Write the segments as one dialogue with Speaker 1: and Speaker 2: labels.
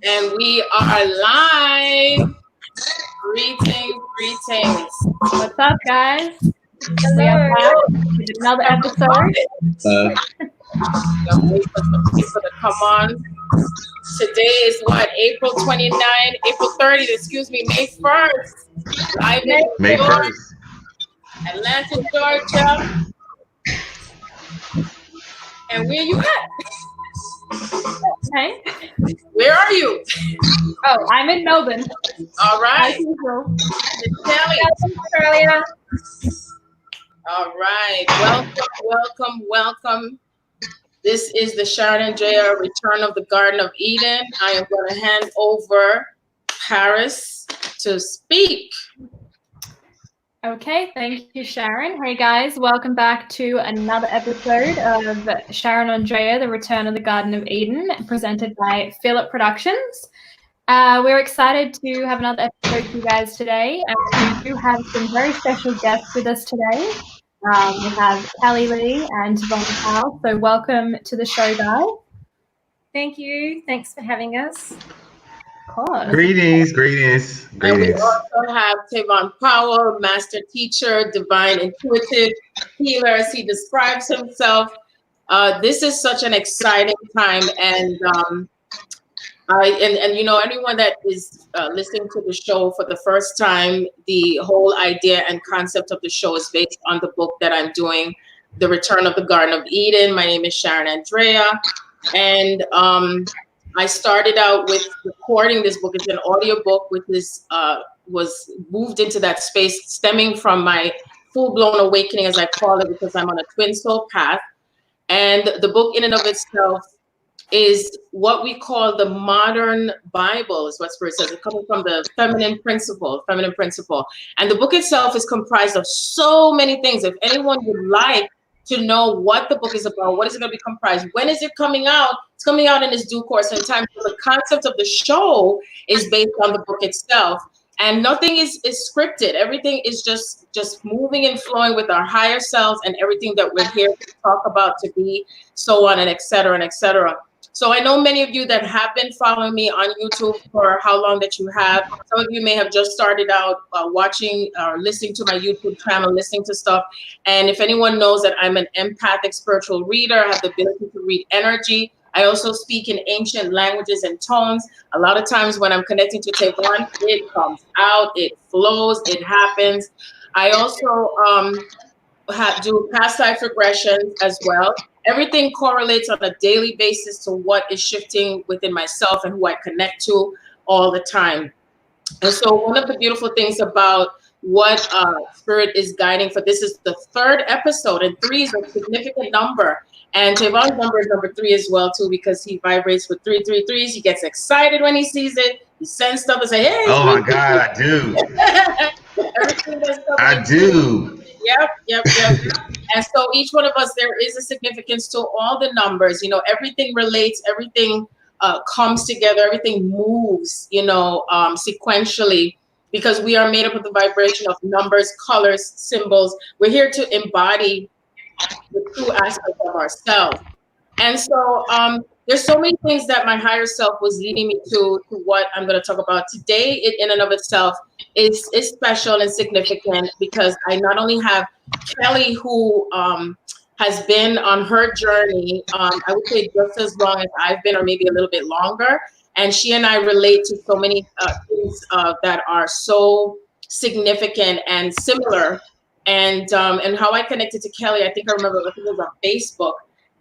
Speaker 1: And we are live. Greetings.
Speaker 2: What's up, guys?
Speaker 1: Hello.
Speaker 2: We are back with another episode.
Speaker 1: Wait for some people to come on. Today is what? April 29th, April 30th, excuse me, May 1st. Live in
Speaker 3: May 1st.
Speaker 1: Atlanta, Georgia. And where you at?
Speaker 2: Hey.
Speaker 1: Where are you?
Speaker 2: Oh, I'm in Melbourne.
Speaker 1: All right.
Speaker 2: As usual.
Speaker 1: Kelly.
Speaker 2: Australia.
Speaker 1: All right. Welcome. This is the Sharon Andrea Return of the Garden of Eden. I am going to hand over Paris to speak.
Speaker 2: Okay, thank you, Sharon. Hey, guys, welcome back to another episode of Sharon Andrea, The Return of the Garden of Eden, presented by It Productions. We're excited to have another episode for you guys today. We do have some very special guests with us today. We have Kellie Lee and Ta'Von Powell. So welcome to the show, guys.
Speaker 4: Thank you. Thanks for having us.
Speaker 2: Of course.
Speaker 3: Greetings.
Speaker 1: And we also have Ta'Von Powell, master teacher, divine intuitive healer, as he describes himself. This is such an exciting time, and you know, anyone that is listening to the show for the first time, the whole idea and concept of the show is based on the book that I'm doing, The Return of the Garden of Eden. My name is Sharon Andrea, and I started out with recording this book. It's an audio book, which is was moved into that space stemming from my full-blown awakening, as I call it, because I'm on a twin soul path. And the book in and of itself is what we call the modern Bible, is what Spirit says. It's coming from the feminine principle. And the book itself is comprised of so many things. If anyone would like to know what the book is about, what is it going to be comprised, when is it coming out? It's coming out in its due course and time. So the concept of the show is based on the book itself. And nothing is scripted. Everything is just moving and flowing with our higher selves and everything that we're here to talk about, to be, so on, and et cetera, and et cetera. So I know many of you that have been following me on YouTube for how long that you have. Some of you may have just started out watching or listening to my YouTube channel, listening to stuff. And if anyone knows that I'm an empathic spiritual reader, I have the ability to read energy. I also speak in ancient languages and tones. A lot of times when I'm connecting to Ta'Von, it comes out, it flows, it happens. I also do past life regressions as well. Everything correlates on a daily basis to what is shifting within myself and who I connect to all the time. And so one of the beautiful things about what Spirit is guiding for, this is the third episode, and 3 is a significant number. And Ta'Von's number is number 3 as well, too, because he vibrates with 333s. He gets excited when he sees it. He sends stuff and say, hey.
Speaker 3: Oh, my God, I do. I do.
Speaker 1: Yep. And so each one of us, there is a significance to all the numbers. You know, everything relates, everything comes together, everything moves, you know, sequentially, because we are made up of the vibration of numbers, colors, symbols. We're here to embody the true aspect of ourselves. And so there's so many things that my higher self was leading me to what I'm going to talk about today. It in and of itself is special and significant, because I not only have Kellie, who has been on her journey, I would say just as long as I've been, or maybe a little bit longer. And she and I relate to so many things that are so significant and similar. And how I connected to Kellie, I think I remember, I think it was on Facebook.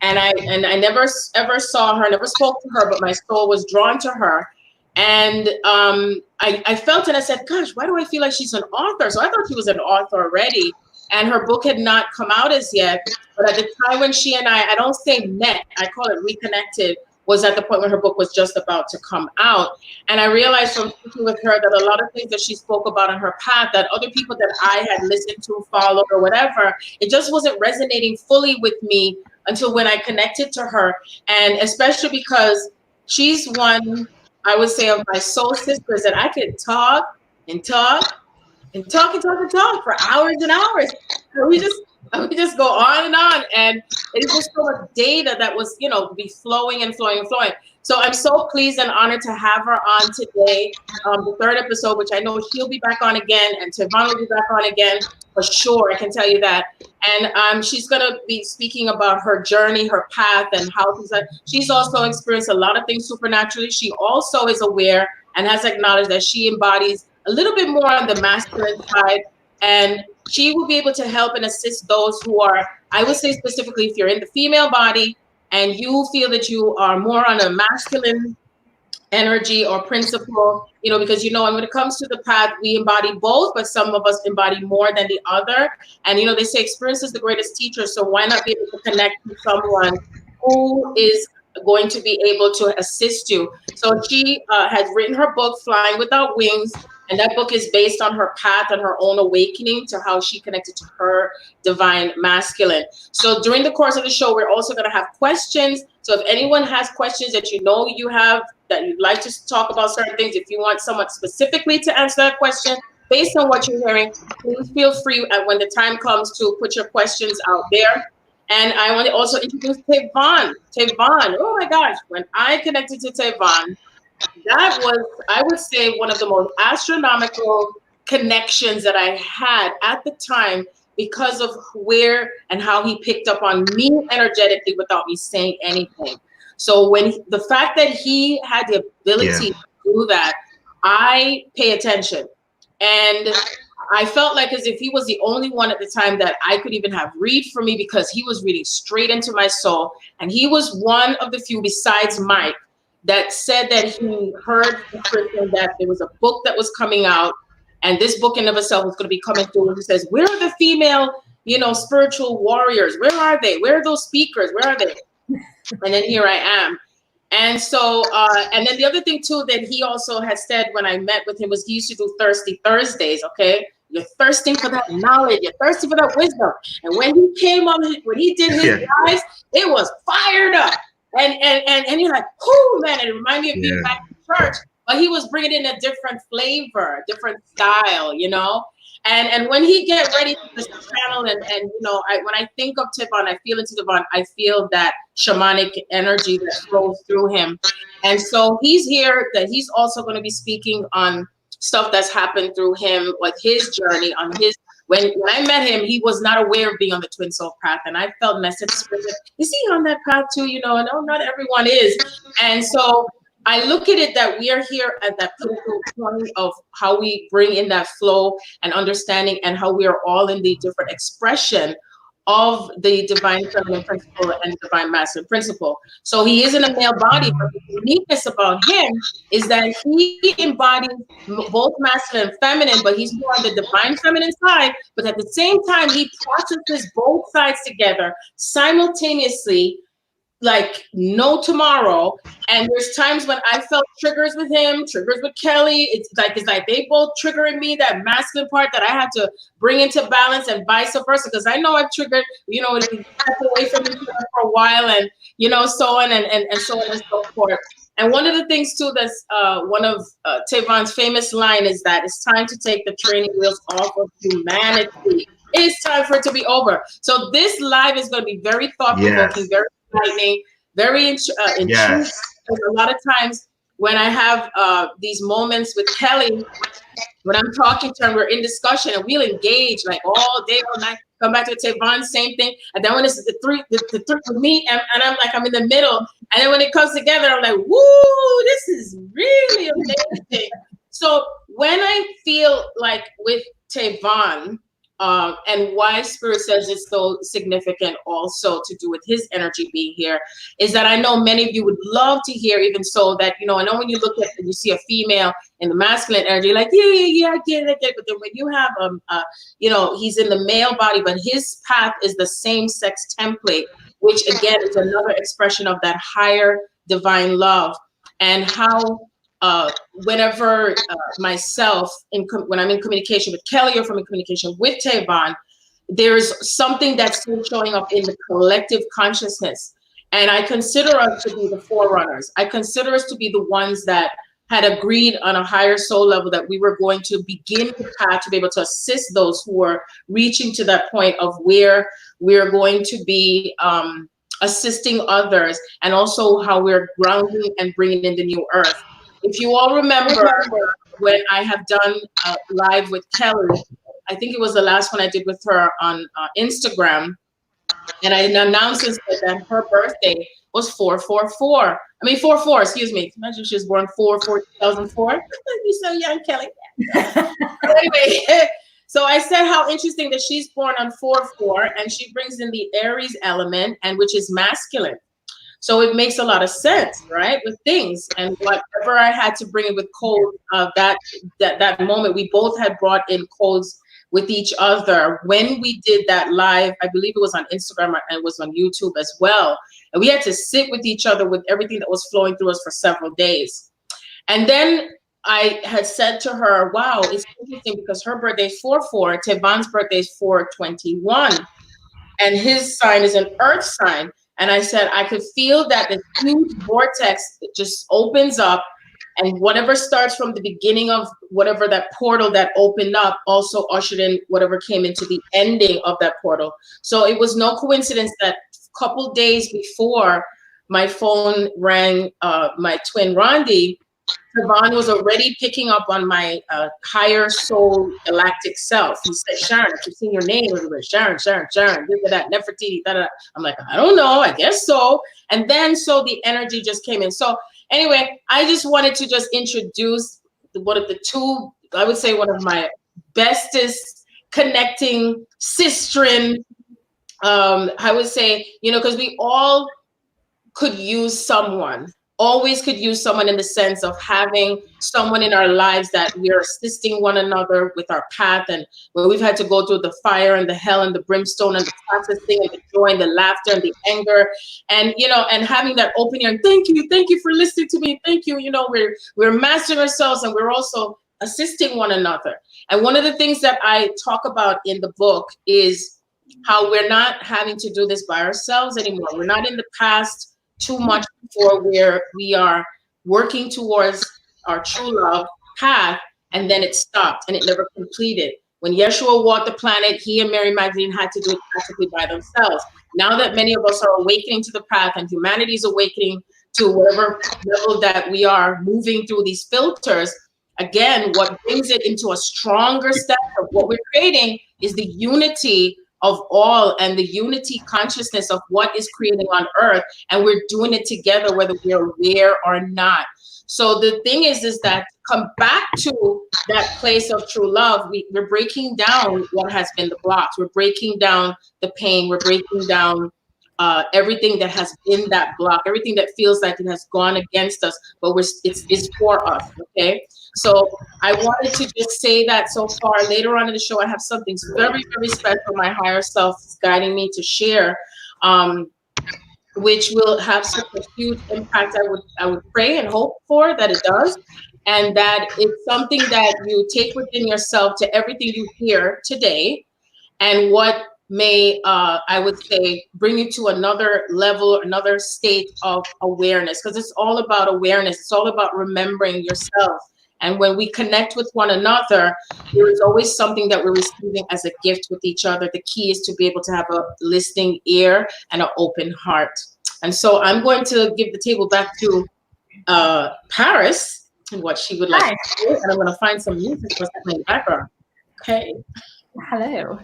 Speaker 1: And I never ever saw her, never spoke to her, but my soul was drawn to her. And I felt it. I said, gosh, why do I feel like she's an author? So I thought she was an author already. And her book had not come out as yet. But at the time when she and I don't say met, I call it reconnected, was at the point when her book was just about to come out. And I realized from speaking with her that a lot of things that she spoke about in her path, that other people that I had listened to, followed, or whatever, it just wasn't resonating fully with me until when I connected to her. And especially because she's one, I would say, of my soul sisters that I could talk and talk and talk and talk and talk for hours and hours. So we just And we just go on and on. And it's just so much data that was, be flowing and flowing and flowing. So I'm so pleased and honored to have her on today, the third episode, which I know she'll be back on again, and Ta'Von will be back on again for sure. I can tell you that. And she's going to be speaking about her journey, her path, and how she's also experienced a lot of things supernaturally. She also is aware and has acknowledged that she embodies a little bit more on the masculine side, and she will be able to help and assist those who are, I would say specifically, if you're in the female body and you feel that you are more on a masculine energy or principle, because, and when it comes to the path, we embody both, but some of us embody more than the other. And, they say experience is the greatest teacher. So why not be able to connect with someone who is going to be able to assist you? So she has written her book, Flying Without Wings. And that book is based on her path and her own awakening to how she connected to her divine masculine. So during the course of the show, we're also going to have questions. So if anyone has questions that you have, that you'd like to talk about certain things, if you want someone specifically to answer that question based on what you're hearing, please feel free when the time comes to put your questions out there. And I want to also introduce Ta'Von. Ta'Von, oh my gosh, when I connected to Ta'Von, that was, I would say, one of the most astronomical connections that I had at the time because of where and how he picked up on me energetically without me saying anything. So the fact that he had the ability to do that, I pay attention. And I felt like as if he was the only one at the time that I could even have read for me, because he was reading straight into my soul. And he was one of the few, besides Mike, that said that he heard that there was a book that was coming out, and this book in of itself was going to be coming through. And he says, where are the female, spiritual warriors? Where are they? Where are those speakers? Where are they? And then here I am. And so, and then the other thing too, that he also had said when I met with him was he used to do Thirsty Thursdays. Okay. You're thirsting for that knowledge. You're thirsty for that wisdom. And when he came on, when he did his lives, it was fired up. And you're like, oh man, it reminded me of being back in church, but he was bringing in a different flavor, a different style, and when he get ready for this channel, and when I think of Ta'Von, I feel into Ta'Von, I feel that shamanic energy that flows through him. And so he's here, that he's also going to be speaking on stuff that's happened through him, like his journey on his. When I met him, he was not aware of being on the twin soul path. And I felt message, is he on that path too? And no, not everyone is. And so I look at it that we are here at that critical point of how we bring in that flow and understanding, and how we are all in the different expression of the divine feminine principle and divine masculine principle. So he is in a male body, but the uniqueness about him is that he embodies both masculine and feminine, but he's more on the divine feminine side. But at the same time, he processes both sides together simultaneously, like no tomorrow. And there's times when I felt triggers with him, triggers with Kelly. It's like they both triggering me, that masculine part that I have to bring into balance, and vice versa. Because I know I've triggered, step away from each other for a while, and so on and so on and so forth. And one of the things too, that's one of Ta'Von's famous line is that it's time to take the training wheels off of humanity. It's time for it to be over. So this live is going to be very thought-provoking, very enlightening, very intrusive. A lot of times when I have these moments with Kelly, when I'm talking to her, we're in discussion and we'll engage like all day, all night. Come back to Ta'Von, same thing. And then when it's the three with me, and I'm like, I'm in the middle. And then when it comes together, I'm like, woo, this is really amazing. So when I feel like with Ta'Von, and why Spirit says it's so significant also to do with his energy being here, is that I know many of you would love to hear, even so that, I know when you look at and you see a female in the masculine energy, like, I get it. But then when you have, he's in the male body, but his path is the same sex template, which again is another expression of that higher divine love. And how whenever myself, when I'm in communication with Kelly or from in communication with Ta'Von, there's something that's still showing up in the collective consciousness. And I consider us to be the forerunners. I consider us to be the ones that had agreed on a higher soul level that we were going to begin the path to be able to assist those who are reaching to that point of where we're going to be assisting others, and also how we're grounding and bringing in the new earth. If you all remember when I have done a live with Kelly, I think it was the last one I did with her on Instagram, and I announced that her birthday was 444. I mean 44, excuse me. Imagine she was born 4/4/2004. You're so young, Kelly. Anyway, so I said how interesting that she's born on 4/4, and she brings in the Aries element, and which is masculine. So it makes a lot of sense, right, with things. And whatever I had to bring in with codes, that moment, we both had brought in codes with each other when we did that live. I believe it was on Instagram and it was on YouTube as well. And we had to sit with each other with everything that was flowing through us for several days. And then I had said to her, wow, it's interesting because her birthday is 4/4, Ta'Von's birthday is 4/21, and his sign is an earth sign. And I said, I could feel that the huge vortex just opens up, and whatever starts from the beginning of whatever that portal that opened up also ushered in whatever came into the ending of that portal. So it was no coincidence that a couple days before my phone rang, my twin Rondi, Ta'Von was already picking up on my higher soul galactic self. He said, Sharon, I keep seeing your name everywhere. Sharon, that, Nefertiti, da, da. I'm like, I don't know, I guess so. And then so the energy just came in. So anyway, I just wanted to just introduce one of the two, I would say one of my bestest connecting sistren. I would say, you know, because we all could use someone. Always could use someone in the sense of having someone in our lives that we are assisting one another with our path, and where we've had to go through the fire and the hell and the brimstone and the processing and the joy and the laughter and the anger, and you know, and having that open ear and thank you for listening to me, thank you. You know, we're mastering ourselves and we're also assisting one another. And one of the things that I talk about in the book is how we're not having to do this by ourselves anymore. We're not in the past too much before where we are working towards our true love path, and then it stopped and it never completed. When Yeshua walked the planet, he and Mary Magdalene had to do it practically by themselves. Now that many of us are awakening to the path and humanity is awakening to whatever level that we are moving through these filters, again, what brings it into a stronger step of what we're creating is the unity of all and the unity consciousness of what is creating on earth, and we're doing it together whether we're aware or not. So the thing is that come back to that place of true love, we're breaking down what has been the blocks, we're breaking down the pain, we're breaking down everything that has been that block, everything that feels like it has gone against us, but it's for us, okay? So I wanted to just say that so far. Later on in the show, I have something very, very special my higher self is guiding me to share, which will have such a huge impact. I would pray and hope for that it does, and that it's something that you take within yourself to everything you hear today, and what may, I would say, bring you to another level, another state of awareness, because it's all about awareness. It's all about remembering yourself. And when we connect with one another, there is always something that we're receiving as a gift with each other. The key is to be able to have a listening ear and an open heart. And so I'm going to give the table back to Paris and what she would like to do. And I'm going to find some music for in the background. Okay.
Speaker 2: Hello.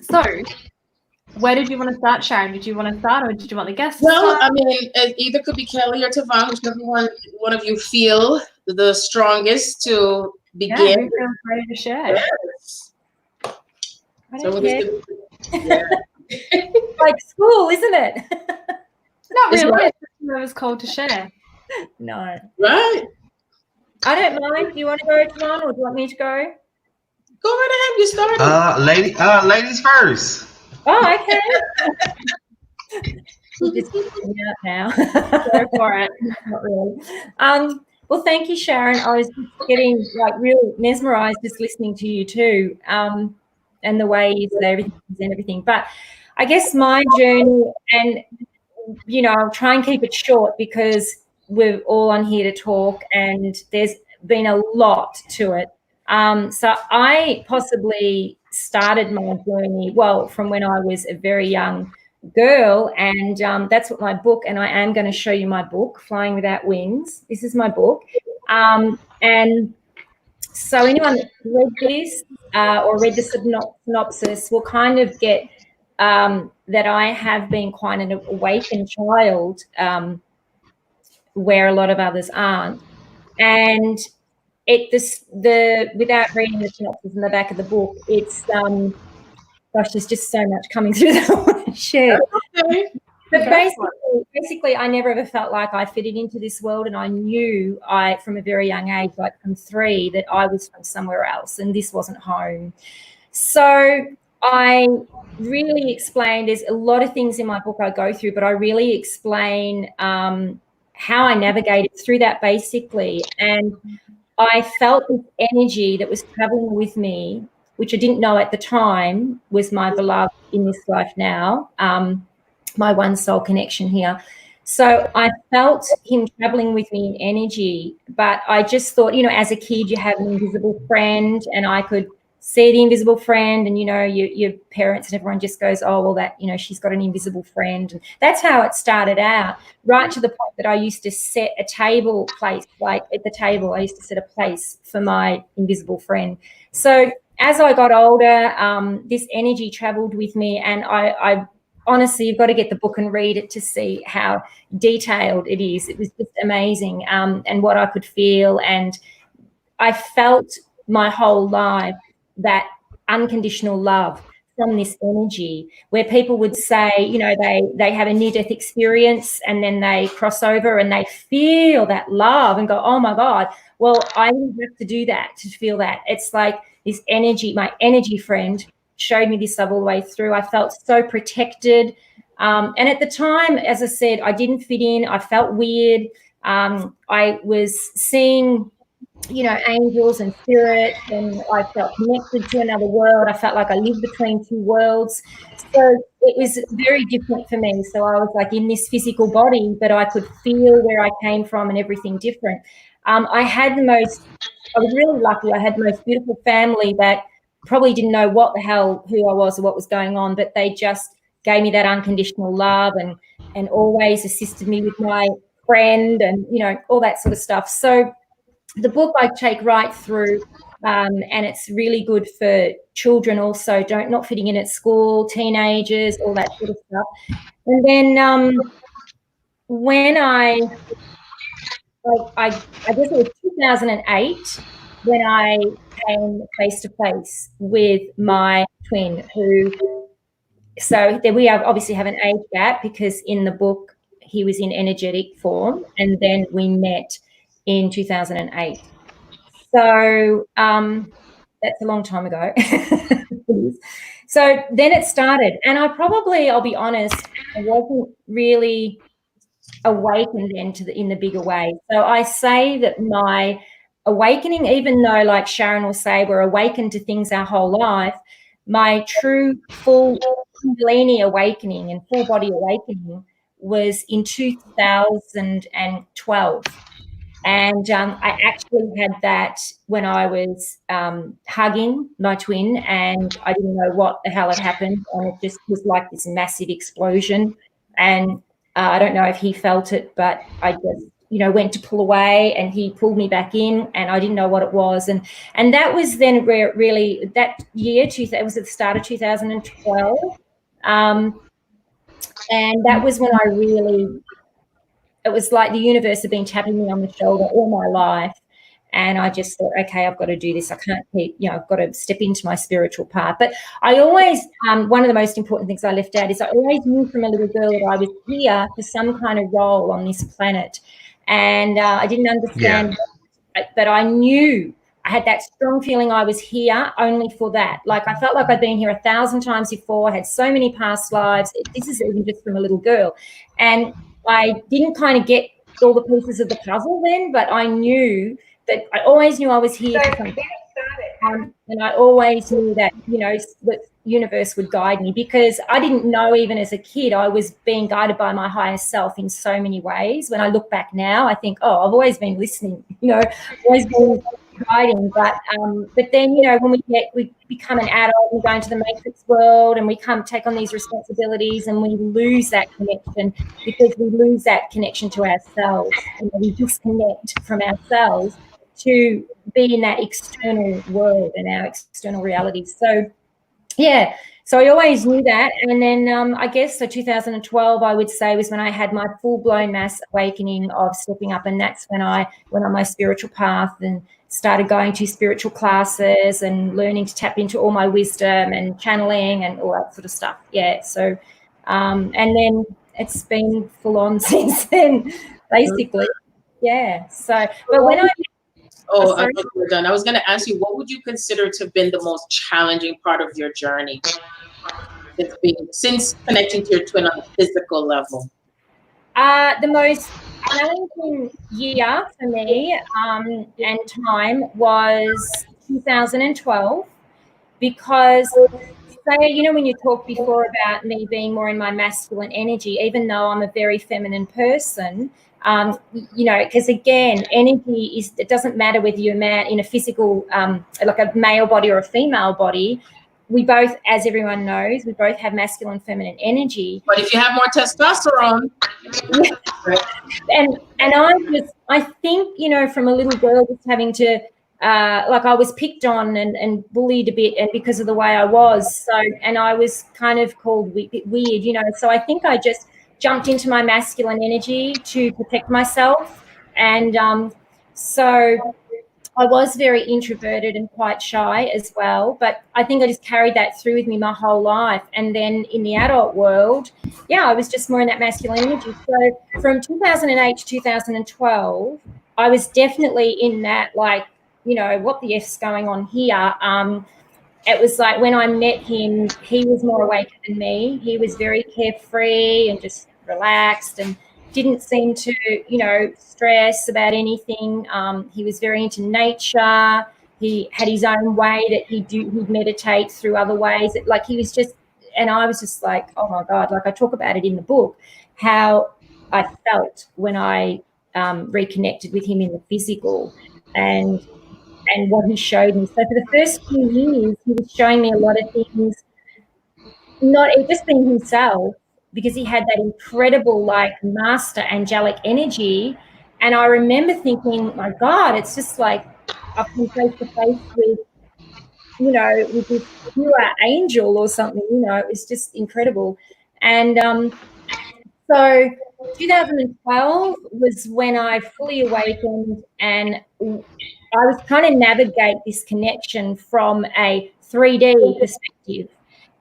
Speaker 2: So where did you want to start, Sharon? Did you want to start, or did you want the guests?
Speaker 1: Well, I mean, it either could be Kelly or Ta'Von, whichever one of you feel the strongest to begin.
Speaker 2: Yeah, we feel ready to share.
Speaker 1: Yes. So
Speaker 4: like school, isn't it?
Speaker 2: Not really.
Speaker 1: Right.
Speaker 2: Whoever's called to share.
Speaker 4: No.
Speaker 1: Right.
Speaker 4: I don't mind. Do you want to go, Ta'Von, or do you want me to go?
Speaker 1: Go right ahead. You start.
Speaker 3: Ladies first.
Speaker 4: Oh, okay. Just getting out now.
Speaker 2: Go for it.
Speaker 4: Not really. Well, thank you, Sharon. I was getting like really mesmerized just listening to you too, and the way you say everything and everything. But I guess my journey, and you know, I'll try and keep it short because we're all on here to talk, and there's been a lot to it. So I possibly started my journey, well, from when I was a very young girl, and that's what my book, and I am going to show you my book, Flying Without Wings. This is my book. And so anyone that's read this or read the synopsis will kind of get that I have been quite an awakened child, where a lot of others aren't. And without reading the synopsis in the back of the book, it's gosh, there's just so much coming through that I want to share. But basically, I never ever felt like I fitted into this world, and I knew from a very young age, like from 3, that I was from somewhere else, and this wasn't home. So I really explain. There's a lot of things in my book I go through, but I really explain how I navigated through that, basically. And I felt this energy that was traveling with me, which I didn't know at the time was my beloved in this life now. My one soul connection here. So I felt him traveling with me in energy, but I just thought, as a kid, you have an invisible friend, and I could see the invisible friend, and, your parents and everyone just goes, oh, well, that, she's got an invisible friend. And that's how it started out, right to the point that I used to set a table place, like at the table, I used to set a place for my invisible friend. So as I got older, this energy traveled with me, and I honestly, you've got to get the book and read it to see how detailed it is. It was just amazing, and what I could feel. And I felt my whole life that unconditional love from this energy, where people would say, they have a near-death experience, and then they cross over and they feel that love and go, oh, my God. Well, I didn't have to do that to feel that. It's like this energy, my energy friend showed me this love all the way through. I felt so protected. And at the time, as I said, I didn't fit in. I felt weird. I was seeing, angels and spirits, and I felt connected to another world. I felt like I lived between 2 worlds. So it was very different for me. So I was like in this physical body, but I could feel where I came from and everything different. I was really lucky. I had the most beautiful family that probably didn't know what the hell, who I was or what was going on, but they just gave me that unconditional love and always assisted me with my friend and, all that sort of stuff. So the book I take right through, and it's really good for children also, not fitting in at school, teenagers, all that sort of stuff. And then when I guess it was 2008 when I came face to face with my twin, so we obviously have an age gap, because in the book he was in energetic form, and then we met in 2008. So that's a long time ago. So then it started, and I'll be honest, I wasn't really awakened then in the bigger way. So I say that my awakening, even though, like Sharon will say, we're awakened to things our whole life, my true full Kundalini awakening and full body awakening was in 2012. And I actually had that when I was hugging my twin, and I didn't know what the hell had happened. And it just was like this massive explosion. And I don't know if he felt it, but I just, went to pull away, and he pulled me back in, and I didn't know what it was. And that was then where really that year, it was at the start of 2012. And that was when it was like the universe had been tapping me on the shoulder all my life. And I just thought, okay, I've got to do this. I can't keep, I've got to step into my spiritual path. But I always, one of the most important things I left out is I always knew from a little girl that I was here for some kind of role on this planet. And I didn't understand, but I knew, I had that strong feeling I was here only for that. Like I felt like I'd been here 1,000 times before, had so many past lives. This is even just from a little girl. And I didn't kind of get all the pieces of the puzzle then, but I knew that I always knew I was here for something. And I always knew that, the universe would guide me, because I didn't know, even as a kid, I was being guided by my higher self in so many ways. When I look back now, I think, oh, I've always been listening, always been guiding. But then, when we become an adult and go into the matrix world, and we take on these responsibilities, and we lose that connection, because we lose that connection to ourselves. We disconnect from ourselves to be in that external world and our external reality. So, yeah, so I always knew that. And then I guess 2012, I would say, was when I had my full-blown mass awakening of stepping up. And that's when I went on my spiritual path and started going to spiritual classes and learning to tap into all my wisdom and channeling and all that sort of stuff. Yeah, so and then it's been full on since then, basically. Yeah, so, but when I...
Speaker 1: we're done. I was going to ask you, what would you consider to have been the most challenging part of your journey since connecting to your twin on a physical level?
Speaker 4: The most challenging year for me and time was 2012, because when you talked before about me being more in my masculine energy, even though I'm a very feminine person, because again, energy it doesn't matter whether you're a man in a physical, like a male body or a female body. We both, as everyone knows, we both have masculine and feminine energy.
Speaker 1: But if you have more testosterone.
Speaker 4: and I think, from a little girl just having to, I was picked on and bullied a bit, and because of the way I was. So, and I was kind of called weird, so I think I just jumped into my masculine energy to protect myself. And so I was very introverted and quite shy as well, but I think I just carried that through with me my whole life. And then in the adult world, I was just more in that masculine energy. So from 2008 to 2012, I was definitely in that, what the F's going on here? It was like when I met him, he was more awake than me. He was very carefree and just relaxed and didn't seem to, stress about anything. He was very into nature. He had his own way that he'd meditate through other ways. He was just, and I was just like, oh my God, I talk about it in the book, how I felt when I reconnected with him in the physical and what he showed me. So for the first few years, he was showing me a lot of things, not just being himself, because he had that incredible, master angelic energy. And I remember thinking, my God, it's just like I've come face to face with, with this pure angel or something, it was just incredible. And so 2012 was when I fully awakened, and I was trying to navigate this connection from a 3D perspective.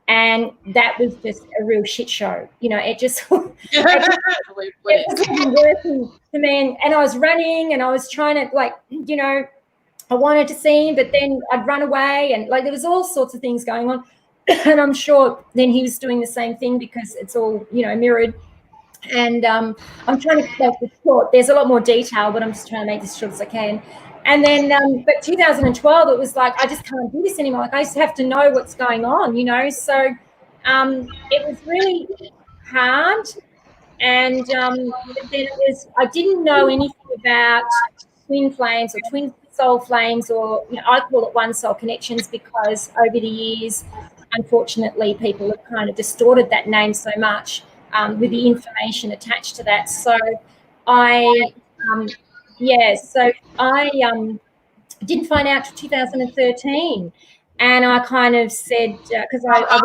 Speaker 4: And that was just a real shit show. It just it wasn't working for me. And I was running and I was trying to, I wanted to see him, but then I'd run away, and there was all sorts of things going on. And I'm sure then he was doing the same thing, because it's all, mirrored. And I'm trying to make this short. There's a lot more detail, but I'm just trying to make this short as I can. And then, but 2012, it was like, I just can't do this anymore. I just have to know what's going on, So it was really hard. And then I didn't know anything about twin flames or twin soul flames, or, I call it one soul connections, because over the years, unfortunately, people have kind of distorted that name so much with the information attached to that. So I didn't find out till 2013, and I kind of said, because
Speaker 1: how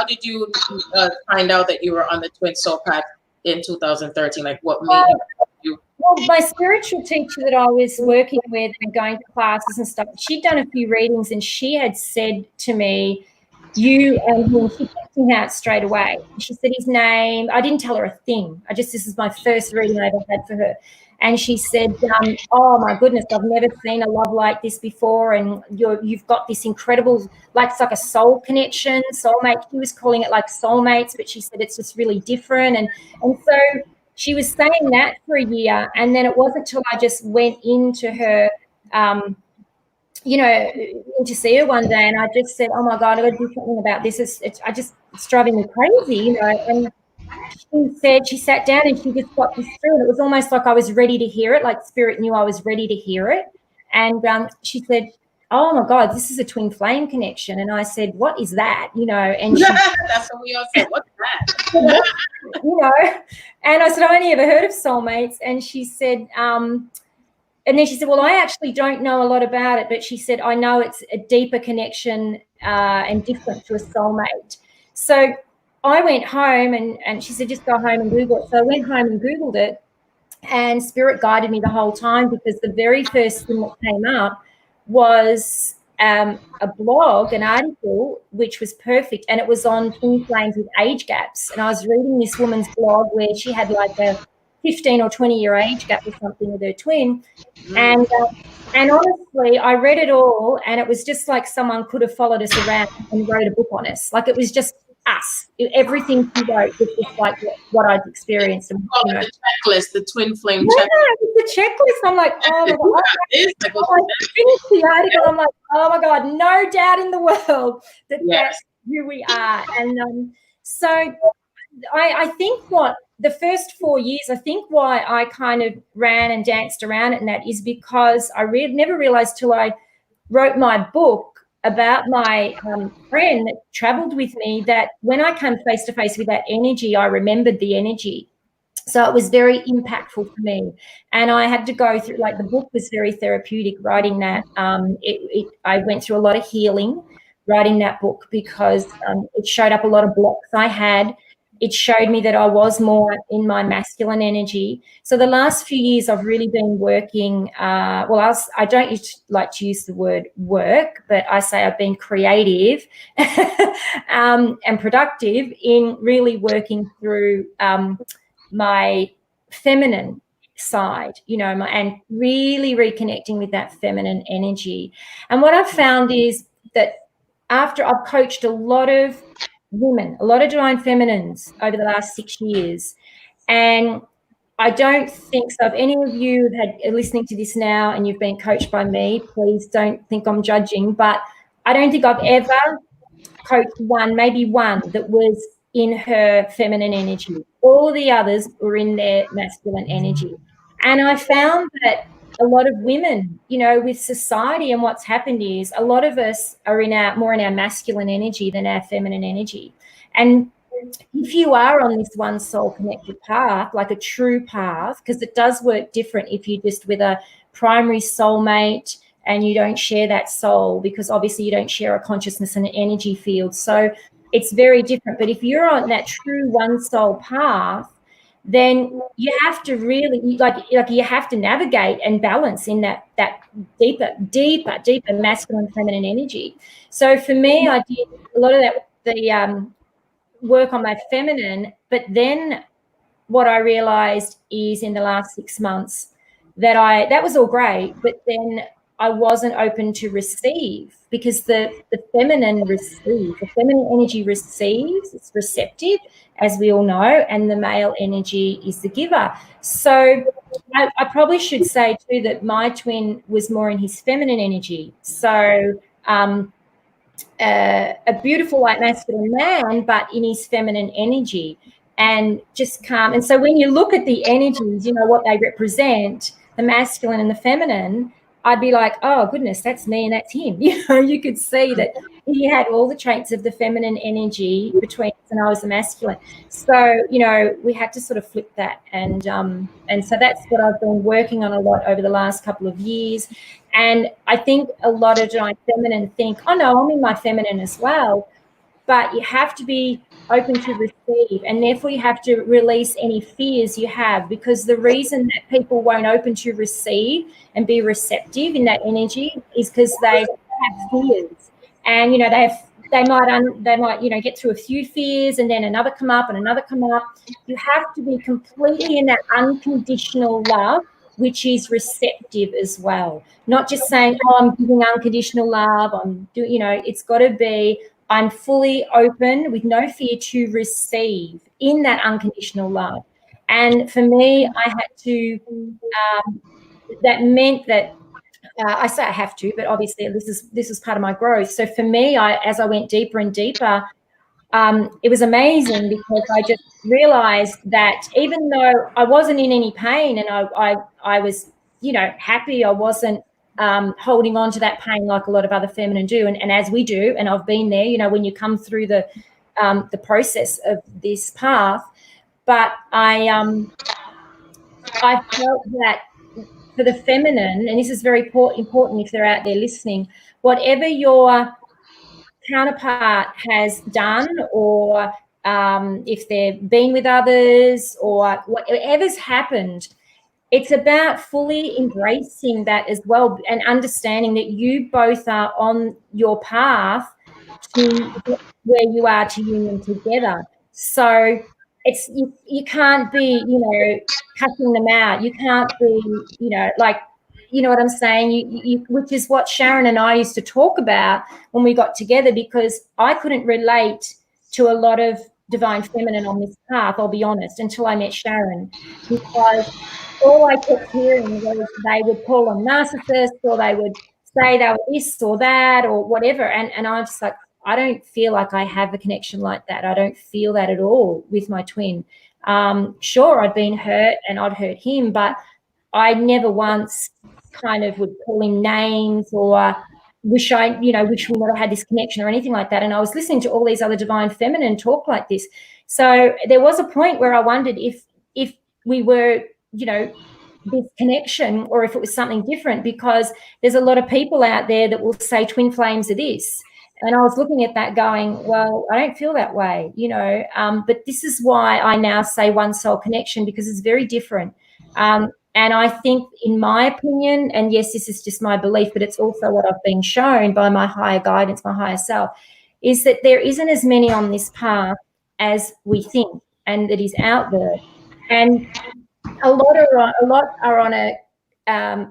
Speaker 1: did you find out that you were on the twin soul path in 2013? What made you?
Speaker 4: Well, my spiritual teacher that I was working with and going to classes and stuff, she'd done a few readings, and she had said to me, you and him, she picked him out straight away. She said his name. I didn't tell her a thing. This is my first reading I ever had for her. And she said, oh my goodness, I've never seen a love like this before. And you've got this incredible, it's like a soul connection, soulmate. She was calling it soulmates, but she said it's just really different. And so she was saying that for a year. And then it wasn't until I just went into her to see her one day, and I just said, "Oh my God, I got to do something about this. It's driving me crazy," And she sat down and she just got this through, and it was almost like I was ready to hear it, like Spirit knew I was ready to hear it. And she said, "Oh my God, this is a twin flame connection." And I said, "What is that?" And she,
Speaker 1: that's what we all said. What's that?
Speaker 4: And I said, "I only ever heard of soulmates." And she said, and then she said, "Well, I actually don't know a lot about it," but she said, "I know it's a deeper connection and different to a soulmate." So I went home and she said, "Just go home and Google it." So I went home and Googled it, and Spirit guided me the whole time, because the very first thing that came up was a blog, an article, which was perfect. And it was on twin flames with age gaps. And I was reading this woman's blog where she had like a 15 or 20-year age gap or something with her twin. And honestly, I read it all, and it was just like someone could have followed us around and wrote a book on us. Like, it was just us. Everything she wrote was just like what I'd experienced. And,
Speaker 1: the checklist, the twin flame
Speaker 4: checklist.
Speaker 1: checklist.
Speaker 4: The checklist. I'm like, oh my God. I finished the article. I'm like, oh my God, no doubt in the world that that's who we are. And so I think what the first 4 years, I think why I kind of ran and danced around it, and that is because I never realized till I wrote my book about my friend that traveled with me, that when I came face to face with that energy, I remembered the energy. So it was very impactful for me. And I had to go through, like, the book was very therapeutic writing that. I went through a lot of healing writing that book, because it showed up a lot of blocks I had. It showed me that I was more in my masculine energy. So the last few years I've really been working, I don't like to use the word work, but I say I've been creative and productive in really working through my feminine side, and really reconnecting with that feminine energy. And what I've found is that after I've coached a lot of women, a lot of divine feminines over the last 6 years, and I don't think so. If any of you are listening to this now and you've been coached by me, please don't think I'm judging, but I don't think I've ever coached maybe one that was in her feminine energy. All the others were in their masculine energy. And I found that a lot of women, with society, and what's happened is a lot of us are more in our masculine energy than our feminine energy. And if you are on this one soul connected path, like a true path, because it does work different if you're just with a primary soulmate and you don't share that soul, because obviously you don't share a consciousness and an energy field. So it's very different. But if you're on that true one soul path, then you have to really, you have to navigate and balance in that deeper masculine feminine energy. So for me, I did a lot of the work on my feminine, but then what I realized is in the last 6 months that was all great, but then I wasn't open to receive, because the feminine receives, the feminine energy receives, it's receptive, as we all know, and the male energy is the giver. So I probably should say too that my twin was more in his feminine energy. So a beautiful, like, masculine man, but in his feminine energy, and just calm. And so when you look at the energies, what they represent, the masculine and the feminine, I'd be like, oh goodness, that's me and that's him. You could see that he had all the traits of the feminine energy between us, and I was the masculine. So, we had to sort of flip that. And so that's what I've been working on a lot over the last couple of years. And I think a lot of divine feminine think, oh no, I'm in my feminine as well. But you have to be open to receive, and therefore you have to release any fears you have, because the reason that people won't open to receive and be receptive in that energy is because they have fears, and they might get through a few fears, and then another come up and another come up. You have to be completely in that unconditional love, which is receptive as well, not just saying, oh, I'm giving unconditional love, I'm doing, it's got to be, I'm fully open with no fear to receive in that unconditional love. And for me, I had to, that meant that I say I have to, but obviously this is part of my growth. So for me, as I went deeper and deeper, it was amazing because I just realized that even though I wasn't in any pain and I was, happy, I wasn't holding on to that pain like a lot of other feminine do, and as we do, and I've been there, when you come through the process of this path. But I felt that for the feminine, and this is very important if they're out there listening, whatever your counterpart has done, or if they've been with others, or whatever's happened, it's about fully embracing that as well, and understanding that you both are on your path to where you are to union together. So it's you can't be, cutting them out. You can't be, like, you know what I'm saying? You which is what Sharon and I used to talk about when we got together, because I couldn't relate to a lot of divine feminine on this path, I'll be honest, until I met Sharon, because all I kept hearing was they would call them narcissists, or they would say they were this or that or whatever. And I'm just like, I don't feel like I have a connection like that. I don't feel that at all with my twin. Sure, I'd been hurt and I'd hurt him, but I never once kind of would call him names or wish we would have had this connection or anything like that. And I was listening to all these other divine feminine talk like this. So there was a point where I wondered if we were, this connection, or if it was something different, because there's a lot of people out there that will say twin flames are this. And I was looking at that going, well, I don't feel that way, but this is why I now say one soul connection, because it's very different. And I think, in my opinion, and yes, this is just my belief, but it's also what I've been shown by my higher guidance, my higher self, is that there isn't as many on this path as we think, and that is out there. And a lot are on a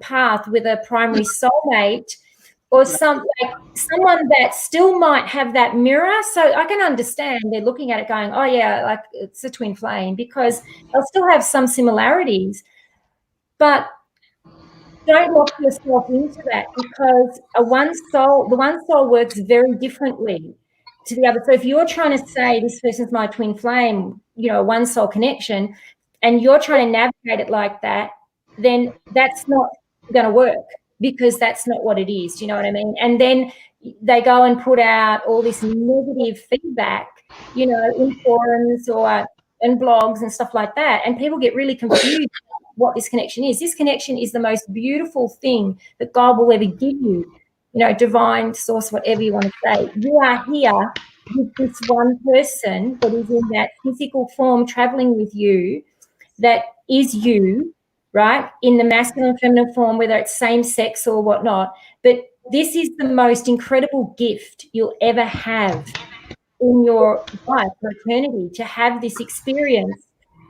Speaker 4: path with a primary soulmate, or someone that still might have that mirror. So I can understand they're looking at it going, oh yeah, like it's a twin flame, because they'll still have some similarities. But don't lock yourself into that, because the one soul works very differently to the other. So if you're trying to say this person's my twin flame, one soul connection, and you're trying to navigate it like that, then that's not going to work, because that's not what it is. Do you know what I mean? And then they go and put out all this negative feedback, in forums or in blogs and stuff like that. And people get really confused what this connection is. This connection is the most beautiful thing that God will ever give you, divine source, whatever you want to say. You are here with this one person that is in that physical form traveling with you, that is you, right, in the masculine, feminine form, whether it's same sex or whatnot. But this is the most incredible gift you'll ever have in your life for eternity, to have this experience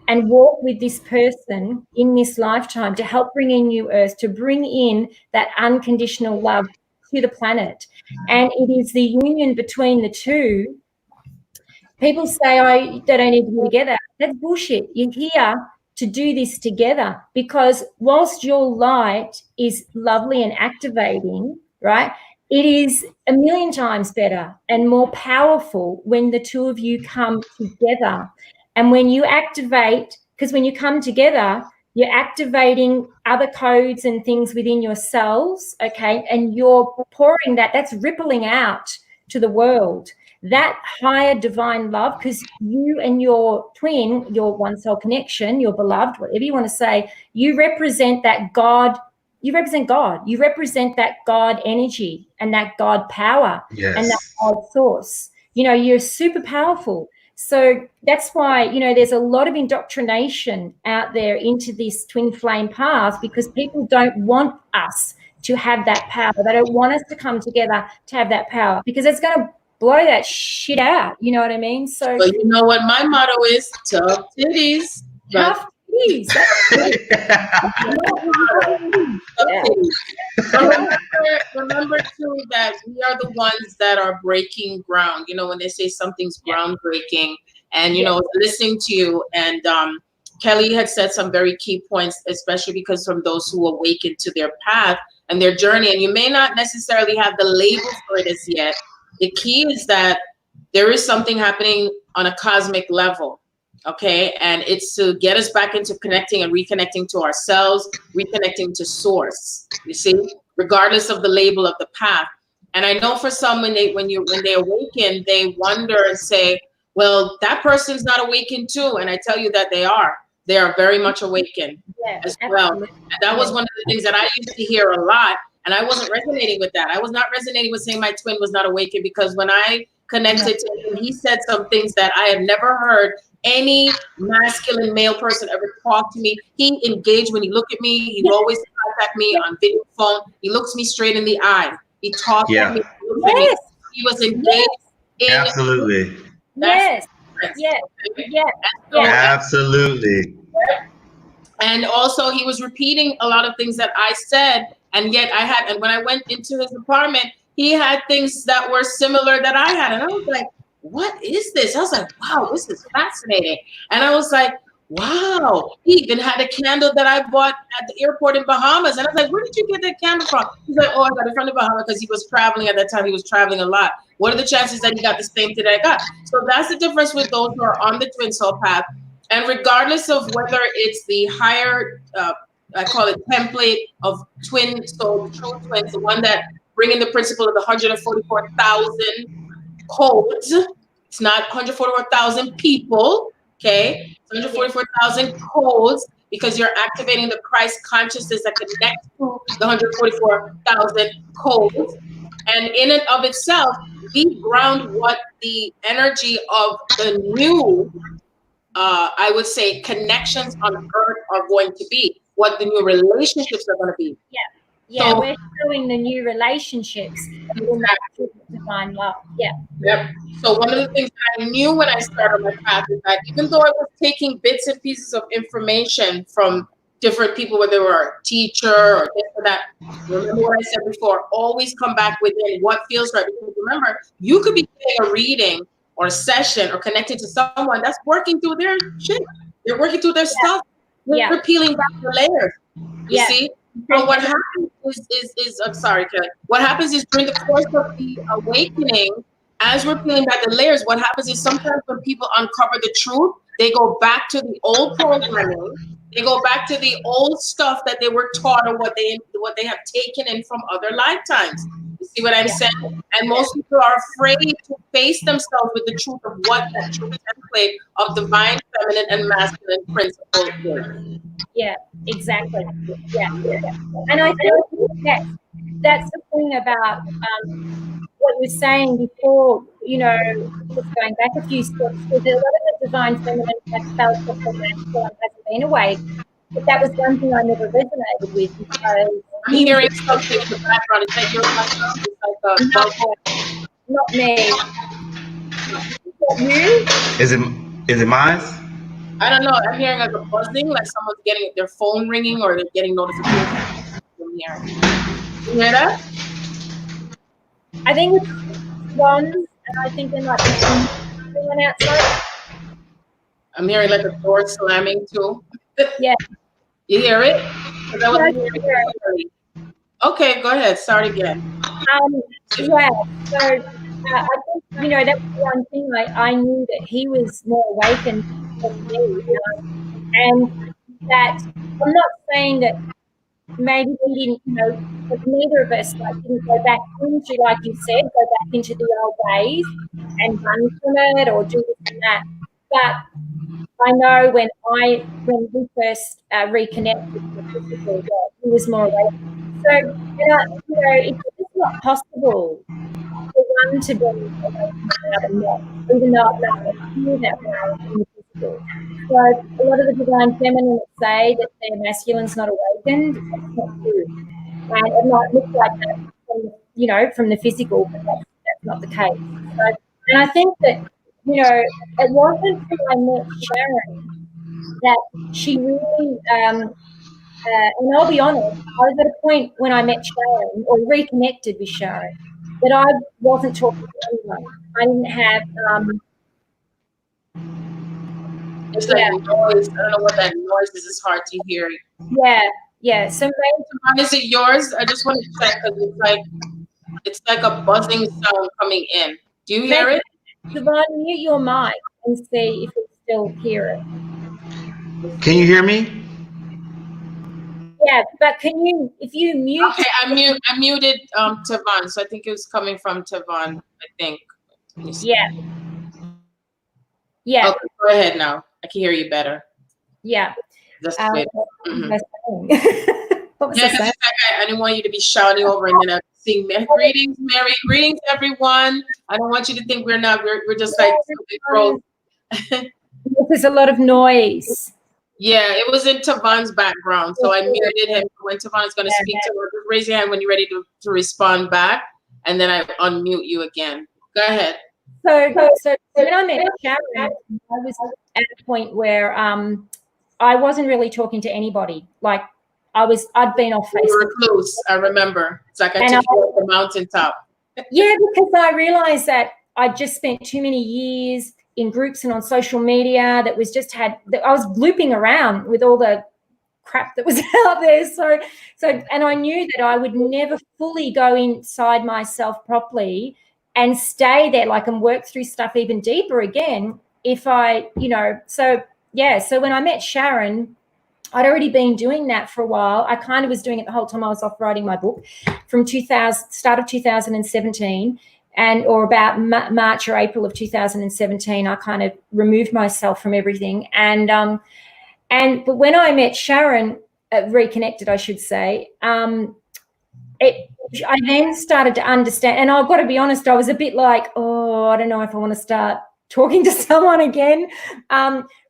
Speaker 4: and walk with this person in this lifetime, to help bring in new earth, to bring in that unconditional love to the planet. And it is the union between the two. People say, oh, they don't need to be together. That's bullshit. You're here to do this together, because whilst your light is lovely and activating, right, it is a million times better and more powerful when the two of you come together. And when you activate, because when you come together, you're activating other codes and things within yourselves, okay, and you're pouring that's rippling out to the world. That higher divine love, because you and your twin, your one soul connection, your beloved, whatever you want to say, you represent that God. You represent God. You represent that God energy and that God power,
Speaker 3: yes,
Speaker 4: and that God source. You're super powerful. So that's why, there's a lot of indoctrination out there into this twin flame path, because people don't want us to have that power. They don't want us to come together to have that power, because it's going to blow that shit out. You know what I mean? So,
Speaker 1: but you know what my motto is? Tough titties.
Speaker 4: Tough titties.
Speaker 1: Remember too that we are the ones that are breaking ground. When they say something's groundbreaking, and listening to you, and Kelly had said some very key points, especially because from those who awaken to their path and their journey, and you may not necessarily have the label for it as yet. The key is that there is something happening on a cosmic level, okay? And it's to get us back into connecting and reconnecting to ourselves, reconnecting to source, you see, regardless of the label of the path. And I know for some, when they awaken, they wonder and say, well, that person's not awakened too. And I tell you that they are. They are very much awakened as well. And that was one of the things that I used to hear a lot. And I wasn't resonating with that. I was not resonating with saying my twin was not awakened, because when I connected to him, he said some things that I have never heard any masculine male person ever talk to me. He engaged when he looked at me. He would always contact me on video phone. He looks me straight in the eye. He talked at me. He was engaged.
Speaker 3: Absolutely.
Speaker 4: Yes.
Speaker 3: Absolutely.
Speaker 1: And also he was repeating a lot of things that I said, and yet and when I went into his apartment, he had things that were similar that I had. And I was like, what is this? I was like, wow, this is fascinating. And I was like, wow, he even had a candle that I bought at the airport in Bahamas. And I was like, where did you get that candle from? He's like, oh, I got it from the Bahamas, because he was traveling at that time. He was traveling a lot. What are the chances that he got the same thing that I got? So that's the difference with those who are on the twin soul path. And regardless of whether it's the higher, I call it template of twin soul, true twins, the one that bring in the principle of the 144,000 codes. It's not 144,000 people, okay? It's 144,000 codes, because you're activating the Christ consciousness that connects to the 144,000 codes. And in and of itself, we ground what the energy of the new, I would say, connections on earth are going to be, what the new relationships are going to be.
Speaker 4: Yeah,
Speaker 1: So,
Speaker 4: we're showing the new relationships in that divine love.
Speaker 1: Yep. So one of the things that I knew when I started my path is that even though I was taking bits and pieces of information from different people, whether they were a teacher or this or that, remember what I said before, always come back within what feels right. Because remember, you could be getting a reading or a session or connecting to someone that's working through their shit. They're working through their stuff. We're peeling back the layers. You see? So what happens is I'm sorry, Kelly. What happens is during the course of the awakening, as we're peeling back the layers, what happens is sometimes when people uncover the truth, they go back to the old programming. They go back to the old stuff that they were taught, or what they have taken in from other lifetimes. You see what I'm saying? And most people are afraid to face themselves with the truth of what that true template of divine feminine and masculine principles is.
Speaker 4: Yeah, exactly. Yeah. And I think that's the thing about what you were saying before, just going back a few steps, because a lot of the divine feminine has felt that the masculine hasn't been awake. But that was one thing I never resonated with, because
Speaker 1: I'm hearing something in the background. It's like
Speaker 4: not me. You?
Speaker 3: Is it mine?
Speaker 1: I don't know. I'm hearing like a buzzing, like someone's getting their phone ringing, or they're getting notifications from here. You hear that?
Speaker 4: I think it's one, and I think there might be someone outside.
Speaker 1: I'm hearing like a door slamming too.
Speaker 4: Yeah.
Speaker 1: You hear it? I wasn't hearing it. Okay, go ahead. Start again.
Speaker 4: Yeah. So I think that was one thing. I knew that he was more awakened than me, and that I'm not saying that maybe we didn't, but neither of us didn't go back into, like you said, go back into the old ways and run from it or do this and that. But I know when we first reconnected with the physical world, he was more awakened. So it's just not possible for one to be awakened and not, even though I knew that when I was in the physical. So a lot of the divine feminine say that their masculine's not awakened. That's not true, and it might look like that from the physical, but that's not the case. So, and I think that it wasn't until I met Sharon that she really, and I'll be honest, I was at a point when I met Sharon or reconnected with Sharon that I wasn't talking to anyone. I didn't have
Speaker 1: It's like noise. I don't know what that noise is. It's hard to hear.
Speaker 4: Yeah. So maybe,
Speaker 1: is it yours? I just want to check because it's like a buzzing sound coming in. Do you hear it?
Speaker 4: Ta'Von, mute your mic and see if it's still hear it.
Speaker 3: Can you hear me?
Speaker 4: Yeah, but can you, if you mute?
Speaker 1: Okay, I muted Ta'Von, so I think it was coming from Ta'Von. I think.
Speaker 4: Yeah. Yeah.
Speaker 1: Okay, go ahead now. I can hear you better.
Speaker 4: Yeah.
Speaker 1: That's good.
Speaker 4: What was I saying?
Speaker 1: I didn't want you to be shouting over and then sing greetings, Mary. Greetings, everyone. I don't want you to think we're just like
Speaker 4: There's a lot of noise.
Speaker 1: Yeah, it was in Ta'Von's background, so I muted him. When Ta'Von is going to speak to her, just raise your hand when you're ready to respond back, and then I unmute you again. Go ahead.
Speaker 4: So when I met Sharon, I was at a point where I wasn't really talking to anybody. Like I'd been off Facebook.
Speaker 1: You were recluse, I remember. It's like I took you off the mountaintop.
Speaker 4: Yeah, because I realized that I'd just spent too many years in groups and on social media that I was looping around with all the crap that was out there. So and I knew that I would never fully go inside myself properly and stay there, like, and work through stuff even deeper again if I, so when I met Sharon, I'd already been doing that for a while. I kind of was doing it the whole time I was off writing my book from start of 2017. Or about March or April of 2017, I kind of removed myself from everything. But when I met Sharon, reconnected, I should say, I then started to understand. And I've got to be honest, I was a bit like, I don't know if I want to start talking to someone again,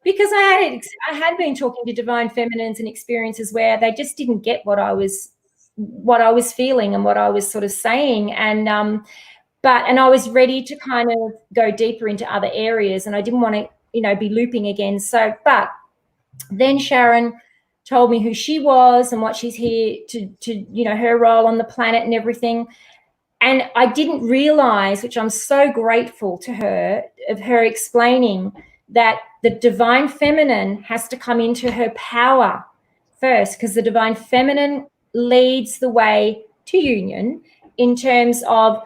Speaker 4: because I had been talking to divine feminines and experiences where they just didn't get what I was feeling and what I was sort of saying, and I was ready to kind of go deeper into other areas, and I didn't want to, be looping again. But then Sharon told me who she was and what she's here to her role on the planet and everything. And I didn't realize, which I'm so grateful to her, of her explaining that the divine feminine has to come into her power first, because the divine feminine leads the way to union in terms of,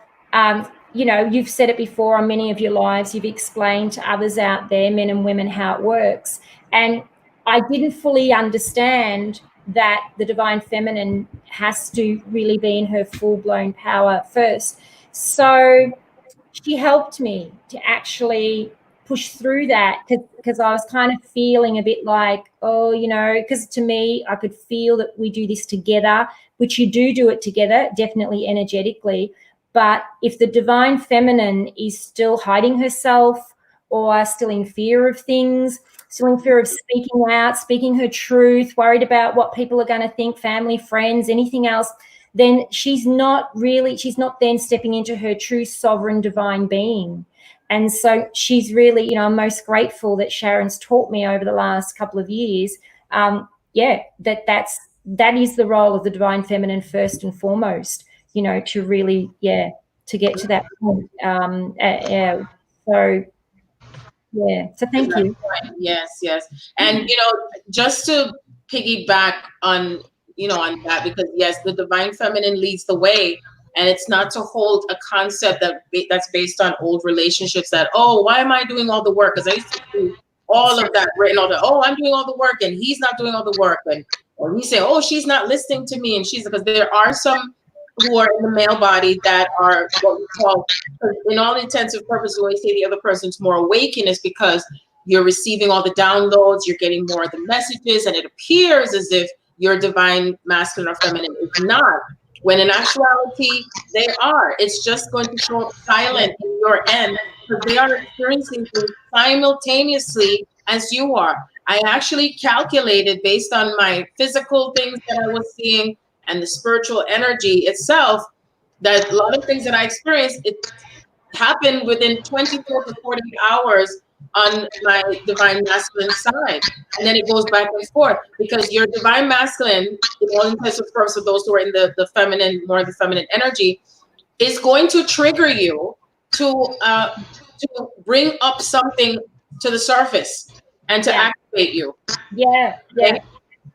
Speaker 4: you've said it before on many of your lives, you've explained to others out there, men and women, how it works. And I didn't fully understand that the divine feminine has to really be in her full-blown power first. So she helped me to actually push through that, because I was kind of feeling a bit like, because to me, I could feel that we do this together, which you do it together, definitely energetically. But if the divine feminine is still hiding herself or still in fear of things, still in fear of speaking out, speaking her truth, worried about what people are going to think, family, friends, anything else, then she's not then stepping into her true sovereign divine being. And so she's really, I'm most grateful that Sharon's taught me over the last couple of years, that is the role of the divine feminine first and foremost, to really, to get to that point. So thank you.
Speaker 1: Yes. And, just to piggyback on, on that, because yes, the divine feminine leads the way, and it's not to hold a concept that's based on old relationships that, why am I doing all the work? Because I used to do all of that, written all the, I'm doing all the work and he's not doing all the work. Or we say, she's not listening to me. And because there are some who are in the male body that are what we call, in all intents and purposes, when we say the other person's more awakened, is because you're receiving all the downloads, you're getting more of the messages, and it appears as if your divine masculine or feminine is not, when in actuality they are. It's just going to show up silent in your end, because they are experiencing things simultaneously as you are. I actually calculated, based on my physical things that I was seeing and the spiritual energy itself, that a lot of things that I experienced, it happened within 24 to 48 hours on my divine masculine side. And then it goes back and forth, because your divine masculine, in all intents and purposes, of those who are in the feminine, more of the feminine energy, is going to trigger you to bring up something to the surface. and to activate you.
Speaker 4: Yeah.
Speaker 1: Okay?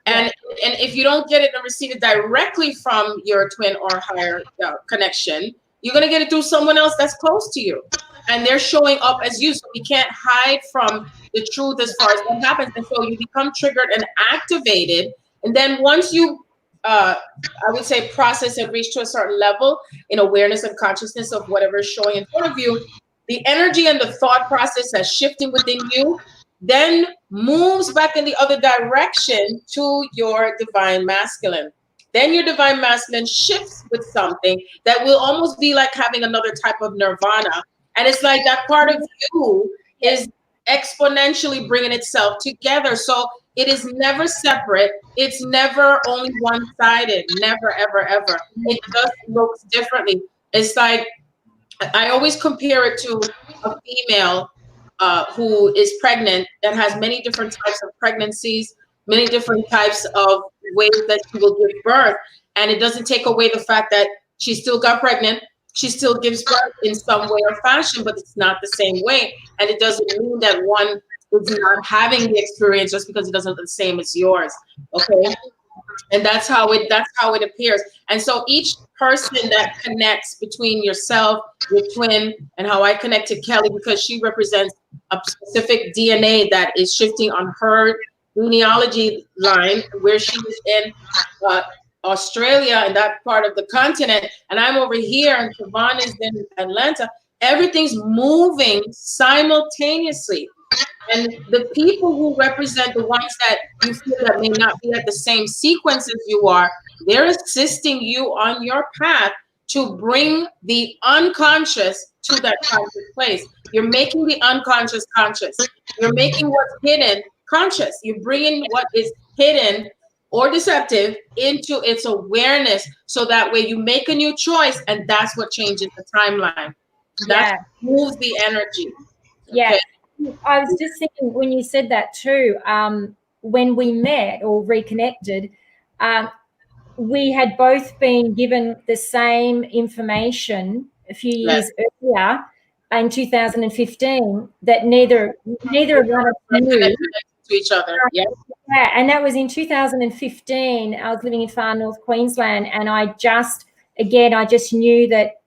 Speaker 1: And if you don't get it and receive it directly from your twin or higher connection, you're going to get it through someone else that's close to you. And they're showing up as you. So we can't hide from the truth as far as what happens. And so you become triggered and activated. And then once you, I would say, process and reach to a certain level in awareness and consciousness of whatever is showing in front of you, the energy and the thought process that's shifting within you then moves back in the other direction to your divine masculine. Then your divine masculine shifts with something that will almost be like having another type of nirvana. And it's like that part of you is exponentially bringing itself together. So it is never separate. It's never only one-sided. Never, ever, ever. It just looks differently. It's like, I always compare it to a female who is pregnant and has many different types of pregnancies, many different types of ways that she will give birth. And it doesn't take away the fact that she still got pregnant. She still gives birth in some way or fashion, but it's not the same way. And it doesn't mean that one is not having the experience just because it doesn't look the same as yours. Okay. And that's how it appears. And so each person that connects between yourself, your twin, and how I connect to Kellie, because she represents a specific DNA that is shifting on her genealogy line, where she is in Australia and that part of the continent, and I'm over here, and Ta'Von is in Atlanta. Everything's moving simultaneously. And the people who represent the ones that you feel that may not be at the same sequence as you are, they're assisting you on your path to bring the unconscious to that conscious place. You're making the unconscious conscious. You're making what's hidden conscious. You're bringing what is hidden or deceptive into its awareness, so that way you make a new choice, and that's what changes the timeline. That moves the energy.
Speaker 4: Yeah.
Speaker 1: Okay?
Speaker 4: I was just thinking when you said that too, when we met or reconnected, we had both been given the same information a few years earlier in 2015 that neither of us knew
Speaker 1: to each other. Yeah.
Speaker 4: And that was in 2015. I was living in far north Queensland, and I just knew that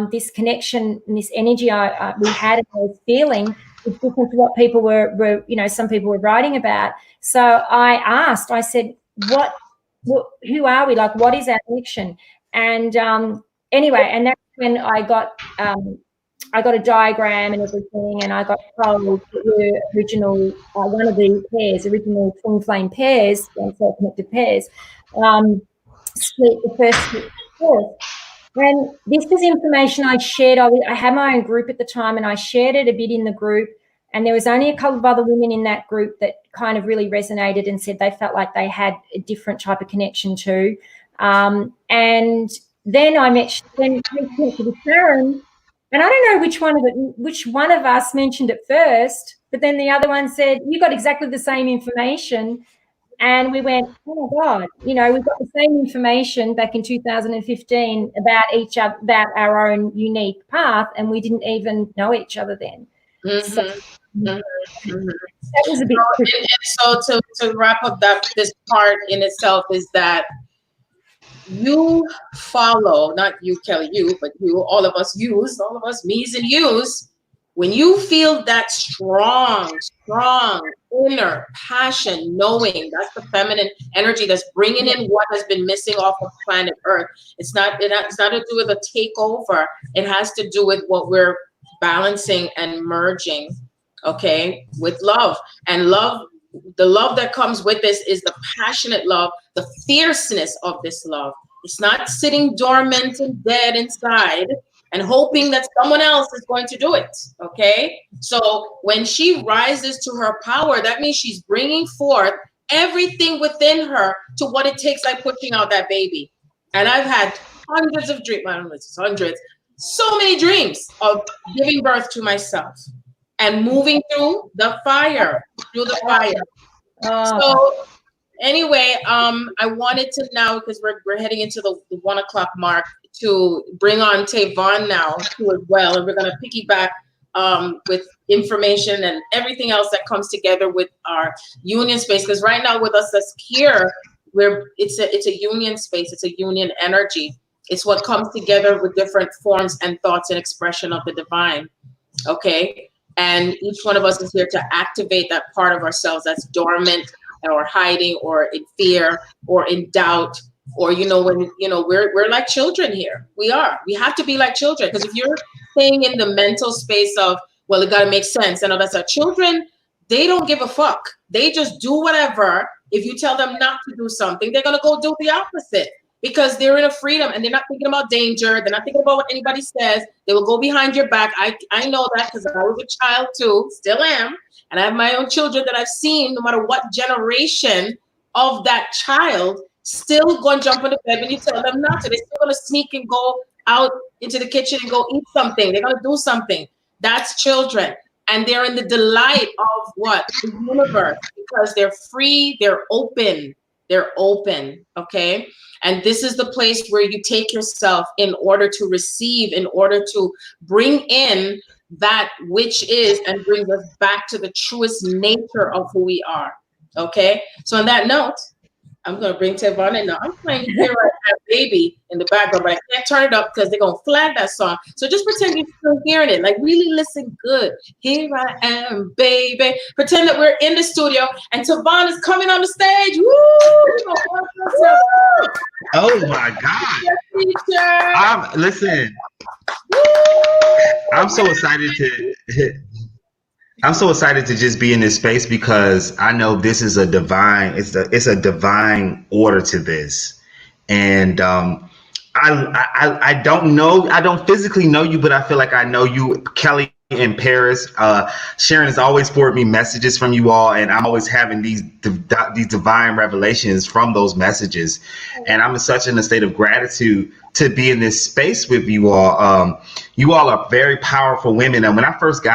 Speaker 4: this connection and this energy we had and I was feeling was different to what people were some people were writing about. So I said, what who are we? Like, what is our connection? And anyway, and that's when I got a diagram and everything, and I got told that the original one of the pairs, original twin flame pairs, so connected pairs, split the first split the fourth. And this was information I shared. I had my own group at the time, and I shared it a bit in the group. And there was only a couple of other women in that group that kind of really resonated and said they felt like they had a different type of connection too. And then I met with Sharon, and I don't know which one of us mentioned it first, but then the other one said, "You got exactly the same information." And we went, "Oh my God, we've got the same information back in 2015 about each other, about our own unique path, and we didn't even know each other then."
Speaker 1: Mm-hmm.
Speaker 4: So, that was a bit.
Speaker 1: So to wrap up this part in itself is that you follow, not you, Kellie, you, but you, all of us, me's and yous. When you feel that strong inner passion, knowing, that's the feminine energy that's bringing in what has been missing off of planet Earth. It's not to do with a takeover. It has to do with what we're balancing and merging, okay, with love. And love, the love that comes with this is the passionate love, the fierceness of this love. It's not sitting dormant and dead inside and hoping that someone else is going to do it, okay? So when she rises to her power, that means she's bringing forth everything within her to what it takes, like pushing out that baby. And I've had hundreds of dreams, I don't know, it's hundreds, so many dreams of giving birth to myself and moving through the fire, So anyway, I wanted to now, because we're heading into the 1 o'clock mark, to bring on Ta'Von now too as well, and we're going to piggyback with information and everything else that comes together with our union space. Because right now with us that's here, it's a union space. It's a union energy. It's what comes together with different forms and thoughts and expression of the divine. Okay. And each one of us is here to activate that part of ourselves that's dormant or hiding or in fear or in doubt, or, we're like children here. We have to be like children. Because if you're staying in the mental space of, well, it got to make sense. And all that's our children, they don't give a fuck. They just do whatever. If you tell them not to do something, they're going to go do the opposite. Because they're in a freedom and they're not thinking about danger. They're not thinking about what anybody says. They will go behind your back. I know that because I was a child too, still am. And I have my own children that I've seen, no matter what generation of that child, still going to jump on the bed when you tell them not to. They're still going to sneak and go out into the kitchen and go eat something. They're going to do something. That's children. And they're in the delight of what? The universe. Because they're free, they're open. They're open, okay? And this is the place where you take yourself in order to receive, in order to bring in that which is and bring us back to the truest nature of who we are, okay? So on that note, I'm going to bring Ta'Von in now. I'm playing Here I Am Baby in the background, but I can't turn it up because they're going to flag that song. So just pretend you're still hearing it. Like, really listen good. Here I am, baby. Pretend that we're in the studio and Ta'Von is coming on the stage. Woo!
Speaker 3: Oh, my God. Listen, I'm so excited to just be in this space because I know this is a divine, it's a divine order to this. And I don't know, I don't physically know you, but I feel like I know you, Kellie and Paris. Sharon has always forwarded me messages from you all, and I'm always having these divine revelations from those messages. And I'm in a state of gratitude to be in this space with you all. You all are very powerful women. And when I first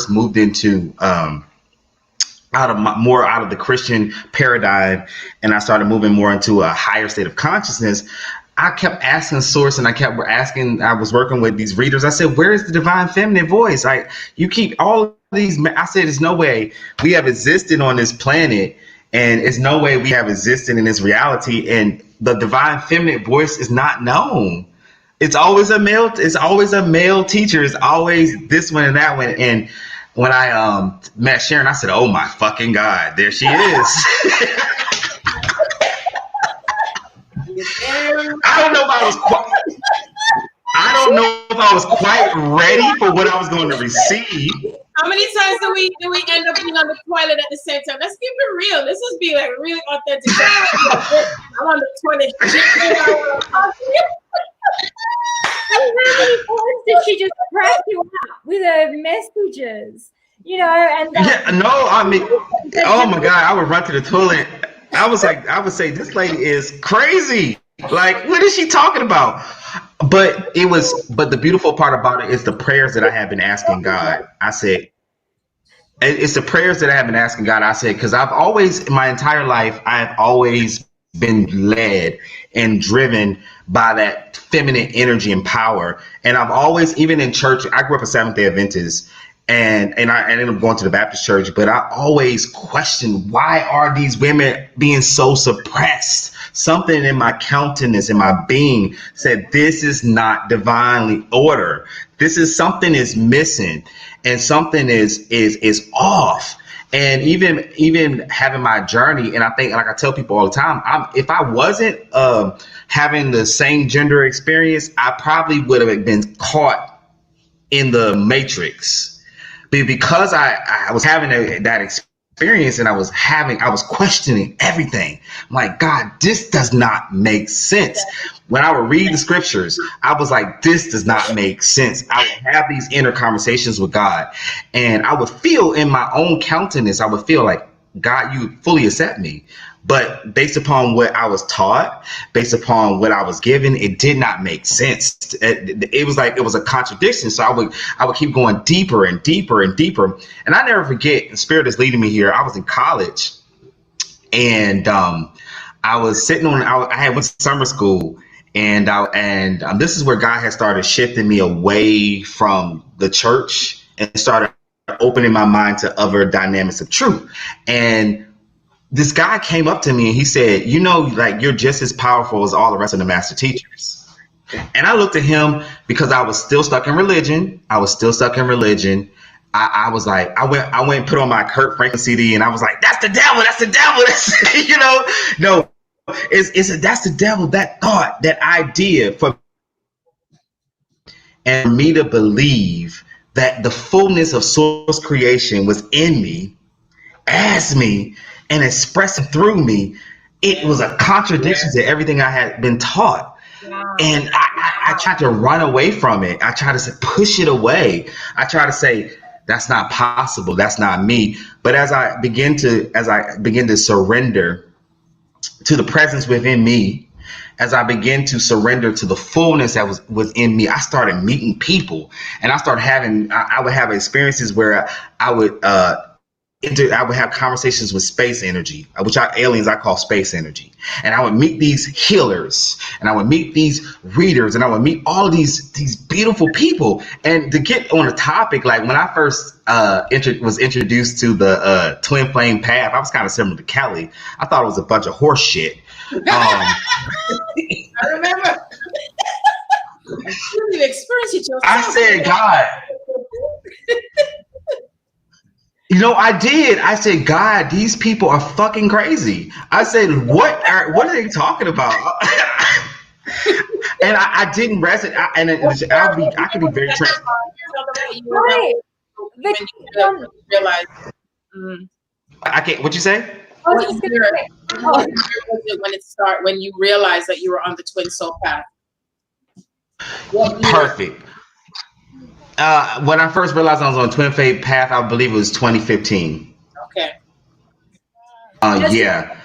Speaker 3: moved into out of the Christian paradigm, and I started moving more into a higher state of consciousness, I kept asking Source, and I was working with these readers. I said, where is the divine feminine voice? You keep all of these. I said, there's no way we have existed on this planet, and it's no way we have existed in this reality. And the divine feminine voice is not known. It's always a male teacher. It's always this one and that one. And when I met Sharon, I said, oh my fucking God, there she is. I don't know if I was quite ready for what I was going to receive.
Speaker 1: How many times do we end up being on the toilet at the same time? Let's keep it real. This was be like really authentic. I'm on the toilet.
Speaker 4: Did she just crack you up with her messages? And
Speaker 3: I mean, oh my God, I would run to the toilet. I would say, this lady is crazy. Like, what is she talking about? But the beautiful part about it is the prayers that I have been asking God. I said, it's the prayers that I have been asking God. I said, because I've always, in my entire life, I've always been led and driven by that feminine energy and power. And I've always, even in church, I grew up a Seventh-day Adventist. And I ended up going to the Baptist church, but I always questioned, why are these women being so suppressed? Something in my countenance, in my being said, this is not divinely order. Something is missing, and something is off. And even having my journey, and I think, like I tell people all the time, if I wasn't having the same gender experience, I probably would have been caught in the matrix. Because I was having that experience, and I was questioning everything. I'm like, God, this does not make sense. When I would read the scriptures, I was like, this does not make sense. I would have these inner conversations with God, and I would feel in my own countenance, I would feel like, God, you fully accept me. But based upon what I was taught, based upon what I was given, it did not make sense. It was like it was a contradiction. So I would keep going deeper and deeper and deeper. And I never forget, the Spirit is leading me here. I was in college, and I was sitting I had went to summer school, and this is where God had started shifting me away from the church and started opening my mind to other dynamics of truth. And this guy came up to me and he said, you know, like, you're just as powerful as all the rest of the master teachers. And I looked at him because I was still stuck in religion. I was like, I went and put on my Kurt Franklin CD, and I was like, that's the devil. That's, you know, no, that's the devil, that thought, that idea, for and me to believe that the fullness of source creation was in me, as me, and expressing through me. It was a contradiction to everything I had been taught. Wow. And I tried to run away from it. I tried to push it away. I tried to say, that's not possible. That's not me. But as I begin to surrender to the presence within me, as I began to surrender to the fullness that was in me, I started meeting people, and I would have experiences where I would have conversations with space energy, which aliens I call space energy. And I would meet these healers, and I would meet these readers, and I would meet all of these beautiful people. And to get on the topic, like when I first was introduced to the twin flame path, I was kind of similar to Kelly. I thought it was a bunch of horse shit.
Speaker 1: I remember. You experienced it yourself.
Speaker 3: I said, God. You know, I did. I said, God, these people are fucking crazy. I said, what are they talking about? And I didn't resonate. I could be very transparent.
Speaker 1: Right. When you realize.
Speaker 3: I can't. What you say?
Speaker 1: When you realize that you were on the twin soul path?
Speaker 3: Perfect. When I first realized I was on twin fate path, I believe it was 2015.
Speaker 1: Okay.
Speaker 3: Yeah.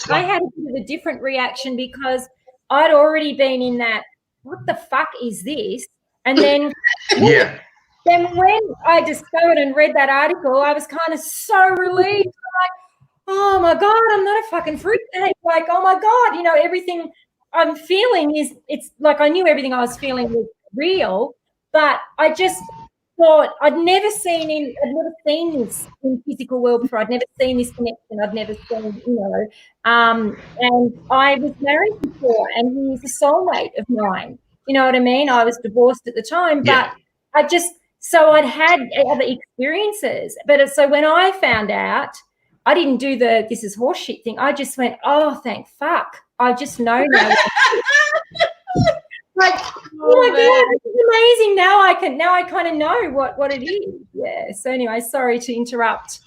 Speaker 4: I had a bit of a different reaction because I'd already been in that, what the fuck is this? And then
Speaker 3: yeah.
Speaker 4: Then when I discovered and read that article, I was kind of so relieved. Like, oh my God, I'm not a fucking fruitcake. Like, oh my God, you know, everything I'm feeling it's like I knew everything I was feeling was real. But I just thought I'd never seen this in physical world before. I'd never seen this connection. I'd never seen, you know. And I was married before, and he's a soulmate of mine. You know what I mean? I was divorced at the time, but I'd had other experiences. But so when I found out, I didn't do the this is horseshit thing. I just went, oh, thank fuck. I just know now. Like, oh my God, it's amazing. Now I kind of know what it is. Yeah. So anyway, sorry to interrupt.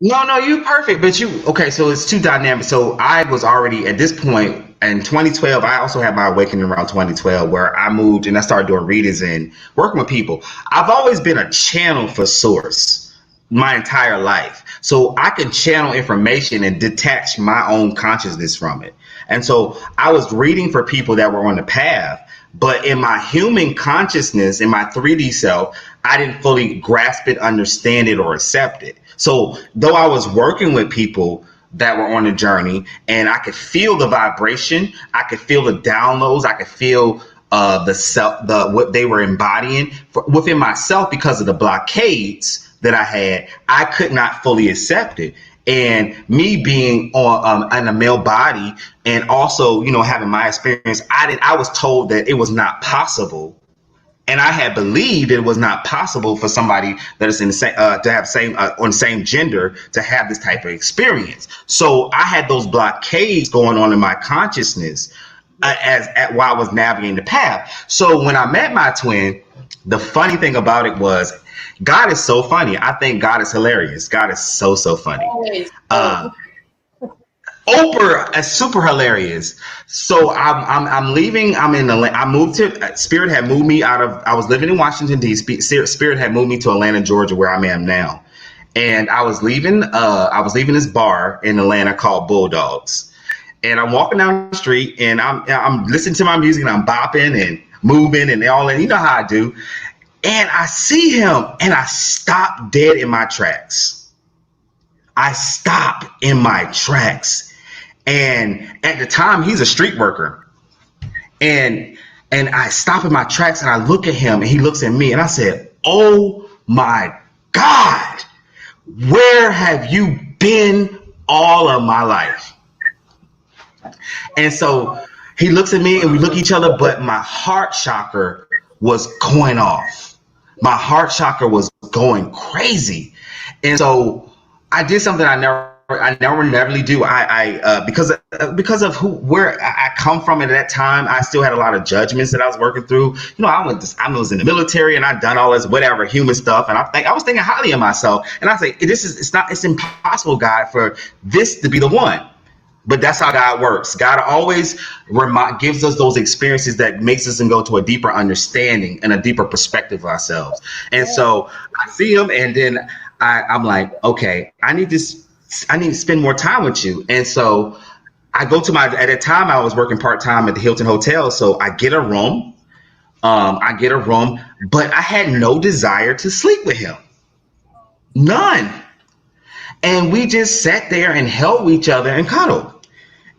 Speaker 3: No, you perfect. But okay, so it's two dynamics. So I was already at this point in 2012. I also had my awakening around 2012 where I moved and I started doing readings and working with people. I've always been a channel for source my entire life. So I can channel information and detach my own consciousness from it. And so I was reading for people that were on the path, but in my human consciousness, in my 3D self, I didn't fully grasp it, understand it, or accept it. So though I was working with people that were on a journey and I could feel the vibration, I could feel the downloads, I could feel what they were embodying within myself because of the blockades that I had, I could not fully accept it. And me being in a male body and also, you know, having my experience, I was told that it was not possible. And I had believed it was not possible for somebody that is in the same, to have on the same gender to have this type of experience. So I had those blockades going on in my consciousness while I was navigating the path. So when I met my twin, the funny thing about it was, God is so funny. I think God is hilarious. God is so funny. Oprah is super hilarious. So I'm leaving. I moved to Spirit had moved me out of. I was living in Washington D.C. Spirit had moved me to Atlanta, Georgia, where I am now. And I was leaving. This bar in Atlanta called Bulldogs. And I'm walking down the street and I'm listening to my music and I'm bopping and moving and all that. You know how I do. And I see him and I stop dead in my tracks. I stop in my tracks. And at the time, he's a street worker. And I stop in my tracks and I look at him and he looks at me and I said, oh my God, where have you been all of my life? And so he looks at me and we look at each other, but my heart chakra was going off. My heart chakra was going crazy. And so I did something I never do. Because of where I come from at that time, I still had a lot of judgments that I was working through. I was in the military and I'd done all this whatever human stuff, and I was thinking highly of myself. And I say, it's impossible, God, for this to be the one. But that's how God works. God always gives us those experiences that makes us go to a deeper understanding and a deeper perspective of ourselves. And so I see him, and then I'm like, okay, I need to spend more time with you. And so I go to at that time I was working part-time at the Hilton Hotel. So I get a room, but I had no desire to sleep with him. None. And we just sat there and held each other and cuddled.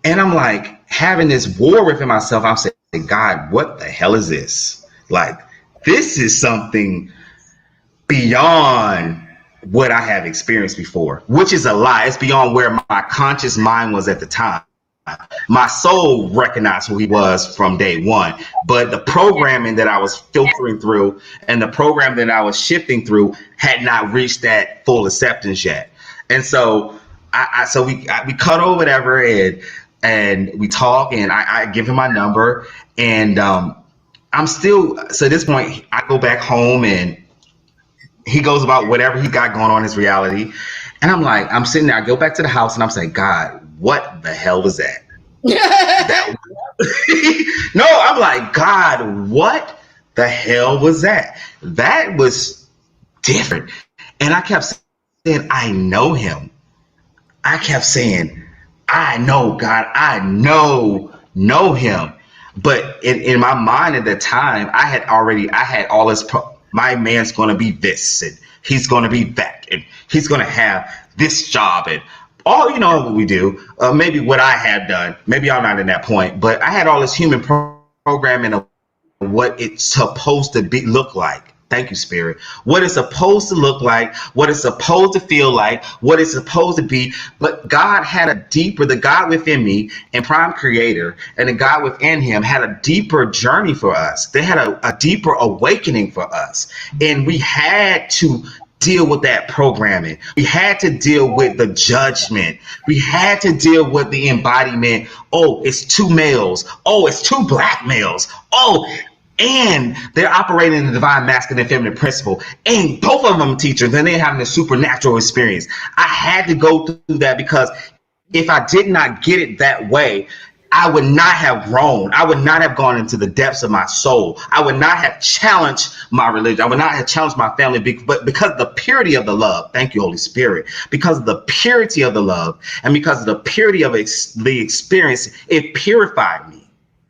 Speaker 3: And I'm like having this war within myself. I'm saying, God, what the hell is this? Like, this is something beyond what I have experienced before, which is a lie. It's beyond where my conscious mind was at the time. My soul recognized who he was from day one, but the programming that I was filtering through and the program that I was shifting through had not reached that full acceptance yet. And so we cuddle, whatever, and we talk, and I give him my number, and I'm still, so at this point, I go back home and he goes about whatever he got going on in his reality. And I'm like, I'm sitting there, I go back to the house and I'm saying, God, what the hell was that? No, I'm like, God, what the hell was that? That was different. And I kept saying, I know him. I kept saying, I know God, I know him. But in my mind at the time, I had all this, my man's going to be this, and he's going to be that, and he's going to have this job, and all, what we do, maybe what I had done, maybe I'm not in that point, but I had all this human programming of what it's supposed to look like. Thank you, Spirit. What it's supposed to look like, what it's supposed to feel like, what it's supposed to be. But God had the God within me and Prime Creator and the God within him had a deeper journey for us. They had a deeper awakening for us. And we had to deal with that programming. We had to deal with the judgment. We had to deal with the embodiment. Oh, it's two males. Oh, it's two black males. Oh, and they're operating in the divine masculine and feminine principle. And both of them teachers, and they're having a supernatural experience. I had to go through that, because if I did not get it that way, I would not have grown. I would not have gone into the depths of my soul. I would not have challenged my religion. I would not have challenged my family, but because of the purity of the love, thank you, Holy Spirit, because of the purity of the love and because of the purity of the experience, it purified me.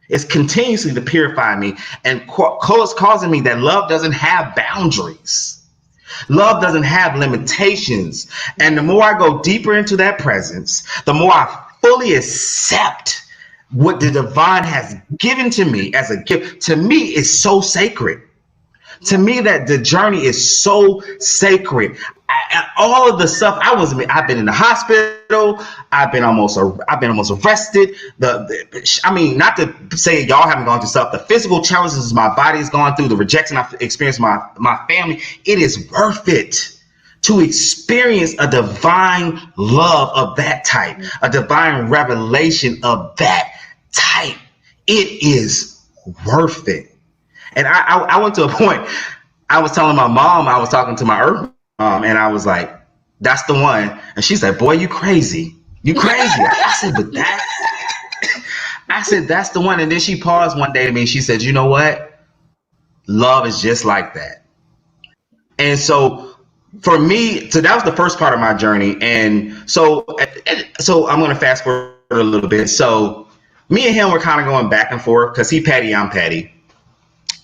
Speaker 3: It's continuously to purify me and causing me that love doesn't have boundaries. Love doesn't have limitations. And the more I go deeper into that presence, the more I fully accept what the divine has given to me as a gift. To me, it's so sacred. To me, that the journey is so sacred. All of the stuff I've been in the hospital. I've been almost arrested. Not to say y'all haven't gone through stuff. The physical challenges my body's gone through, the rejection I've experienced my family. It is worth it to experience a divine love of that type, a divine revelation of that type. It is worth it. And I went to a point, I was telling my mom, I was talking to my earth mom, and I was like, that's the one. And she said, boy, you crazy. You crazy. I said, that's the one. And then she paused one day to me and she said, you know what? Love is just like that. And so for me, so that was the first part of my journey. And so I'm going to fast forward a little bit. So me and him were kind of going back and forth because he petty, I'm petty.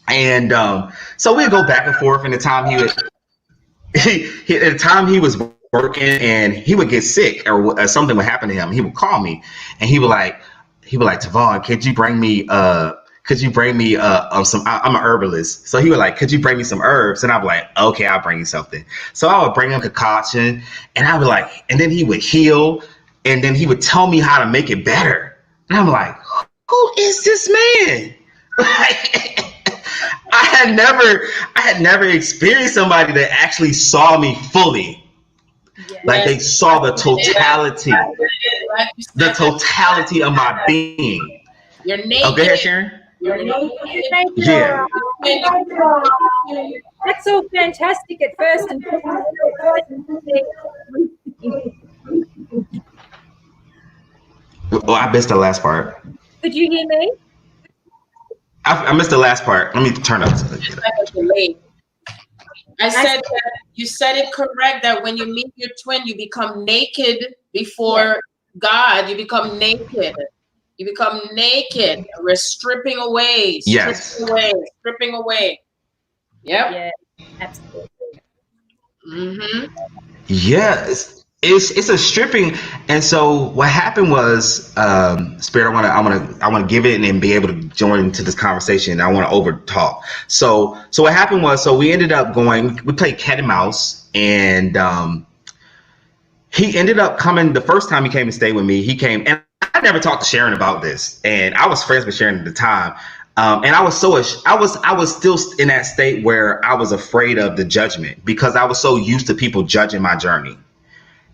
Speaker 3: And so we'd go back and forth. And the time he was working and he would get sick or something would happen to him, he would call me and he would like, Ta'Von, could you bring me could you bring me some, I'm an herbalist. So he was like, could you bring me some herbs? And I'm like, okay, I'll bring you something. So I would bring him concoction and I would like, and then he would heal and then he would tell me how to make it better. And I'm like, who is this man? I had never experienced somebody that actually saw me fully.
Speaker 4: Yeah.
Speaker 3: Like they saw the totality of my being.
Speaker 1: You're naked.
Speaker 3: Oh, go ahead, Sharon.
Speaker 1: You're naked.
Speaker 3: Yeah.
Speaker 4: That's all fantastic at first. And
Speaker 3: well, I missed the last part.
Speaker 4: could you hear me?
Speaker 3: I missed the last part. Let me turn up.
Speaker 1: I said that you said it correct, that when you meet your twin, you become naked before God. You become naked. You become naked. We're stripping away. Stripping away. Yep.
Speaker 4: Yeah, absolutely.
Speaker 1: Mm-hmm.
Speaker 3: Yes. It's a stripping, and so what happened was, Spirit, I want to give it and then be able to join into this conversation. I want to over talk. So what happened was, so we ended up going. We played cat and mouse, and he ended up coming the first time he came and stayed with me. He came, and I never talked to Sharon about this, and I was friends with Sharon at the time, and I was still in that state where I was afraid of the judgment because I was so used to people judging my journey.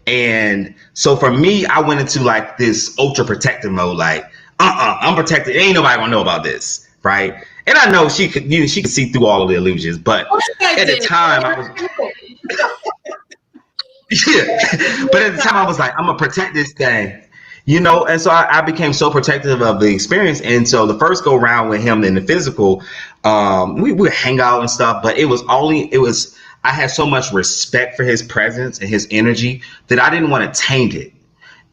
Speaker 3: And so for me, I went into like this ultra protective mode, like, I'm protected. Ain't nobody gonna know about this, right? And I know she could see through all of the illusions, but at the time I was, but at the time I was like, I'm gonna protect this thing, And so I became so protective of the experience. And so the first go round with him in the physical, we would hang out and stuff, but I had so much respect for his presence and his energy that I didn't want to taint it.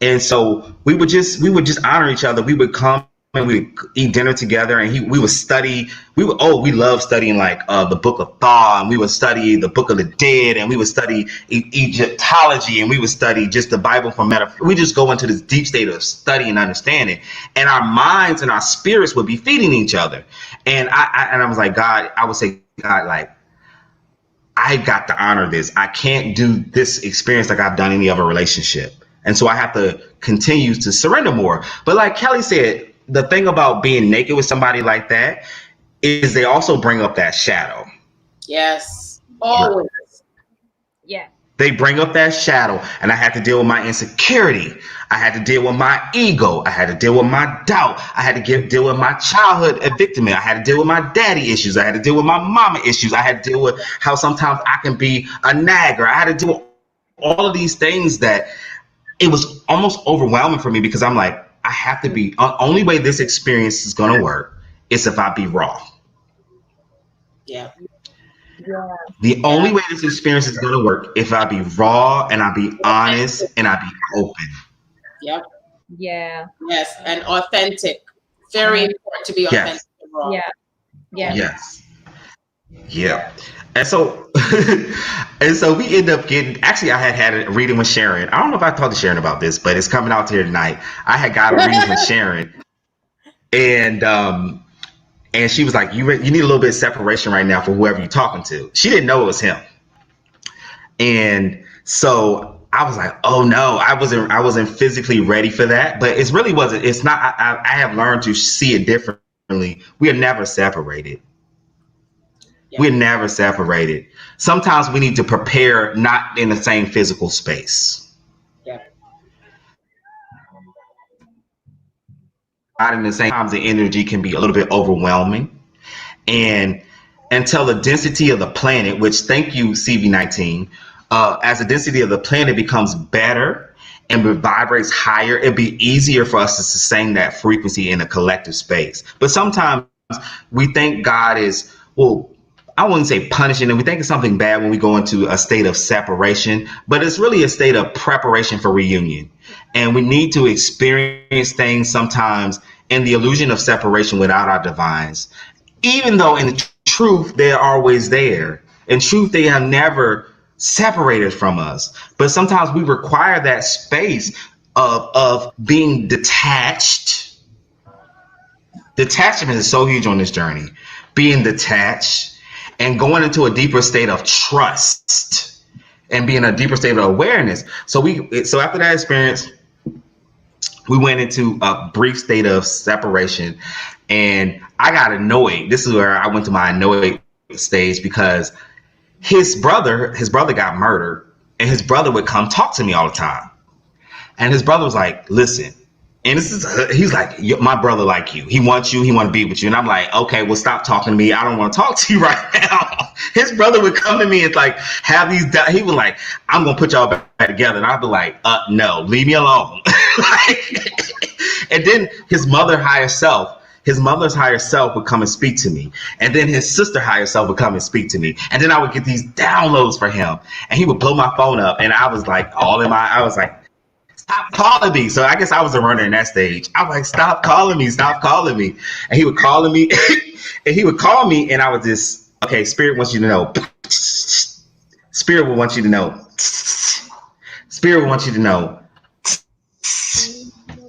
Speaker 3: And so we would just honor each other. We would come and we would eat dinner together, and we would study. We love studying like the Book of Thoth, and we would study the Book of the Dead, and we would study Egyptology, and we would study just the Bible from metaphor. We just go into this deep state of study and understanding, and our minds and our spirits would be feeding each other. And I was like, God, I would say, God, like, I got to honor this. I can't do this experience like I've done any other relationship. And so I have to continue to surrender more. But like Kelly said, the thing about being naked with somebody like that is they also bring up that shadow.
Speaker 1: Yes, always.
Speaker 4: Yeah.
Speaker 3: They bring up that shadow, and I had to deal with my insecurity. I had to deal with my ego. I had to deal with my doubt. I had to deal with my childhood victimhood. I had to deal with my daddy issues. I had to deal with my mama issues. I had to deal with how sometimes I can be a nagger. I had to deal with all of these things that it was almost overwhelming for me because I'm like, I have to be, only way this experience is going to work is if I be raw.
Speaker 1: Yeah.
Speaker 4: Yeah.
Speaker 3: The only way this experience is going to work if I be raw and I be honest and I be open.
Speaker 1: Yep.
Speaker 4: Yeah.
Speaker 1: Yes, and authentic. Very important to be authentic and raw.
Speaker 4: Yeah. Yeah.
Speaker 3: Yes. Yeah. And so we end up getting, actually I had a reading with Sharon. I don't know if I talked to Sharon about this, but it's coming out here tonight. I had got a reading with Sharon, and she was like, you need a little bit of separation right now for whoever you're talking to. She didn't know it was him. And so I was like, oh no, I wasn't physically ready for that, but it really wasn't. It's not, I have learned to see it differently. We are never separated. Yeah. We're never separated. Sometimes we need to prepare not in the same physical space.
Speaker 1: Yeah.
Speaker 3: Not in the same times, the energy can be a little bit overwhelming. And until the density of the planet, which thank you, CV19, as the density of the planet becomes better and vibrates higher, it'd be easier for us to sustain that frequency in a collective space. But sometimes we think God is, well, I wouldn't say punishing, and we think it's something bad when we go into a state of separation, but it's really a state of preparation for reunion. And we need to experience things sometimes in the illusion of separation without our divines, even though in the truth, they're always there. In truth, they have never separated from us. But sometimes we require that space of being detached detachment is so huge on this journey. Being detached and going into a deeper state of trust and being a deeper state of awareness. So after that experience, we went into a brief state of separation, and I got annoyed. This is where I went to my annoyed stage, because his brother got murdered, and his brother would come talk to me all the time. And his brother was like, listen, and he's like, my brother like you. He wants you. He want to be with you. And I'm like, okay, well, stop talking to me. I don't want to talk to you right now. His brother would come to me and like have these. He was like, I'm going to put y'all back together. And I'd be like, no, leave me alone. And then his mother's higher self would come and speak to me. And then his sister higher self would come and speak to me. And then I would get these downloads for him. And he would blow my phone up. And I was like, I was like, stop calling me. So I guess I was a runner in that stage. I was like, stop calling me. And he would call me and he would call me, and I would just, okay, Spirit wants you to know. Spirit will want you to know. Spirit will want you to know.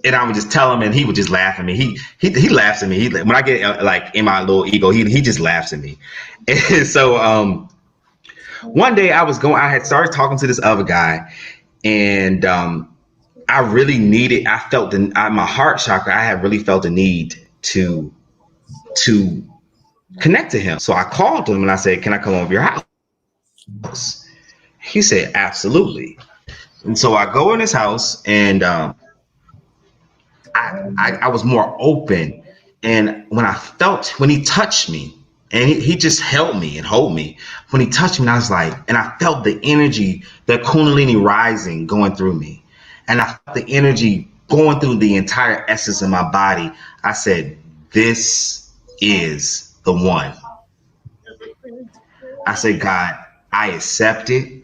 Speaker 3: And I would just tell him, and he would just laugh at me. He laughs at me. When I get like in my little ego, he just laughs at me. And so one day I had started talking to this other guy, and I really needed, I felt my heart chakra, I had really felt the need to connect to him. So I called him and I said, can I come over to your house? He said, absolutely. And so I go in his house, and I was more open. And when he touched me, and he just held me and hold me. When he touched me, I was like, and I felt the energy, that Kundalini rising going through me. And I felt the energy going through the entire essence of my body. I said, this is the one. I said, God, I accept it.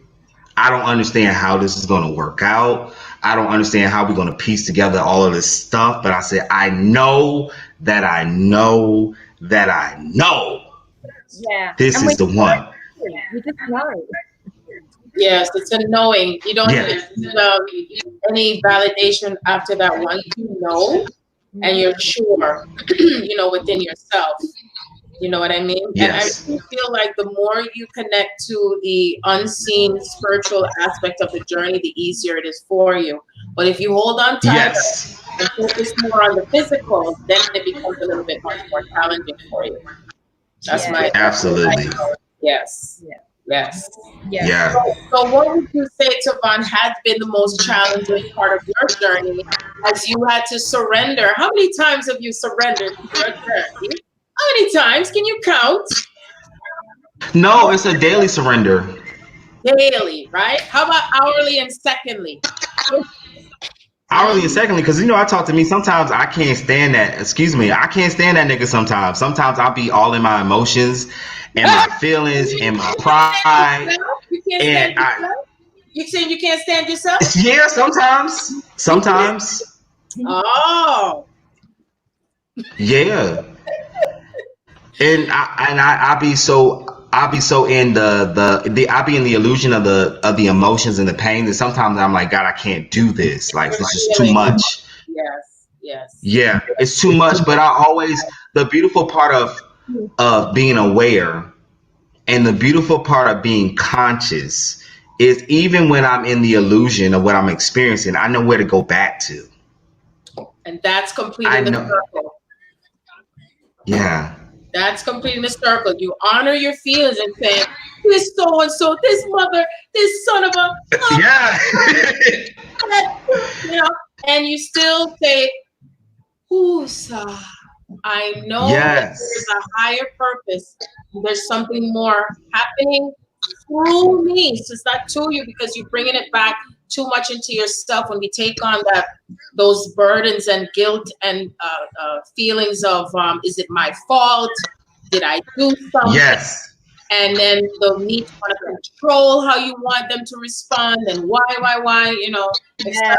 Speaker 3: I don't understand how this is going to work out. I don't understand how we're going to piece together all of this stuff. But I said, I know that I know that I know.
Speaker 4: Yeah.
Speaker 3: This is the one.
Speaker 4: You just know.
Speaker 1: Yes, it's a knowing. You don't need any validation after that one. You know, and you're sure, within yourself. You know what I mean?
Speaker 3: Yes.
Speaker 1: And I feel like the more you connect to the unseen spiritual aspect of the journey, the easier it is for you. But if you hold on tight and focus more on the physical, then it becomes a little bit much more challenging for you. That's my
Speaker 3: absolutely.
Speaker 1: Yes.
Speaker 4: Yeah.
Speaker 1: Yes.
Speaker 3: Yeah.
Speaker 1: So what would you say, Ta'Von, has been the most challenging part of your journey as you had to surrender? How many times have you surrendered to your journey? How many times? Can you count?
Speaker 3: No, it's a daily surrender.
Speaker 1: Daily, right? How about hourly and secondly?
Speaker 3: Hourly and secondly, because I talk to me, sometimes I can't stand that. I can't stand that nigga sometimes. Sometimes I'll be all in my emotions and my feelings and my pride.
Speaker 1: You can't stand yourself? You saying you can't stand yourself?
Speaker 3: Yeah, sometimes.
Speaker 1: Oh.
Speaker 3: Yeah. And I'll be so in I'll be in the illusion of the emotions and the pain, and sometimes I'm like, God, I can't do this. Like, this is too much.
Speaker 1: Yes.
Speaker 3: Yeah, it's too much. But the beautiful part of being aware and the beautiful part of being conscious is, even when I'm in the illusion of what I'm experiencing, I know where to go back to.
Speaker 1: And that's completing the circle.
Speaker 3: Yeah.
Speaker 1: That's completing the circle. You honor your feelings and say, this so-and-so, this mother, this son of a...
Speaker 3: Yeah.
Speaker 1: And you still say, Husa, I know that there's a higher purpose. There's something more happening through me. So it's not to you, because you're bringing it back too much into yourself. When we take on those burdens and guilt and feelings of, is it my fault? Did I do something?
Speaker 3: Yes.
Speaker 1: And then the need to want to control how you want them to respond, and why,
Speaker 4: Yeah,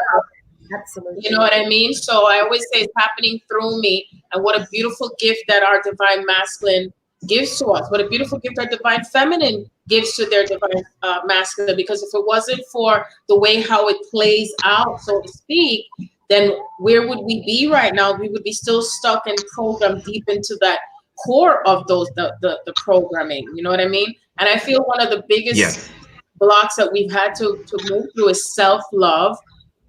Speaker 4: absolutely.
Speaker 1: You know what I mean? So I always say it's happening through me. And what a beautiful gift that our divine masculine gives to us. What a beautiful gift our divine feminine gives to their divine masculine. Because if it wasn't for the way how it plays out, so to speak, then where would we be right now? We would be still stuck and programmed deep into that core of the programming. You know what I mean? And I feel one of the biggest blocks that we've had to move through is self-love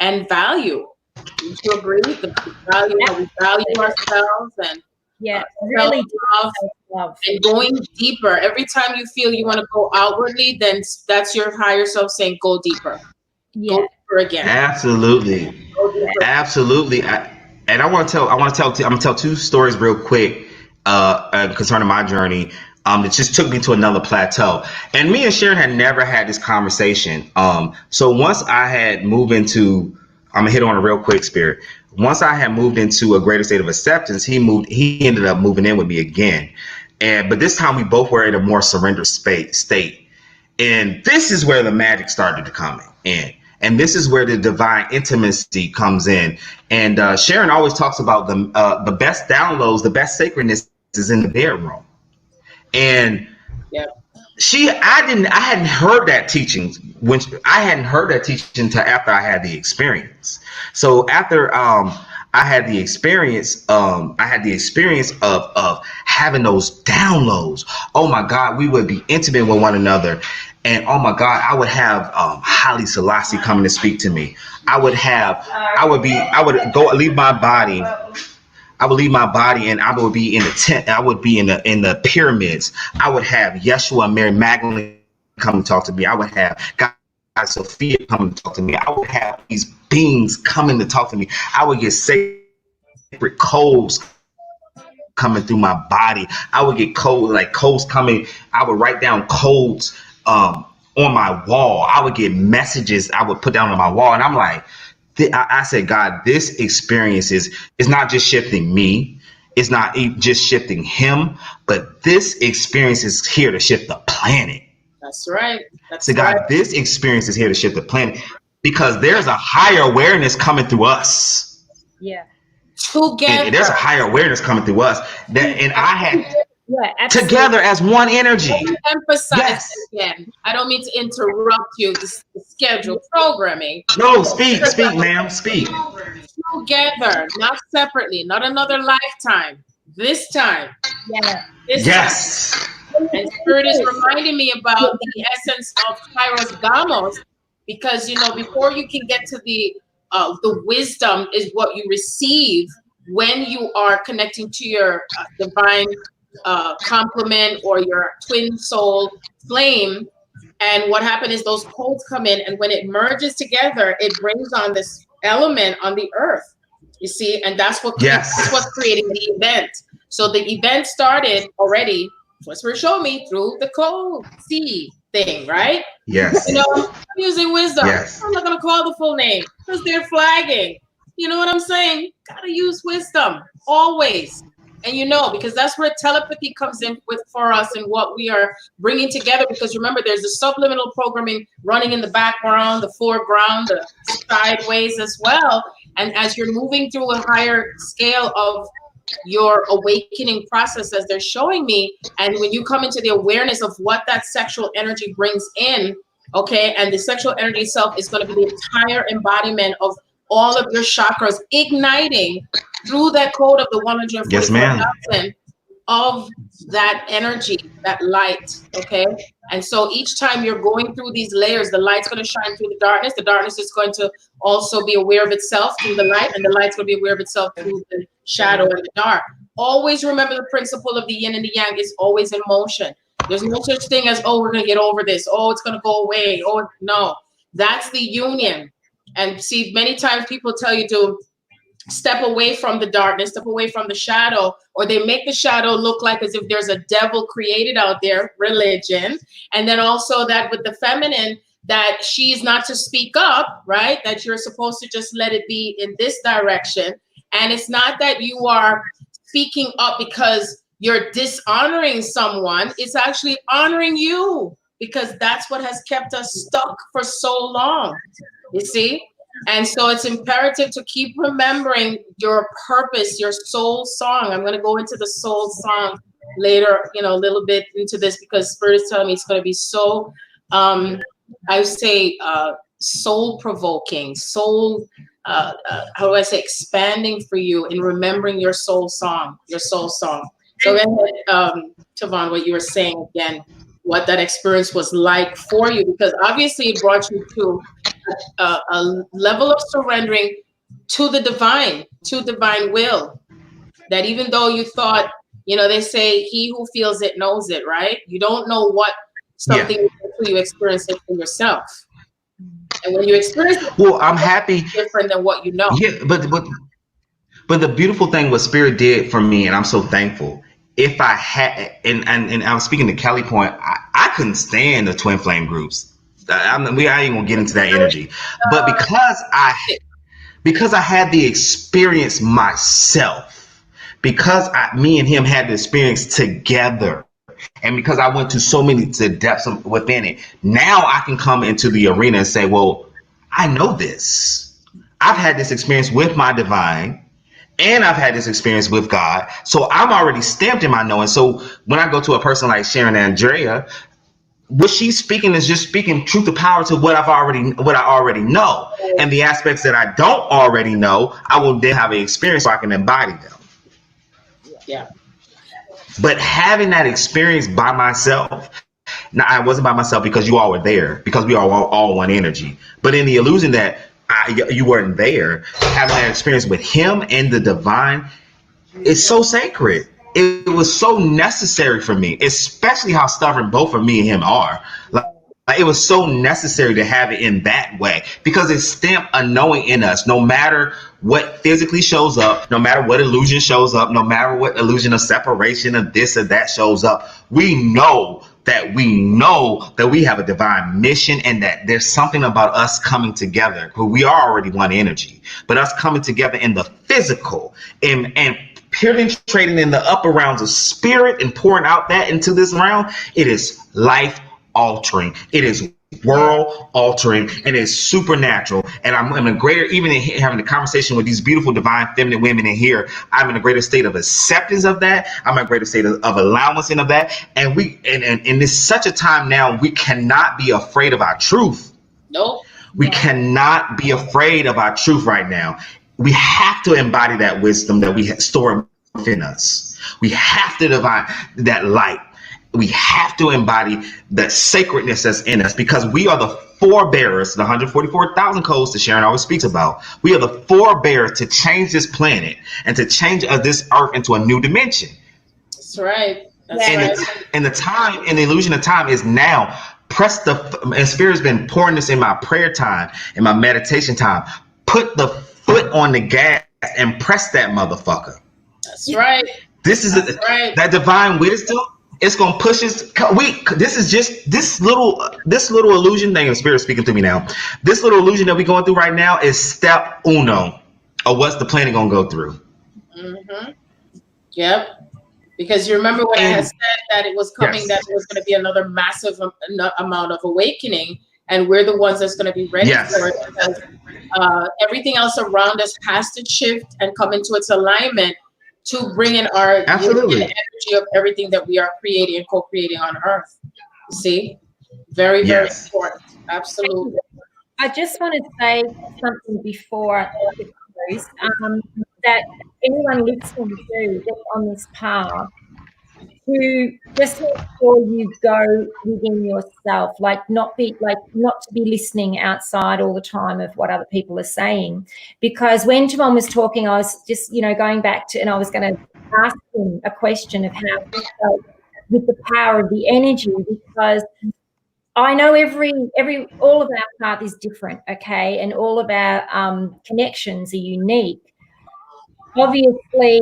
Speaker 1: and value. Would you agree? The value, how we value ourselves, and
Speaker 4: really
Speaker 1: love and going deeper. Every time you feel you want to go outwardly, then that's your higher self saying, "Go deeper." Go deeper again.
Speaker 3: Absolutely, absolutely. I'm gonna tell two stories real quick concerning my journey. It just took me to another plateau. And me and Sharon had never had this conversation. So once I had moved into, I'm gonna hit on a real quick, Spirit. Once I had moved into a greater state of acceptance, he ended up moving in with me again. But this time we both were in a more surrender state. And this is where the magic started to come in. And this is where the divine intimacy comes in. And Sharon always talks about the best downloads, the best sacredness is in the bedroom. And I hadn't heard that teaching until after I had the experience. So after I had the experience of having those downloads. Oh my God, we would be intimate with one another. And oh my God, I would have Haile Selassie coming to speak to me. I would leave my body. I would leave my body and I would be in the tent. I would be in the pyramids. I would have Yeshua and Mary Magdalene come to talk to me. I would have God Sophia come to talk to me. I would have these beings coming to talk to me. I would get sacred codes coming through my body. I would get codes coming. I would write down codes on my wall. I would get messages I would put down on my wall. And I'm like, I said, God, this experience is not just shifting me. It's not just shifting him, but this experience is here to shift the planet.
Speaker 1: That's right.
Speaker 3: So God, this experience is here to shift the planet because there's a higher awareness coming through us.
Speaker 4: Yeah.
Speaker 1: Together.
Speaker 3: There's a higher awareness coming through us. And I had together as one energy.
Speaker 1: Emphasize again. I don't mean to interrupt you. The scheduled programming.
Speaker 3: No, speak, ma'am, speak.
Speaker 1: Together, not separately, not another lifetime. This time.
Speaker 4: Yeah.
Speaker 3: Yes.
Speaker 1: Time. And Spirit is reminding me about the essence of Kairos Gamos, because before you can get to the wisdom is what you receive when you are connecting to your divine complement or your twin soul flame. And what happened is those poles come in, and when it merges together, it brings on this element on the earth. You see, and that's what's creating the event. So the event started already. What Spirit showed me through the code C thing, right?
Speaker 3: Yes.
Speaker 1: I'm using wisdom.
Speaker 3: Yes.
Speaker 1: I'm not gonna call the full name because they're flagging. You know what I'm saying? Gotta use wisdom always. And because that's where telepathy comes in for us and what we are bringing together. Because remember, there's the subliminal programming running in the background, the foreground, the sideways as well. And as you're moving through a higher scale of your awakening process, as they're showing me, and when you come into the awareness of what that sexual energy brings in, okay, and the sexual energy itself is going to be the entire embodiment of all of your chakras igniting through that code of the 144,000 of that energy, that light, okay? And so each time you're going through these layers, the light's going to shine through the darkness. The darkness is going to also be aware of itself through the light, and the light's going to be aware of itself through the shadow and the dark. Always remember the principle of the yin and the yang is always in motion. There's no such thing as, oh, we're going to get over this. Oh, it's going to go away. Oh, no. That's the union. And see, many times people tell you to step away from the darkness, step away from the shadow, or they make the shadow look like as if there's a devil created out there, religion. And then also that with the feminine, that she's not to speak up, right? That you're supposed to just let it be in this direction. And it's not that you are speaking up because you're dishonoring someone. It's actually honoring you, because that's what has kept us stuck for so long. You see? And so it's imperative to keep remembering your purpose, your soul song. I'm going to go into the soul song later, a little bit into this, because Spirit is telling me it's going to be so, I would say, soul provoking, soul how do I say, expanding for you in remembering your soul song. So then, Ta'Von, what you were saying again, what that experience was like for you, because obviously it brought you to a level of surrendering to the divine will, that even though you thought, they say he who feels it knows it, right? You don't know what something is until you experience it for yourself. And when you experience it,
Speaker 3: well, I'm happy.
Speaker 1: Different than what you know.
Speaker 3: Yeah, but the beautiful thing what Spirit did for me, and I'm so thankful. If I had, and I was speaking to Kelly Point, I couldn't stand the twin flame groups. I ain't gonna get into that energy, but because I had the experience myself, because me and him had the experience together, and because I went to so many depths within it, now I can come into the arena and say, well, I know this. I've had this experience with my divine, and I've had this experience with God. So I'm already stamped in my knowing. So when I go to a person like Sharon Andrea, what she's speaking is just speaking truth to power to what I already know. And the aspects that I don't already know, I will then have an experience so I can embody them.
Speaker 1: Yeah.
Speaker 3: But having that experience by myself, now I wasn't by myself because you all were there, because we are all one energy. But in the illusion that you weren't there, having that experience with him and the divine is so sacred. It was so necessary for me, especially how stubborn both of me and him are. Like it was so necessary to have it in that way, because it stamped a knowing in us. No matter what physically shows up, no matter what illusion shows up, no matter what illusion of separation of this or that shows up, we know that we have a divine mission, and that there's something about us coming together. But we are already one energy, but us coming together in the physical and penetrating in the upper rounds of spirit and pouring out that into this round, it is life altering. It is world altering, and it's supernatural. And I'm in a greater, even in having a conversation with these beautiful divine feminine women in here, I'm in a greater state of acceptance of that. I'm in a greater state of allowance of that. And in this such a time now, we cannot be afraid of our truth.
Speaker 1: Nope.
Speaker 3: We cannot be afraid of our truth right now. We have to embody that wisdom that we store within us. We have to divine that light. We have to embody that sacredness that's in us, because we are the forebearers, the 144,000 codes that Sharon always speaks about. We are the forebearers to change this planet and to change this earth into a new dimension.
Speaker 1: That's right.
Speaker 3: And the time and the illusion of time is now. And Spirit's been pouring this in my prayer time, in my meditation time. Put the foot on the gas and press that motherfucker.
Speaker 1: That's right.
Speaker 3: This is that divine wisdom. It's gonna push us. This is just this little illusion thing. Spirit speaking to me now. This little illusion that we're going through right now is step uno of what's the planet gonna go through.
Speaker 1: Mm-hmm. Yep. Because you remember when I had said that it was coming, that it was going to be another massive amount of awakening, and we're the ones that's going to be ready for it, because everything else around us has to shift and come into its alignment to bring in our energy of everything that we are creating and co-creating on Earth. See? Very, very important. Absolutely.
Speaker 4: I just want to say something before I close, that anyone listening to that's on this path, to just make sure you go within yourself, not to be listening outside all the time of what other people are saying. Because when Ta'Von was talking, I was just, going back to, and I was going to ask him a question of how he felt with the power of the energy, because I know all of our path is different, okay, and all of our connections are unique. Obviously,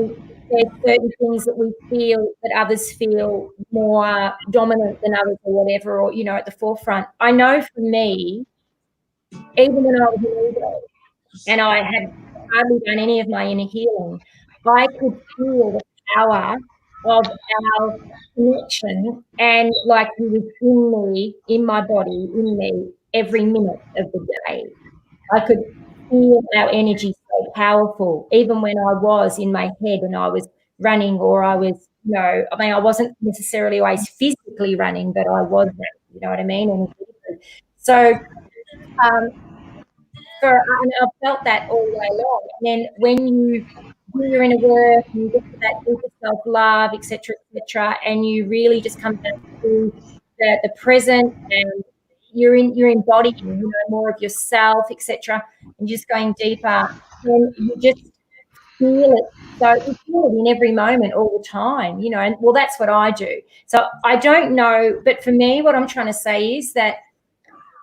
Speaker 4: there's certain things that we feel that others feel more dominant than others, or whatever, or at the forefront. I know for me, even when I was older and I had hardly done any of my inner healing, I could feel the power of our connection, and like he was in me, in my body, in me every minute of the day. I could feel our energy so powerful, even when I was in my head and I was running, or I was, I wasn't necessarily always physically running, but I was running, you know what I mean? And so and I've felt that all the way long. And then when you do your inner work and you get to that deeper self-love, etc., and you really just come down to the present, and you're embodying, more of yourself, etc., and just going deeper, then you just feel it. So you feel it in every moment, all the time, and well, that's what I do. So I don't know, but for me, what I'm trying to say is that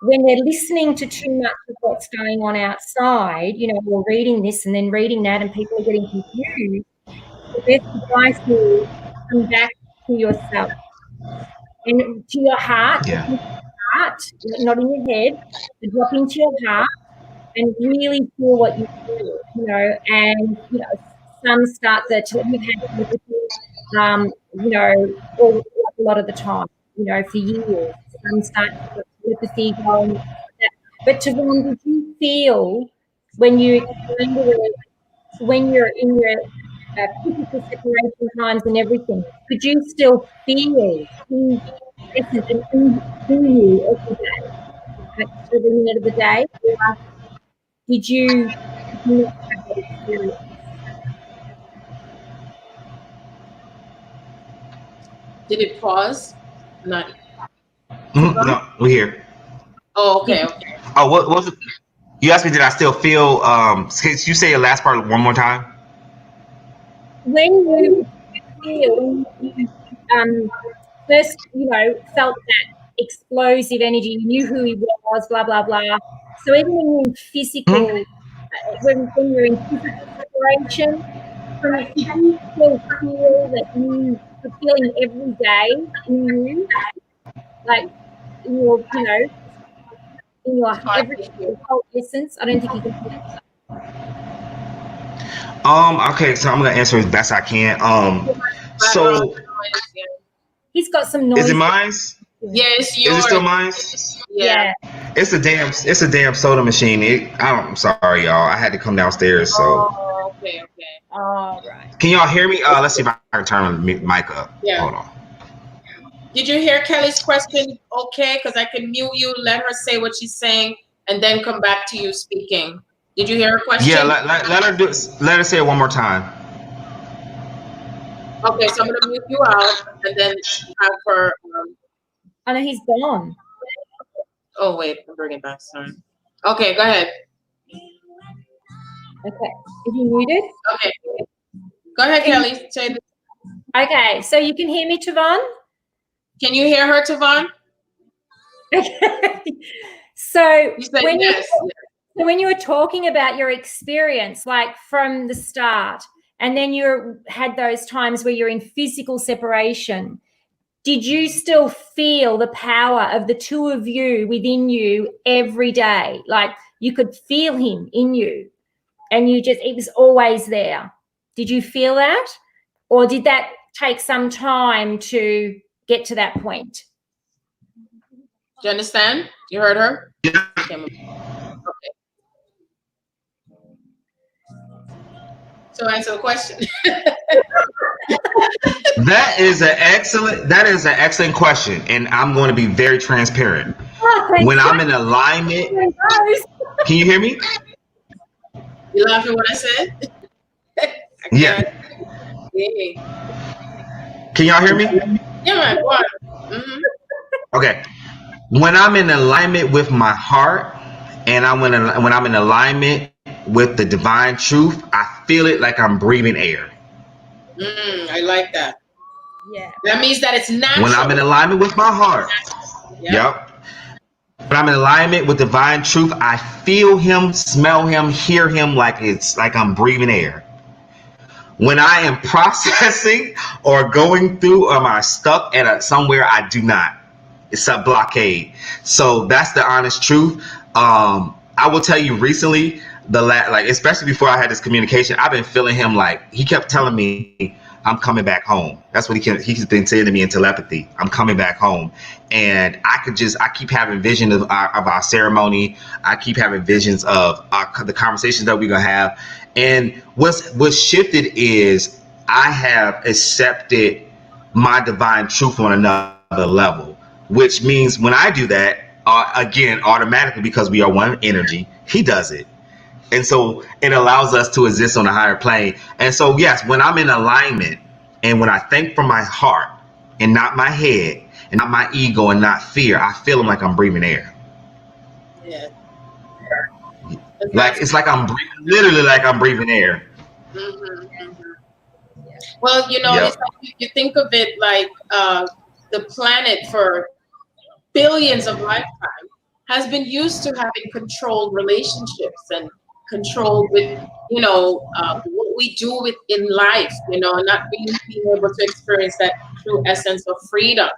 Speaker 4: when they're listening to too much of what's going on outside, or reading this and then reading that, and people are getting confused, the best advice is come back to yourself and to your heart, not in your head, but drop into your heart and really feel what you feel, and, some start that you've had, a lot of the time, for years. Some start to telepathy going. But Ta'Von, did you feel when you explained it, when you're in your physical separation times and everything, could you still feel the essence in you every day, every minute of the day? Or did you not have that experience?
Speaker 1: Did it pause? Not.
Speaker 3: No, we're here.
Speaker 1: Oh, okay.
Speaker 3: Oh, what was it? You asked me, did I still feel? Can you say the last part one more time?
Speaker 4: When you feel, first, felt that explosive energy, you knew who he was, blah, blah, blah. So even when you're in physical, when you're in physical separation, did you still feel that you were feeling every day in you, like in your, in your whole essence? I don't think you can feel that.
Speaker 3: Okay, so I'm gonna answer as best I can. So
Speaker 4: he's got some noise.
Speaker 3: Is it mine?
Speaker 1: Yes, yours.
Speaker 3: Is it still mine?
Speaker 4: Yeah.
Speaker 3: It's a damn soda machine. I'm sorry, y'all. I had to come downstairs. So.
Speaker 1: Oh, okay.
Speaker 4: All right.
Speaker 3: Can y'all hear me? Let's see if I can turn the mic up.
Speaker 1: Yeah.
Speaker 3: Hold on.
Speaker 1: Did you hear Kelly's question? Okay, because I can mute you, let her say what she's saying, and then come back to you speaking. Did you hear her question?
Speaker 3: Yeah, let her do. Let her say it one more time.
Speaker 1: Okay, so I'm gonna mute you out and then have her.
Speaker 4: I know he's gone.
Speaker 1: Oh wait, I'm bringing back. Sorry. Okay, go ahead.
Speaker 4: Okay, is he muted?
Speaker 1: Okay, go ahead, Kelly. Say this.
Speaker 4: Okay, so you can hear me, Ta'Von?
Speaker 1: Can you hear her, Ta'Von?
Speaker 4: Okay. So
Speaker 1: you said
Speaker 4: when
Speaker 1: yes.
Speaker 4: So when you were talking about your experience, like from the start, and then you had those times where you're in physical separation, did you still feel the power of the two of you within you every day? Like you could feel him in you, and it was always there. Did you feel that? Or did that take some time to get to that point?
Speaker 1: Do you understand? You heard her?
Speaker 3: Yeah.
Speaker 1: Okay. So answer the question.
Speaker 3: That is an excellent question, and I'm going to be very transparent. When I'm in alignment, can you hear me?
Speaker 1: You laughing what I said?
Speaker 3: Yeah. Can y'all hear me?
Speaker 1: Yeah, man. Go on. Mm-hmm.
Speaker 3: Okay. When I'm in alignment with my heart, and when I'm in alignment with the divine truth, I feel it like I'm breathing air.
Speaker 1: I like that.
Speaker 4: Yeah.
Speaker 1: That means that it's natural.
Speaker 3: When I'm in alignment with my heart. Yep. When I'm in alignment with divine truth, I feel him, smell him, hear him like I'm breathing air. When I am processing or going through, or am I stuck at somewhere, I do not. It's a blockade. So that's the honest truth. I will tell you recently, especially before I had this communication, I've been feeling him, like he kept telling me, I'm coming back home. That's what he's been saying to me in telepathy. I'm coming back home. And I keep having visions of our ceremony. I keep having visions of the conversations that we're going to have. And what's shifted is I have accepted my divine truth on another level, which means when I do that, again, automatically, because we are one energy, he does it. And so it allows us to exist on a higher plane. And so, yes, when I'm in alignment and when I think from my heart and not my head and not my ego and not fear, I feel like I'm breathing air.
Speaker 1: Yeah.
Speaker 3: Like, it's like I'm breathing, literally like I'm breathing air.
Speaker 1: Well, you know, it's like you think of it like the planet for billions of lifetimes has been used to having controlled relationships and control with, you know, what we do in life, you know, not being able to experience that true essence of freedom.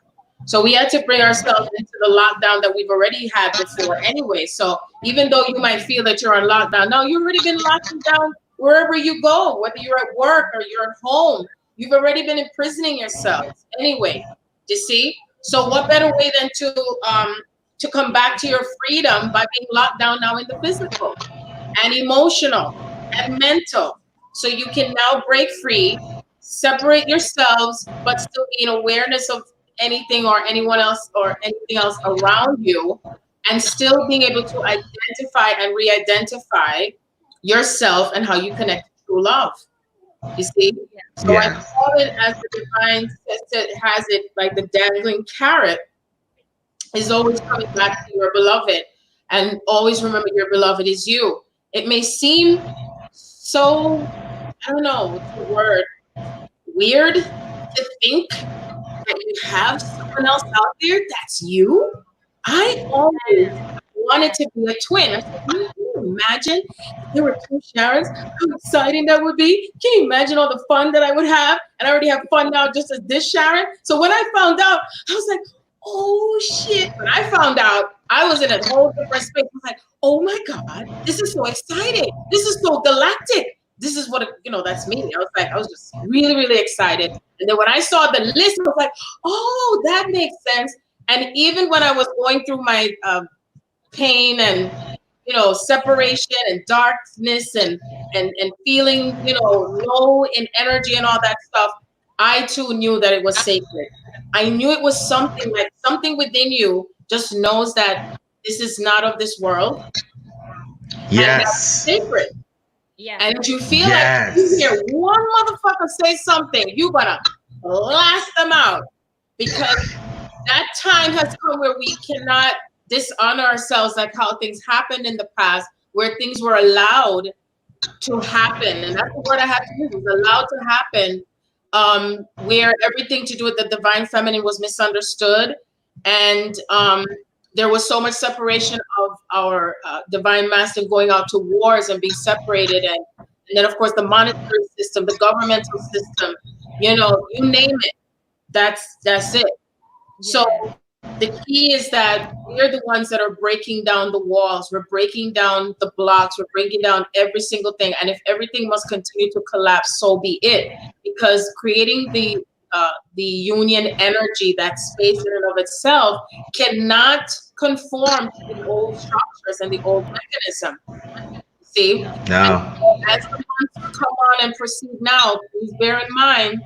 Speaker 1: So we had to bring ourselves into the lockdown that we've already had before anyway. So even though you might feel that you're on lockdown, no, you've already been locked down wherever you go, whether you're at work or you're at home. You've already been imprisoning yourself anyway, you see? So what better way than to come back to your freedom by being locked down now in the physical and emotional and mental. So you can now break free, separate yourselves, but still be in awareness of anything or anyone else or anything else around you, and still being able to identify and re-identify yourself and how you connect to true love. You see? So I call it, as the divine has it, like the dangling carrot is always coming back to your beloved. And always remember, your beloved is you. It may seem so, I don't know what's the word, weird to think that you have someone else out there that's you. I always wanted to be a twin. I said, can you imagine if there were two Sharons? How exciting that would be. Can you imagine all the fun that I would have? And I already have fun now just as this Sharon. So when I found out, I was like, oh shit. When I found out, I was in a whole different space. I was like, oh my God, this is so exciting. This is so galactic. This is what, you know, that's me. I was just really, really excited. And then when I saw the list, I was like, oh, that makes sense. And even when I was going through my pain and, you know, separation and darkness and feeling, you know, low in energy and all that stuff, I too knew that it was sacred. I knew it was something, like something within you just knows that this is not of this world.
Speaker 3: Yes.
Speaker 1: And that's sacred.
Speaker 4: Yeah.
Speaker 1: And if you feel like you hear one motherfucker say something, you gonna blast them out, because that time has come where we cannot dishonor ourselves like how things happened in the past, where things were allowed to happen. And that's the word I have to use, was allowed to happen, where everything to do with the divine feminine was misunderstood. And there was so much separation of our divine masculine going out to wars and being separated. And then, of course, the monetary system, the governmental system, you know, you name it. That's it. So the key is that we're the ones that are breaking down the walls. We're breaking down the blocks. We're breaking down every single thing. And if everything must continue to collapse, so be it. Because creating the union energy, that space in and of itself, cannot conform to the old structures and the old mechanism. See?
Speaker 3: No.
Speaker 1: And as the months come on and proceed now, please bear in mind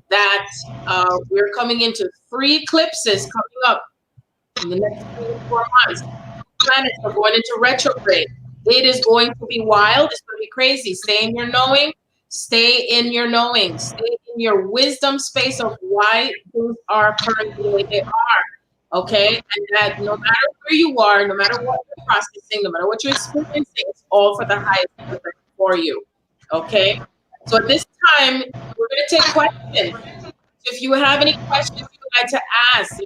Speaker 1: that we're coming into 3 eclipses coming up in the next 3 to 4 months. Planets are going into retrograde. It is going to be wild. It's going to be crazy. Stay in your knowing. Stay in your knowing. Stay in your wisdom space of why things are currently the way they are. Okay? And that no matter where you are, no matter what you're processing, no matter what you're experiencing, it's all for the highest good for you. Okay? So at this time, we're going to take questions. So if you have any questions you would like to ask,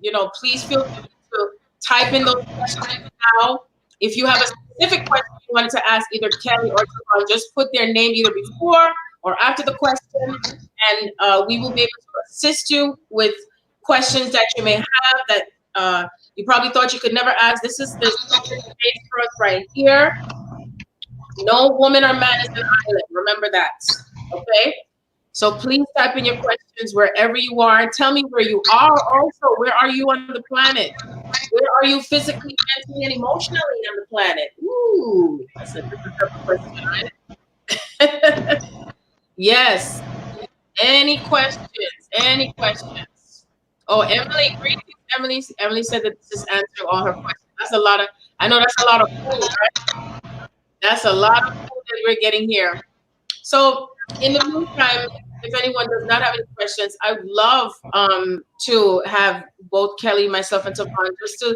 Speaker 1: you know, please feel free to type in those questions now. If you have a specific question you wanted to ask either Kelly or Ta'Von, just put their name either before or after the question, and we will be able to assist you with questions that you may have that you probably thought you could never ask. This is the space for us right here. No woman or man is an island. Remember that. Okay? So please type in your questions wherever you are. Tell me where you are. Also, where are you on the planet? Where are you physically, mentally, and emotionally on the planet? Ooh, that's a different type of question, right? Yes. Any questions? Any questions? Oh, Emily, greetings, Emily. Emily said that this is answering all her questions. That's a lot of, I know that's a lot of food, right? That's a lot of food that we're getting here. So in the meantime, if anyone does not have any questions, I would love to have both Kelly, myself, and Ta'Von just to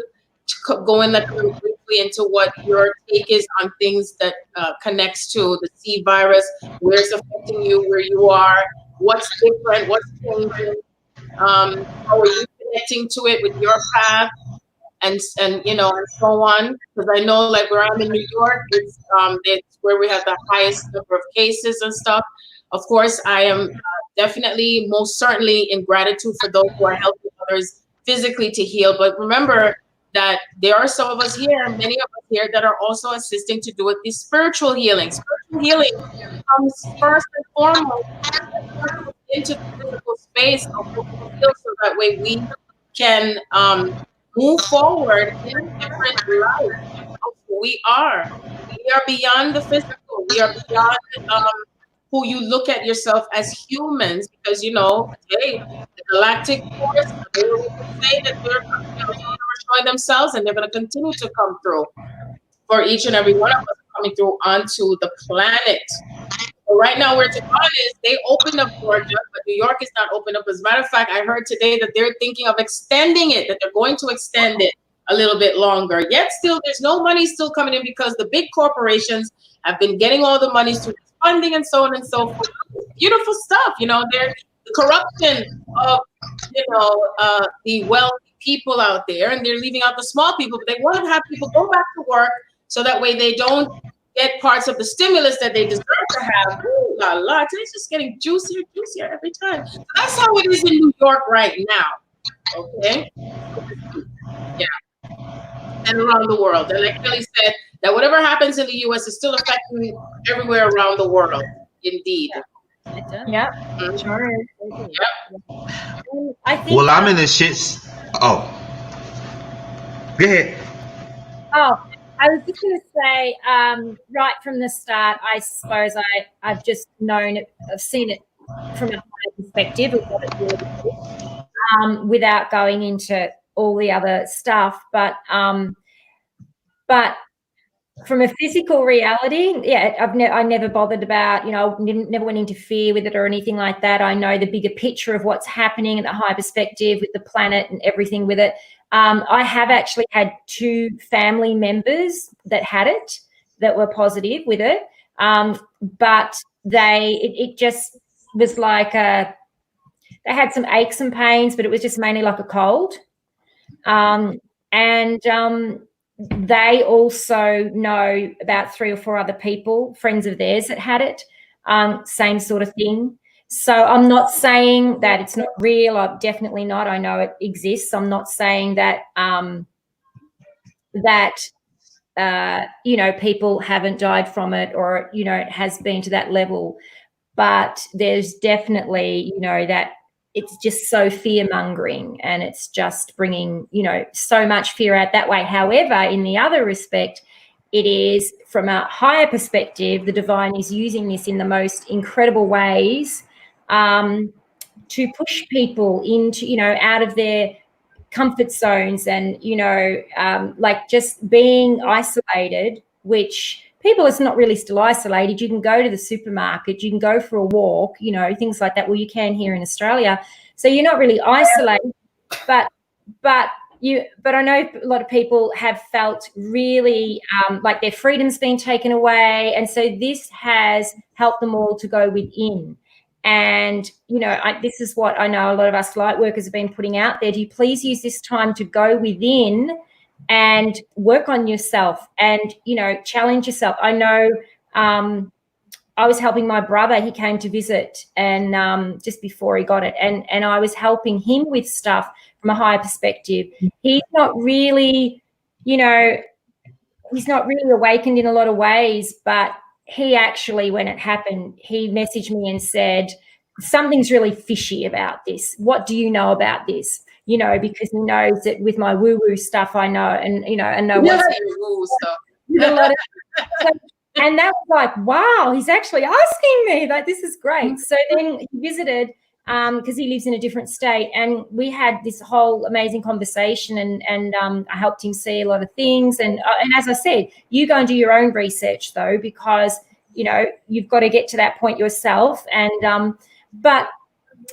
Speaker 1: go in like a little briefly into what your take is on things that connects to the C virus, where it's affecting you, where you are, what's different, what's changing, how are you connecting to it with your path, and you know, and so on. Because I know, like where I'm in New York, it's where we have the highest number of cases and stuff. Of course, I am definitely, most certainly, in gratitude for those who are helping others physically to heal. But remember that there are some of us here, many of us here, that are also assisting to do it the spiritual healing. Spiritual healing comes first and foremost into the physical space of what we feel, so that way we can move forward in a different life of who we are. We are beyond the physical. We are beyond who you look at yourself as humans, because you know, hey, the galactic force, they will say that they're destroy themselves, and they're going to continue to come through for each and every one of us coming through onto the planet. But right now, where Ta'Von is, they opened up Georgia, but New York is not open up. As a matter of fact, I heard today that they're thinking of extending it, that they're going to extend it a little bit longer. Yet still, there's no money still coming in, because the big corporations have been getting all the money through funding and so on and so forth. Beautiful stuff, you know. They're the corruption of, you know, the wealthy people out there, and they're leaving out the small people. But they want to have people go back to work, so that way they don't get parts of the stimulus that they deserve to have. Ooh la la! It's just getting juicier, juicier every time. So that's how it is in New York right now. Okay. Yeah. And around the world. And like Kelly said, that whatever happens in the US is still affecting everywhere around the world. Indeed.
Speaker 2: Yeah.
Speaker 1: Mm-hmm.
Speaker 2: Sure.
Speaker 1: Yep.
Speaker 4: I think.
Speaker 3: Well, I'm in the shits. Oh, go ahead.
Speaker 4: Oh, I was just going to say, right from the start, I suppose I've just known it, I've seen it from a higher perspective of what it really is, without going into all the other stuff. But from a physical reality, yeah, I never bothered about, you know, never went to interfere with it or anything like that. I know the bigger picture of what's happening at the high perspective with the planet and everything with it. I have actually had 2 family members that had it, that were positive with it, but it just was like they had some aches and pains, but it was just mainly like a cold. They also know about 3 or 4 other people, friends of theirs, that had it, same sort of thing. So I'm not saying that it's not real. I'm definitely not. I know it exists. I'm not saying that you know, people haven't died from it, or, you know, it has been to that level. But there's definitely, you know, that it's just so fear-mongering, and it's just bringing, you know, so much fear out that way. However, in the other respect, it is from a higher perspective, the divine is using this in the most incredible ways to push people into, you know, out of their comfort zones, and, you know, like just being isolated, which people is not really still isolated. You can go to the supermarket, you can go for a walk, you know, things like that. Well, you can here in Australia. So you're not really isolated, but I know a lot of people have felt really like their freedom's been taken away. And so this has helped them all to go within. And, you know, this is what I know a lot of us light workers have been putting out there. Do you please use this time to go within and work on yourself and, you know, challenge yourself. I know I was helping my brother. He came to visit, and just before he got it, and I was helping him with stuff from a higher perspective. He's not really, you know, he's not really awakened in a lot of ways, but he actually, when it happened, he messaged me and said, something's really fishy about this. What do you know about this? You know, because he knows that with my woo-woo stuff, I know, and, you know, and know what's
Speaker 1: woo stuff.
Speaker 4: And that was like, wow, he's actually asking me, like, this is great. So then he visited, because he lives in a different state. And we had this whole amazing conversation, and I helped him see a lot of things. And as I said, you go and do your own research, though, because, you know, you've got to get to that point yourself. And but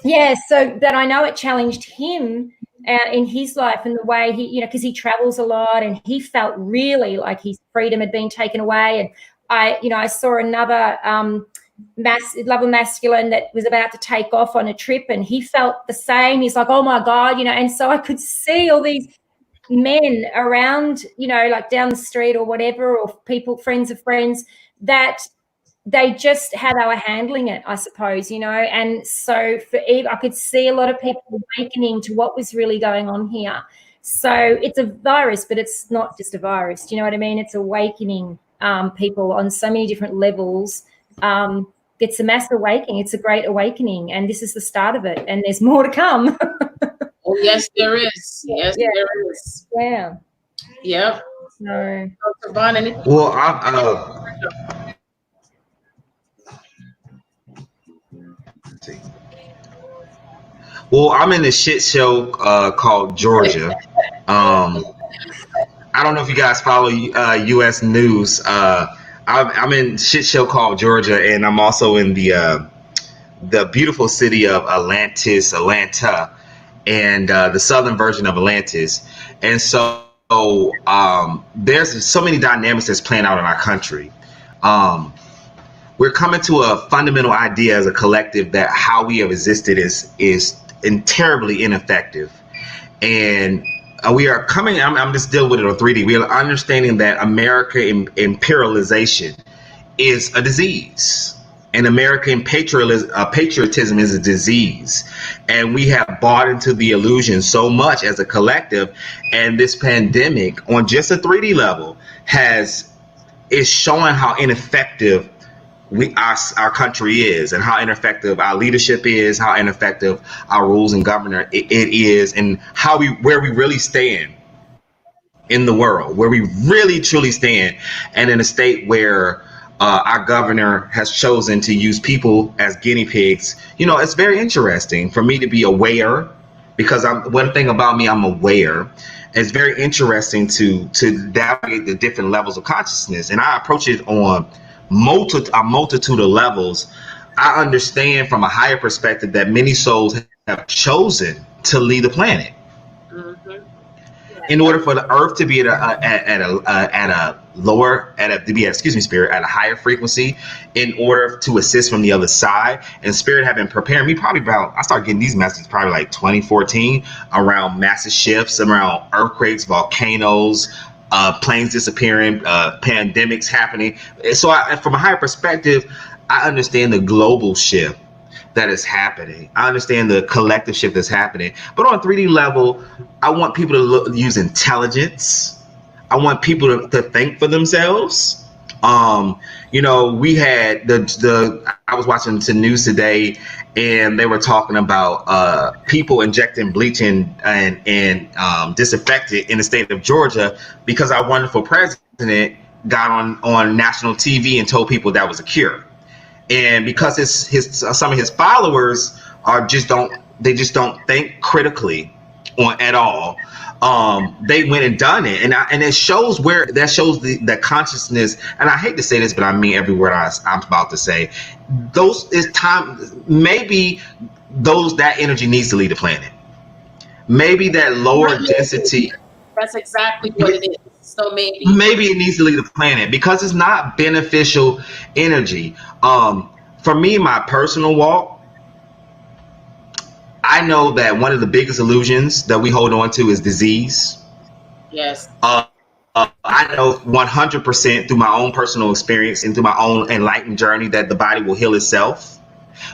Speaker 4: yeah, so that I know it challenged him in his life and the way he, you know, because he travels a lot, and he felt really like his freedom had been taken away. And I saw another level masculine that was about to take off on a trip, and he felt the same. He's like, oh my God, you know. And so I could see all these men around, you know, like down the street or whatever, or people, friends of friends, that they just, how they were handling it, I suppose, you know. And so for Eve, I could see a lot of people awakening to what was really going on here. So it's a virus, but it's not just a virus. Do you know what I mean? It's awakening people on so many different levels. It's a mass awakening. It's a great awakening. And this is the start of it. And there's more to come.
Speaker 1: Oh, yes, there is. Yes,
Speaker 4: yeah.
Speaker 1: there is.
Speaker 4: Yeah.
Speaker 1: Yep.
Speaker 4: No.
Speaker 1: Ta'Von, anything?
Speaker 3: Well, I'm in this shit show called Georgia. I don't know if you guys follow U.S. news. I'm in shit show called Georgia, and I'm also in the beautiful city of Atlanta, and the southern version of Atlantis. And so there's so many dynamics that's playing out in our country. We're coming to a fundamental idea as a collective that how we have existed is terribly ineffective. And we are coming, I'm just dealing with it on 3D. We are understanding that American imperialization is a disease, and American patriotism is a disease. And we have bought into the illusion so much as a collective, and this pandemic on just a 3D level is showing how ineffective our country is, and how ineffective our leadership is, how ineffective our rules and governor it is, and where we really stand in the world, where we really truly stand, and in a state where our governor has chosen to use people as guinea pigs. You know, it's very interesting for me to be aware, because one thing about me, I'm aware. It's very interesting to navigate the different levels of consciousness, and I approach it on a multitude of levels. I understand from a higher perspective that many souls have chosen to lead the planet. Mm-hmm. In order for the earth to be at a higher frequency, in order to assist from the other side. And spirit have been preparing me I started getting these messages probably like 2014, around massive shifts, around earthquakes, volcanoes, planes disappearing, pandemics happening. So from a higher perspective, I understand the global shift that is happening. I understand the collective shift that's happening. But on a 3D level, I want people to use intelligence. I want people to think for themselves. You know, we had I was watching the news today, and they were talking about people injecting bleach and disinfectant in the state of Georgia, because our wonderful president got on national TV and told people that was a cure. And because some of his followers just don't think critically at all. They went and done it, and it shows the consciousness. And I hate to say this, but I mean every word I'm about to say. That energy needs to leave the planet. Maybe that lower density.
Speaker 1: That's exactly what it is. So maybe
Speaker 3: it needs to leave the planet, because it's not beneficial energy. For me, my personal walk, I know that one of the biggest illusions that we hold on to is disease.
Speaker 1: Yes.
Speaker 3: I know 100% through my own personal experience and through my own enlightened journey that the body will heal itself.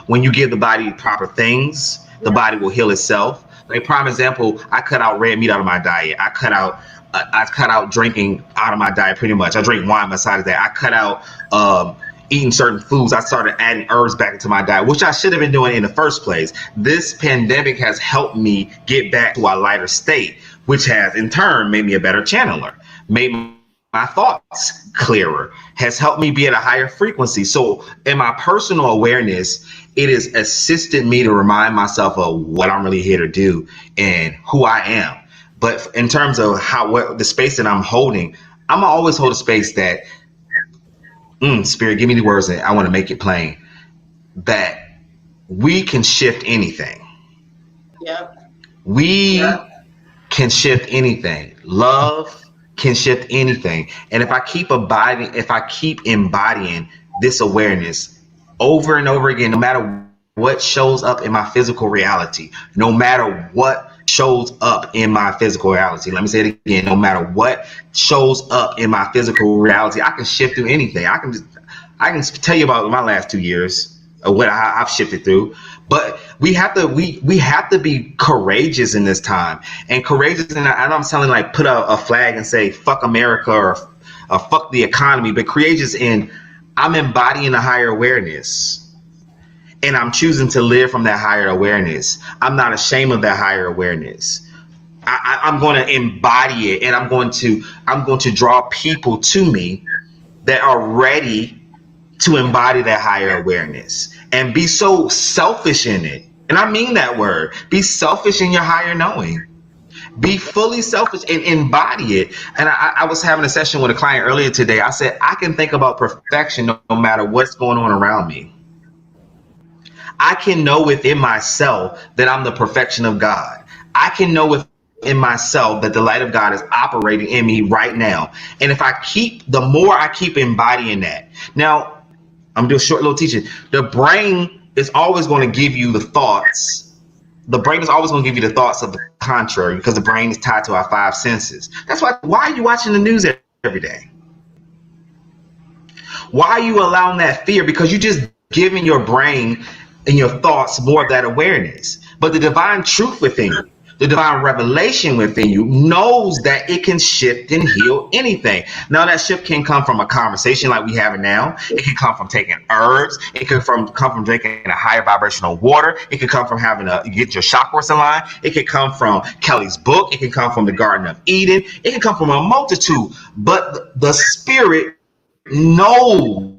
Speaker 3: When you give the body proper things, the body will heal itself. Like, prime example, I cut out red meat out of my diet. I cut out drinking out of my diet pretty much. I drink wine beside of that. I cut out eating certain foods. I started adding herbs back into my diet, which I should have been doing in the first place. This pandemic has helped me get back to a lighter state, which has in turn made me a better channeler, made my thoughts clearer, has helped me be at a higher frequency. So in my personal awareness, it has assisted me to remind myself of what I'm really here to do and who I am. But in terms of what the space that I'm holding, I'm gonna always hold a space that, Spirit, give me the words that I want to make it plain, that we can shift anything.
Speaker 1: Yeah.
Speaker 3: We can shift anything. Love can shift anything. And if I keep embodying this awareness over and over again, no matter what shows up in my physical reality, no matter what shows up in my physical reality. Let me say it again. No matter what shows up in my physical reality, I can shift through anything. I can tell you about my last 2 years of what I've shifted through. But we have to be courageous in this time, and courageous. And I'm telling, like, put a flag and say fuck America or fuck the economy, but courageous in I'm embodying a higher awareness. And I'm choosing to live from that higher awareness. I'm not ashamed of that higher awareness. I'm going to embody it, and I'm going to draw people to me that are ready to embody that higher awareness and be so selfish in it. And I mean that word. Be selfish in your higher knowing. Be fully selfish and embody it. And I was having a session with a client earlier today. I said, I can think about perfection no matter what's going on around me. I can know within myself that I'm the perfection of God. I can know within myself that the light of God is operating in me right now. And if the more I keep embodying that. Now, I'm doing a short little teaching. The brain is always going to give you the thoughts. The brain is always going to give you the thoughts of the contrary, because the brain is tied to our 5 senses. That's why are you watching the news every day? Why are you allowing that fear? Because you just giving your brain and your thoughts more of that awareness. But the divine truth within you, the divine revelation within you knows that it can shift and heal anything. Now that shift can come from a conversation like we have it now. It can come from taking herbs. It can come from drinking a higher vibrational water. It can come from get your chakras in line. It can come from Kelly's book. It can come from the Garden of Eden. It can come from a multitude. But the spirit knows.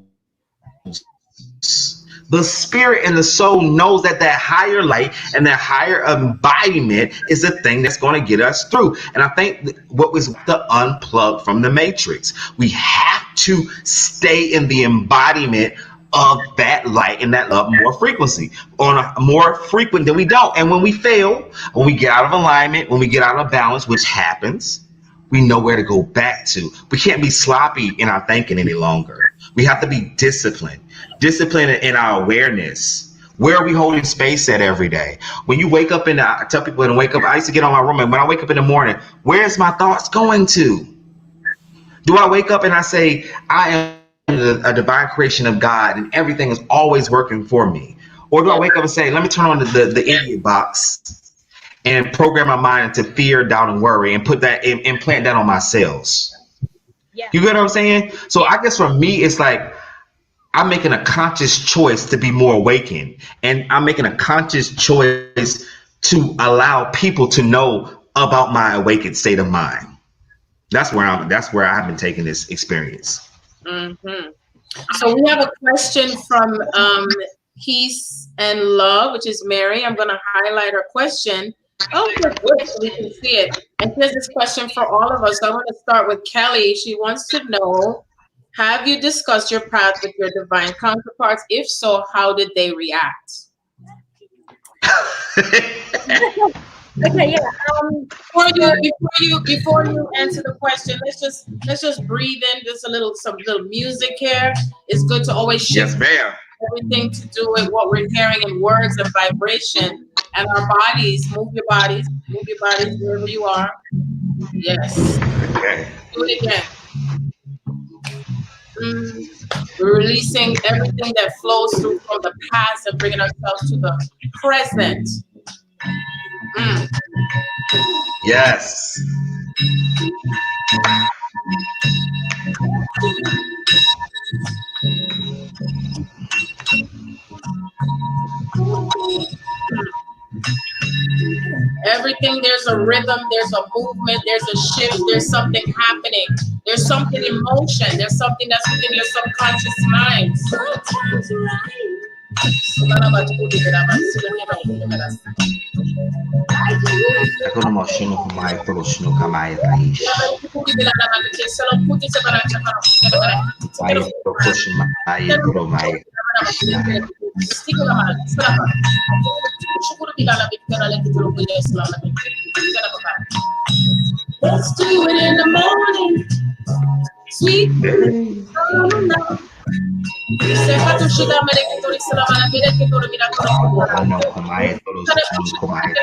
Speaker 3: The spirit and the soul knows that higher light and that higher embodiment is the thing that's going to get us through. And I think what was the unplug from the matrix, we have to stay in the embodiment of that light and that love more frequency, on a more frequent than we don't. And when we fail, when we get out of alignment, when we get out of balance, which happens, we know where to go back to. We can't be sloppy in our thinking any longer. We have to be disciplined in our awareness. Where are we holding space at every day? When you wake up I tell people to wake up, I used to get on my room, and when I wake up in the morning, where's my thoughts going to? Do I wake up and I say, I am a divine creation of God and everything is always working for me? Or do I wake up and say, let me turn on the idiot box and program my mind to fear, doubt, and worry, and implant that on my cells?
Speaker 4: Yeah.
Speaker 3: You get what I'm saying? So I guess for me, it's like I'm making a conscious choice to be more awakened, and I'm making a conscious choice to allow people to know about my awakened state of mind. That's where I've been taking this experience.
Speaker 1: Mm-hmm. So we have a question from Peace and Love, which is Mary. I'm going to highlight her question. Oh, good, so we can see it. And here's this question for all of us. So I'm going to start with Kelly. She wants to know, have you discussed your path with your divine counterparts? If so, how did they react?
Speaker 4: Okay, yeah.
Speaker 1: Before you answer the question, let's just breathe in some little music here. It's good to always shift everything to do with what we're hearing in words and vibration, and our bodies. Move your bodies wherever you are. Yes.
Speaker 3: Okay.
Speaker 1: Do it again. Releasing everything that flows through from the past and bringing ourselves to the present.
Speaker 3: Yes.
Speaker 1: Everything, there's a rhythm, there's a movement, there's a shift, there's something happening, there's something in motion, there's something that's within your subconscious mind. Sometimes right,
Speaker 3: Ako mo sino kumain pero sino kamay taish. May push may pero may.
Speaker 1: Let's do it in the morning. Sweet.
Speaker 3: Ano kumain pero sino kumain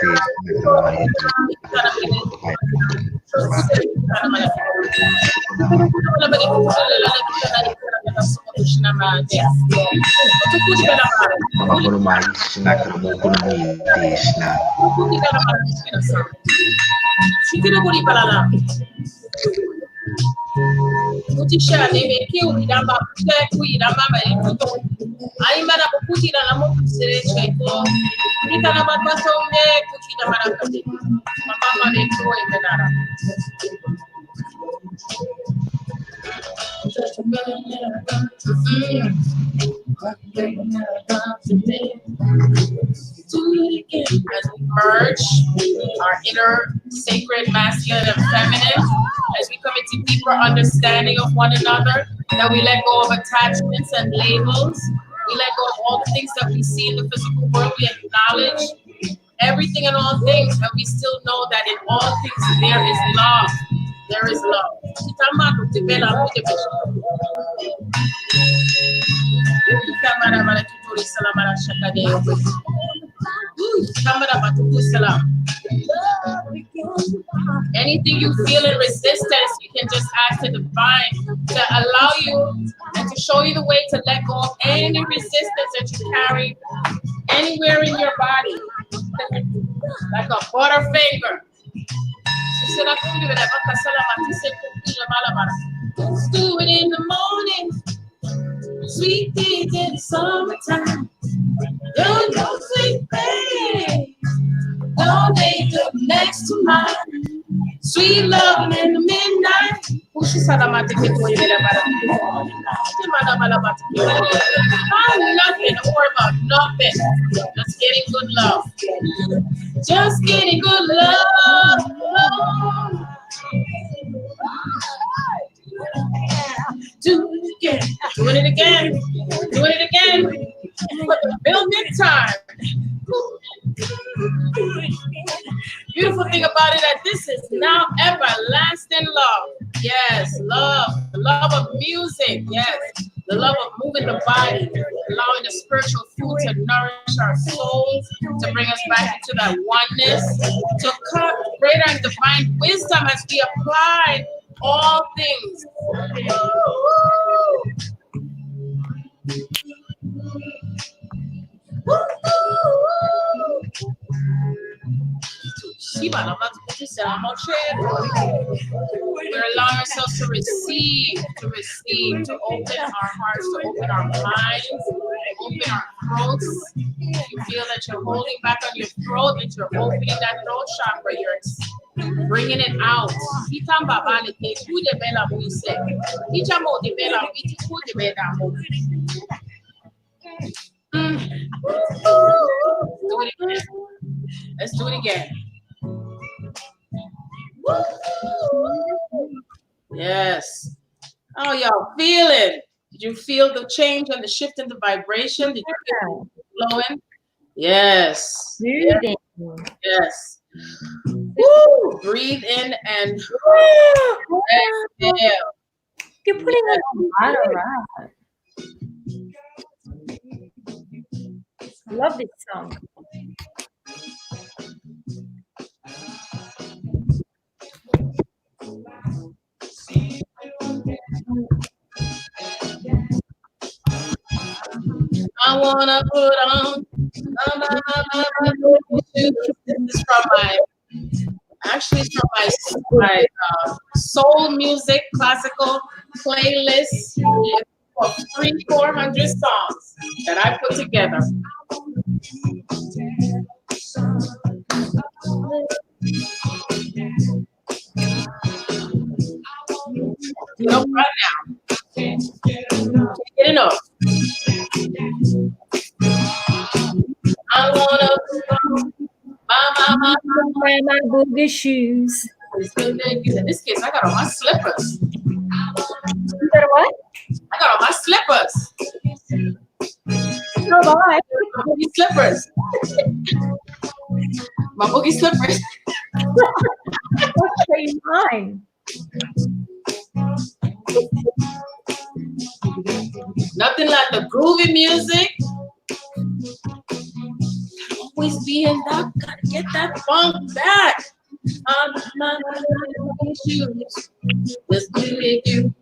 Speaker 3: Ako may snack mo ko ni dish na.
Speaker 1: Kutisha nimeki ulidamba kuiramba maikuto aimara kukutira na mungu sereche ko kitana batwaso me kutira marakati mama leto emenara as we merge our inner sacred masculine and feminine, as we come into deeper understanding of one another, that we let go of attachments and labels, we let go of all the things that we see in the physical world, we acknowledge everything and all things, and we still know that in all things there is love. There is love. Anything you feel in resistance, you can just ask the divine to allow you and to show you the way to let go of any resistance that you carry anywhere in your body, like a butterfinger. Let's do it in the morning. Sweet things in the summertime. Don't go sleep, baby. No day next to mine. Sweet love in the midnight. I'm nothing, don't worry about nothing. Just getting good love. Just getting good love. Do it again. Doing it again. Doing it again. For the millionth time. Beautiful thing about it that this is now everlasting love. Yes, love. The love of music. Yes. The love of moving the body, allowing the spiritual food to nourish our souls, to bring us back into that oneness, to cut greater and divine wisdom as we apply all things. We're allowing ourselves to receive, to open our hearts, to open our minds, open our throats. You feel that you're holding back on your throat, that you're opening that throat chakra, you're bringing it out. Let's do it again. Yes. Oh, y'all feel it? Did you feel the change and the shift in the vibration? Did you feel it flowing? Yes. Yes. Yes. Woo! Breathe in and exhale.
Speaker 4: You're putting it on right. I love this song.
Speaker 1: I wanna put on. This is from my soul music classical playlist of 300-400 songs that I put together. Nope, right now. Can't get enough. Mama,
Speaker 4: my boogie shoes.
Speaker 1: in this case, I got on my slippers.
Speaker 4: You got what?
Speaker 1: I got on my slippers.
Speaker 4: Oh, bye.
Speaker 1: My boogie slippers. My boogie slippers.
Speaker 4: What's in mine?
Speaker 1: Nothing like the groovy music. Always be in that, gotta get that funk back. My shoes, just with you.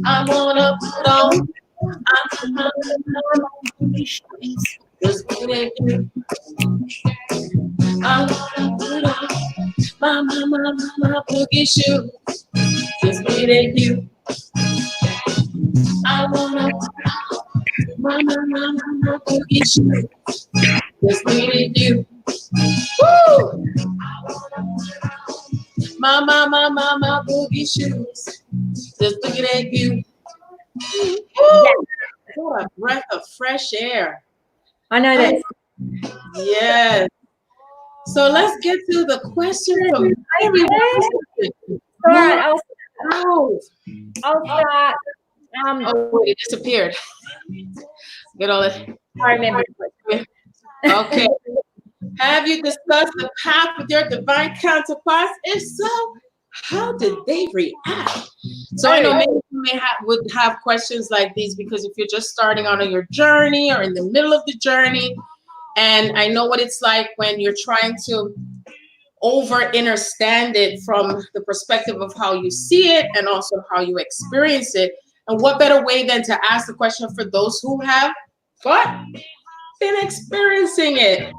Speaker 1: I wanna put on. My shoes, just with you. I wanna put on my boogie shoes, just with you. I wanna put on my boogie shoes, just with you. Woo! My boogie shoes, just looking at you. Woo! What a breath of fresh air.
Speaker 4: I know that.
Speaker 1: Yes. So let's get to the question from Mary.
Speaker 4: All right,
Speaker 1: Oh,
Speaker 4: I'll start.
Speaker 1: wait, it disappeared. Get all it.
Speaker 4: I remember.
Speaker 1: Okay. Have you discussed the path with your divine counterparts? If so, how did they react? So I know many of you would have questions like these because if you're just starting on your journey or in the middle of the journey, and I know what it's like when you're trying to understand it from the perspective of how you see it and also how you experience it. And what better way than to ask the question for those who have been experiencing it?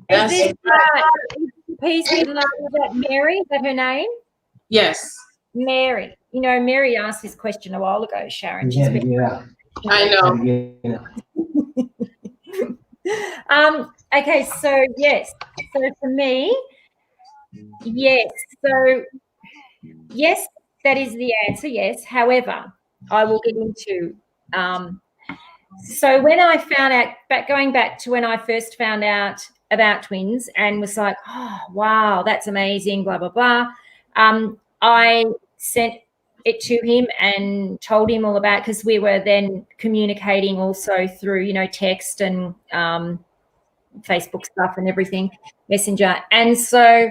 Speaker 1: That's
Speaker 4: Is peace and love, is that Mary? Is that her name?
Speaker 1: Yes.
Speaker 4: Mary. You know, Mary asked this question a while ago, Sharon.
Speaker 5: Yeah.
Speaker 1: I know.
Speaker 4: Okay, so yes. So for me, yes. So yes, that is the answer, yes. However, I will get into so when I found out, going back to when I first found out about twins and was like, oh wow, that's amazing, blah blah blah. I sent it to him and told him all about, because we were then communicating also through, you know, text and Facebook stuff and everything, Messenger. And so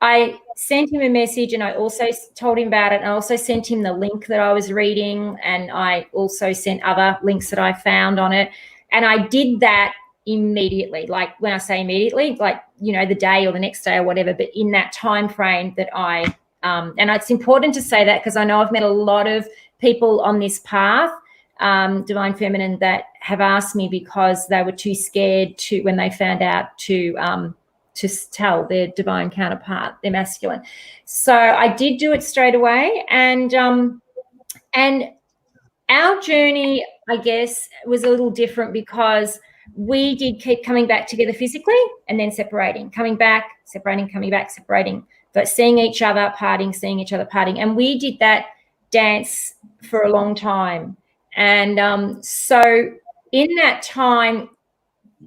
Speaker 4: I sent him a message and I also told him about it. And I also sent him the link that I was reading, and I also sent other links that I found on it. And I did that immediately. Like when I say immediately, like, you know, the day or the next day or whatever, but in that time frame that I and it's important to say that because I know I've met a lot of people on this path, Divine Feminine, that have asked me because they were too scared to, when they found out, to tell their divine counterpart, their masculine. So I did do it straight away, and our journey, I guess, was a little different because we did keep coming back together physically and then separating, coming back, separating, coming back, separating, but seeing each other, parting, seeing each other, parting. And we did that dance for a long time. And so in that time,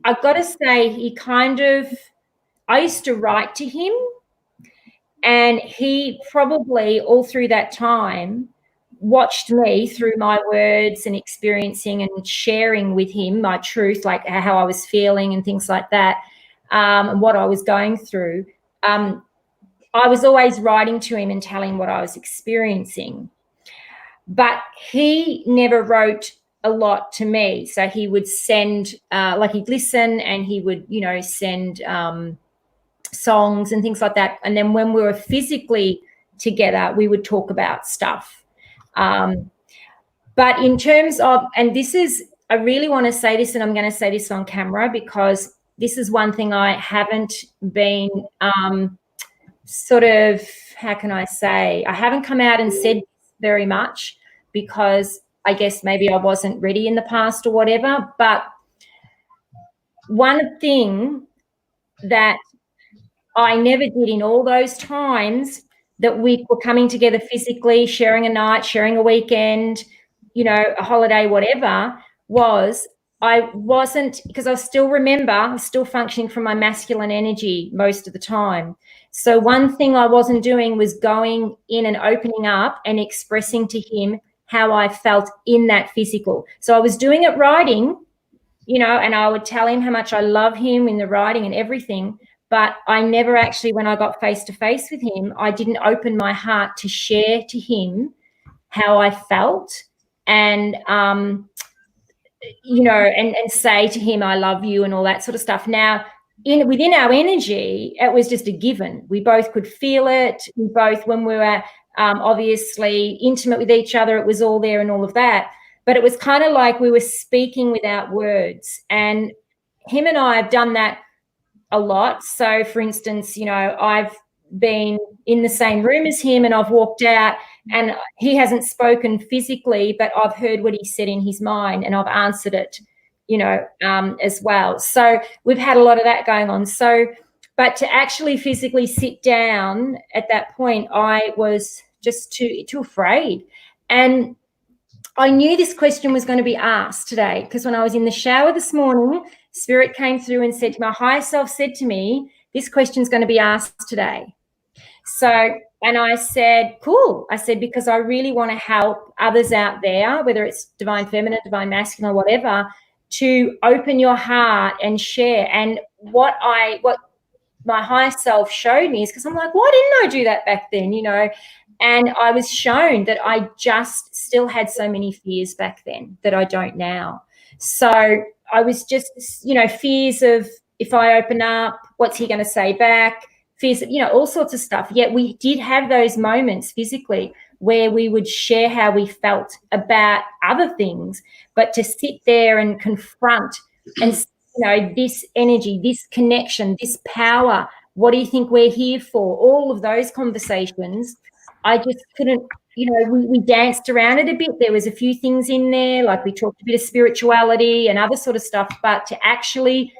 Speaker 4: I've got to say, he kind of, I used to write to him, and he probably all through that time watched me through my words and experiencing and sharing with him my truth, like how I was feeling and things like that, and what I was going through. I was always writing to him and telling what I was experiencing, but he never wrote a lot to me. So he would send, like he'd listen and he would, you know, send songs and things like that. And then when we were physically together, we would talk about stuff. But in terms of, and this is, I really want to say this, and I'm going to say this on camera because this is one thing I haven't been sort of, how can I say, I haven't come out and said very much because I guess maybe I wasn't ready in the past or whatever. But one thing that I never did in all those times that we were coming together physically, sharing a night, sharing a weekend, you know, a holiday, whatever, was I wasn't, because I was still functioning from my masculine energy most of the time. So one thing I wasn't doing was going in and opening up and expressing to him how I felt in that physical. So I was doing it writing, you know, and I would tell him how much I love him in the writing and everything. But I never actually, when I got face to face with him, I didn't open my heart to share to him how I felt and, you know, and say to him, I love you and all that sort of stuff. Now, within our energy, it was just a given. We both could feel it. We both, when we were obviously intimate with each other, it was all there and all of that. But it was kind of like we were speaking without words. And him and I have done that a lot. So, for instance, you know, I've been in the same room as him and I've walked out and he hasn't spoken physically, but I've heard what he said in his mind and I've answered it, you know, as well. So we've had a lot of that going on. So, but to actually physically sit down at that point, I was just too afraid. And I knew this question was going to be asked today because when I was in the shower this morning, Spirit came through and said, my higher self said to me, this question's going to be asked today. So, and I said, cool. I said, because I really want to help others out there, whether it's divine feminine, divine masculine, or whatever, to open your heart and share. And what my higher self showed me is, because I'm like, why didn't I do that back then, you know? And I was shown that I just still had so many fears back then that I don't now. So I was just, you know, fears of if I open up, what's he going to say back? Fears of, you know, all sorts of stuff. Yet we did have those moments physically where we would share how we felt about other things, but to sit there and confront and, you know, this energy, this connection, this power, what do you think we're here for? All of those conversations, I just couldn't, you know, we danced around it a bit. There was a few things in there, like we talked a bit of spirituality and other sort of stuff, but to actually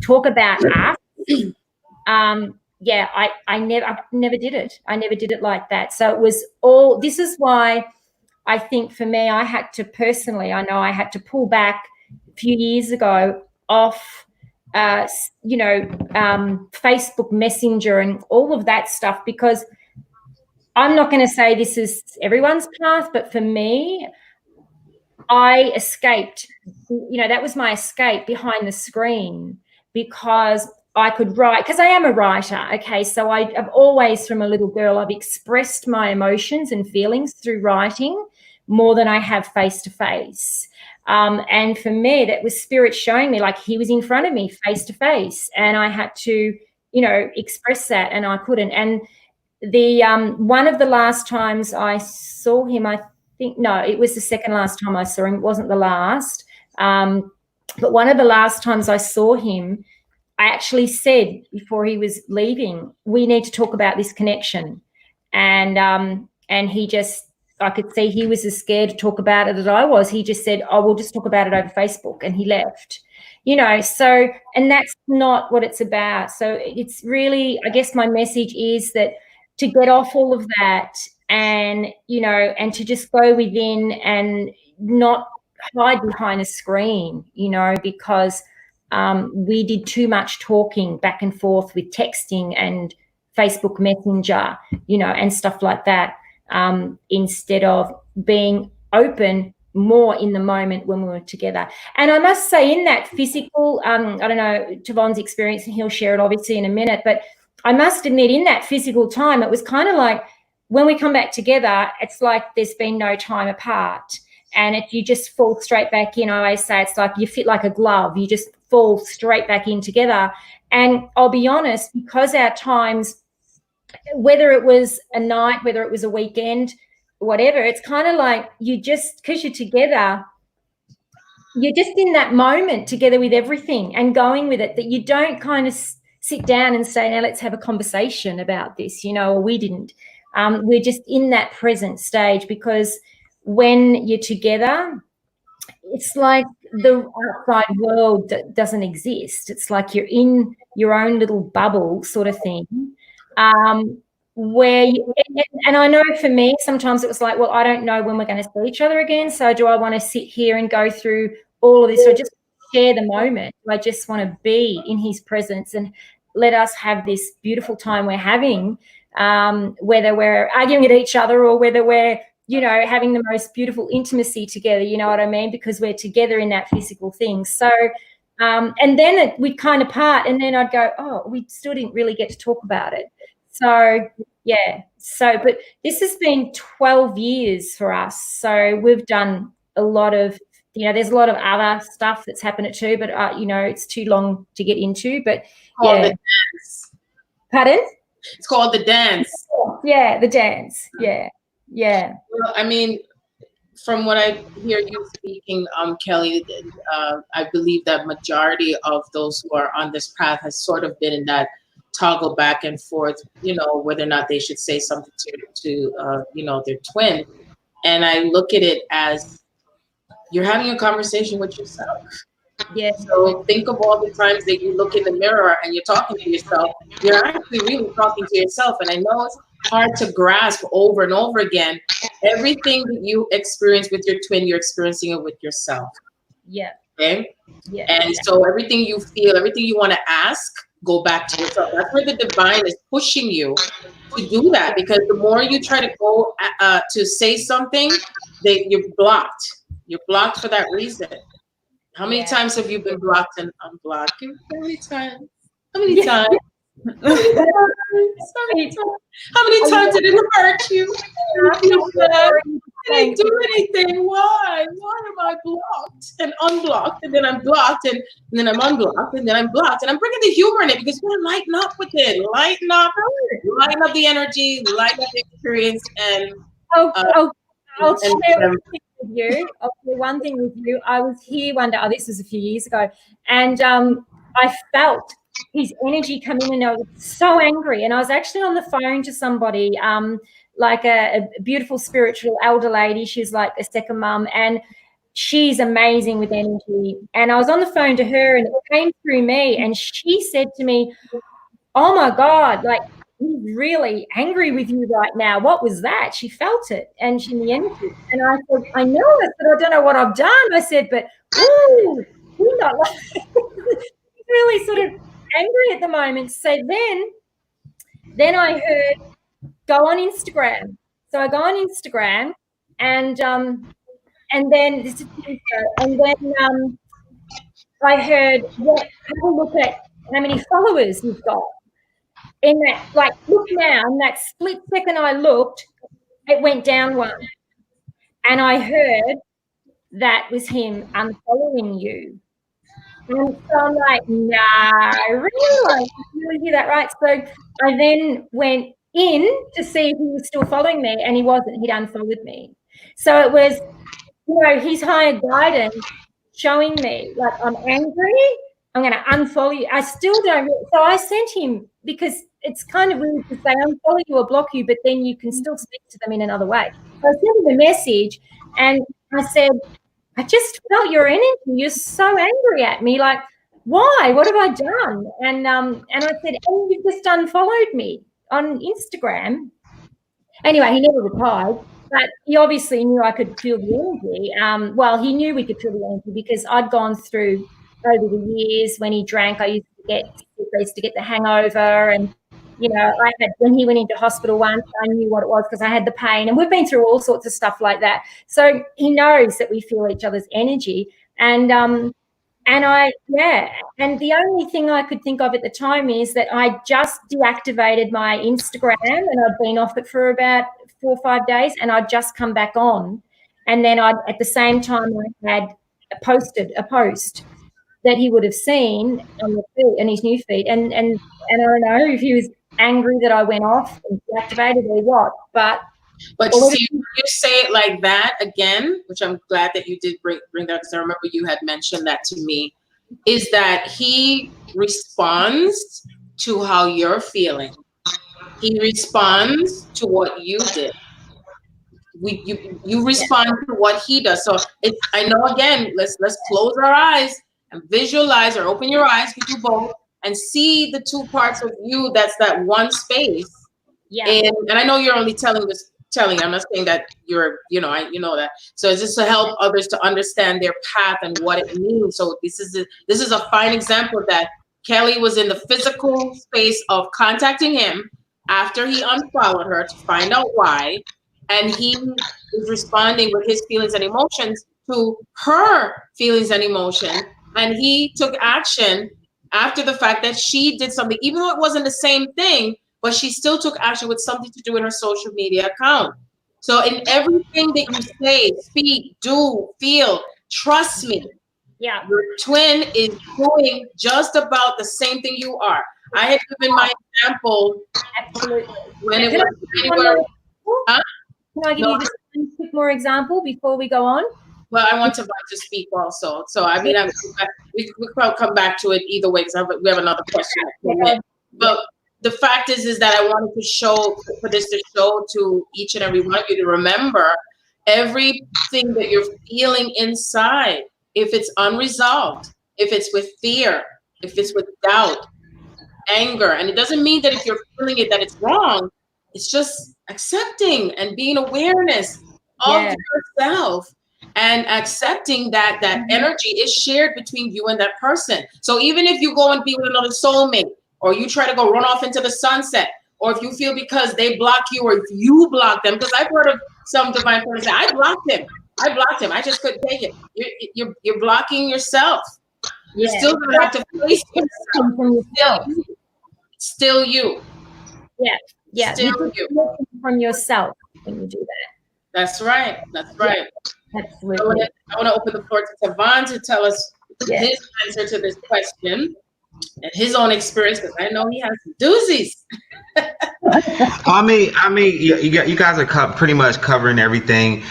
Speaker 4: talk about us, yeah, I never did it. I never did it like that. So it was all, this is why I think for me, I had to personally, I know I had to pull back a few years ago off, you know, Facebook Messenger and all of that stuff, because I'm not going to say this is everyone's path, but for me, I escaped, you know, that was my escape behind the screen, because I could write, because I am a writer, okay? So I've always, from a little girl, I've expressed my emotions and feelings through writing more than I have face-to-face. And for me, that was Spirit showing me, like he was in front of me face-to-face, and I had to, you know, express that, and I couldn't. And the one of the last times I saw him, I think, no, it was the second last time I saw him. It wasn't the last. But one of the last times I saw him, I actually said before he was leaving, we need to talk about this connection. And he just, I could see he was as scared to talk about it as I was. He just said, oh, we'll just talk about it over Facebook, and he left. You know, so, and that's not what it's about. So it's really, I guess my message is that to get off all of that and, you know, and to just go within and not hide behind a screen, you know, because we did too much talking back and forth with texting and Facebook Messenger, you know, and stuff like that, instead of being open more in the moment when we were together. And I must say, in that physical, I don't know, Ta'Von's experience, and he'll share it obviously in a minute, but I must admit, in that physical time, it was kind of like when we come back together, it's like there's been no time apart. And if you just fall straight back in, I always say it's like you fit like a glove. You just fall straight back in together. And I'll be honest, because our times, whether it was a night, whether it was a weekend, whatever, it's kind of like you just, because you're together, you're just in that moment together with everything and going with it, that you don't kind of sit down and say, now let's have a conversation about this, you know, or we didn't. We're just in that present stage, because when you're together, it's like the outside world doesn't exist. It's like you're in your own little bubble sort of thing. Where you, and I know for me, sometimes it was like, well, I don't know when we're going to see each other again. So do I want to sit here and go through all of this, or just share the moment? Do I just want to be in his presence and let us have this beautiful time we're having, whether we're arguing at each other or whether we're, having the most beautiful intimacy together, you know what I mean? Because we're together in that physical thing. So, and then we'd kind of part, and then I'd go, oh, we still didn't really get to talk about it. So, yeah. So, but this has been 12 years for us. So we've done a lot of, there's a lot of other stuff that's happened too, but, it's too long to get into. But, yeah.
Speaker 1: The dance.
Speaker 4: Pardon?
Speaker 1: It's called the dance.
Speaker 4: Yeah, the dance. Yeah. Yeah.
Speaker 1: Well, I mean, from what I hear you speaking, Kellie, I believe that majority of those who are on this path has sort of been in that toggle back and forth, whether or not they should say something to their twin. And I look at it as you're having a conversation with yourself.
Speaker 4: Yeah.
Speaker 1: So think of all the times that you look in the mirror and you're talking to yourself. You're actually really talking to yourself. And I know it's hard to grasp over and over again. Everything that you experience with your twin, you're experiencing it with yourself.
Speaker 4: Yeah.
Speaker 1: Okay.
Speaker 4: Yeah.
Speaker 1: And so everything you feel, everything you want to ask, go back to yourself. That's where the divine is pushing you to do that, because the more you try to go to say something, you're blocked. You're blocked for that reason. How many times have you been blocked and unblocked? How many times? How many times? How many times did it hurt you? I didn't do anything. Why? Why am I blocked and unblocked? And then I'm blocked and then I'm unblocked and then I'm blocked. And I'm bringing the humor in it because we're lighten up with it. Lighten up the energy, lighten up the experience. And
Speaker 4: I'll share with you. I'll share one thing with you. I was here one day. Oh, this was a few years ago, and I felt his energy come in, and I was so angry. And I was actually on the phone to somebody, like a beautiful spiritual elder lady. She's like a second mum, and she's amazing with energy. And I was on the phone to her, and it came through me, and she said to me, "Oh my God, like, he's really angry with you right now. What was that?" She felt it, and she in the energy. And I said, "I know." I said, "I don't know what I've done." I said, "But ooh, he's not like he's really sort of angry at the moment." So then I heard, "Go on Instagram." So I go on Instagram, and then this is and then I heard, "Have a look at how many followers you've got." In that, like, look now, in that split second I looked, it went down one. And I heard that was him unfollowing you. And so I'm like, nah, really? You really hear that right? So I then went in to see if he was still following me, and he wasn't. He'd unfollowed me. So it was, his higher guidance showing me, like, I'm angry, I'm going to unfollow you. I still don't. So I sent him, because it's kind of weird to say unfollow you or block you, but then you can still speak to them in another way. So I sent him a message, and I said, "I just felt your energy. You're so angry at me. Like, why? What have I done?" And I said, "Oh, you just unfollowed me on Instagram." Anyway, he never replied, but he obviously knew I could feel the energy. Well, he knew we could feel the energy, because I'd gone through over the years when he drank. I used to get the hangover, and when he went into hospital once, I knew what it was because I had the pain, and we've been through all sorts of stuff like that. So he knows that we feel each other's energy, and the only thing I could think of at the time is that I just deactivated my Instagram, and I'd been off it for about 4 or 5 days, and I'd just come back on, and then at the same time I had posted a post that he would have seen on the feed, on his new feed, and I don't know if he was angry that I went off and deactivated or what, but
Speaker 1: see, you say it like that again, which I'm glad that you did bring that, because I remember you had mentioned that to me, is that he responds to how you're feeling. He responds to what you did. You respond to what he does. So I know, again, let's close our eyes and visualize, or open your eyes, you do both, and see the two parts of you. That's that one space. Yeah. And I know you're only telling this telling you. I'm not saying that you're, you know that. So it's just to help others to understand their path and what it means. So this is a fine example that Kellie was in the physical space of contacting him after he unfollowed her to find out why, and he is responding with his feelings and emotions to her feelings and emotion, and he took action after the fact that she did something, even though it wasn't the same thing, but she still took action with something to do in her social media account. So in everything that you say, speak, do, feel, trust me,
Speaker 4: Yeah.
Speaker 1: your twin is doing just about the same thing you are. I had given my example.
Speaker 4: Absolutely.
Speaker 1: When it
Speaker 4: Can
Speaker 1: was January.
Speaker 4: Can I give you just one quick more example before we go on?
Speaker 1: Well, I want to speak also. So, I mean, we probably come back to it either way because we have another question.
Speaker 4: Yeah.
Speaker 1: But the fact is that I wanted to show, for this to show to each and every one of you to remember everything that you're feeling inside. If it's unresolved, if it's with fear, if it's with doubt, anger. And it doesn't mean that if you're feeling it, that it's wrong. It's just accepting and being awareness of yourself and accepting that that energy is shared between you and that person. So even if you go and be with another soulmate, or you try to go run off into the sunset, or if you feel because they block you or if you block them, because I've heard of some divine person say, I blocked him. I just couldn't take it. You're blocking yourself. You're still going to have to face yourself. Still you.
Speaker 4: Yeah. Yeah.
Speaker 1: Still you.
Speaker 4: From yourself when you do that.
Speaker 1: That's right. That's right.
Speaker 4: Absolutely.
Speaker 1: I want to open the floor to Ta'Von to tell us his answer to this question and his own experience, because I know he has some doozies.
Speaker 3: I mean, you guys are pretty much covering everything.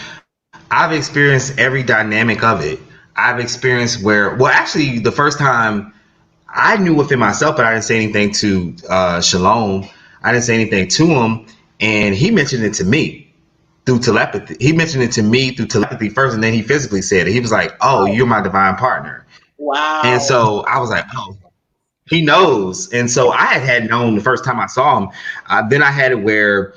Speaker 3: I've experienced every dynamic of it. I've experienced actually, the first time I knew within myself, but I didn't say anything to Shalom. I didn't say anything to him, and he mentioned it to me through telepathy. He mentioned it to me through telepathy first, and then he physically said it. He was like, "Oh, you're my divine partner."
Speaker 1: Wow.
Speaker 3: And so I was like, "Oh, he knows." And so I had known the first time I saw him. Then I had it where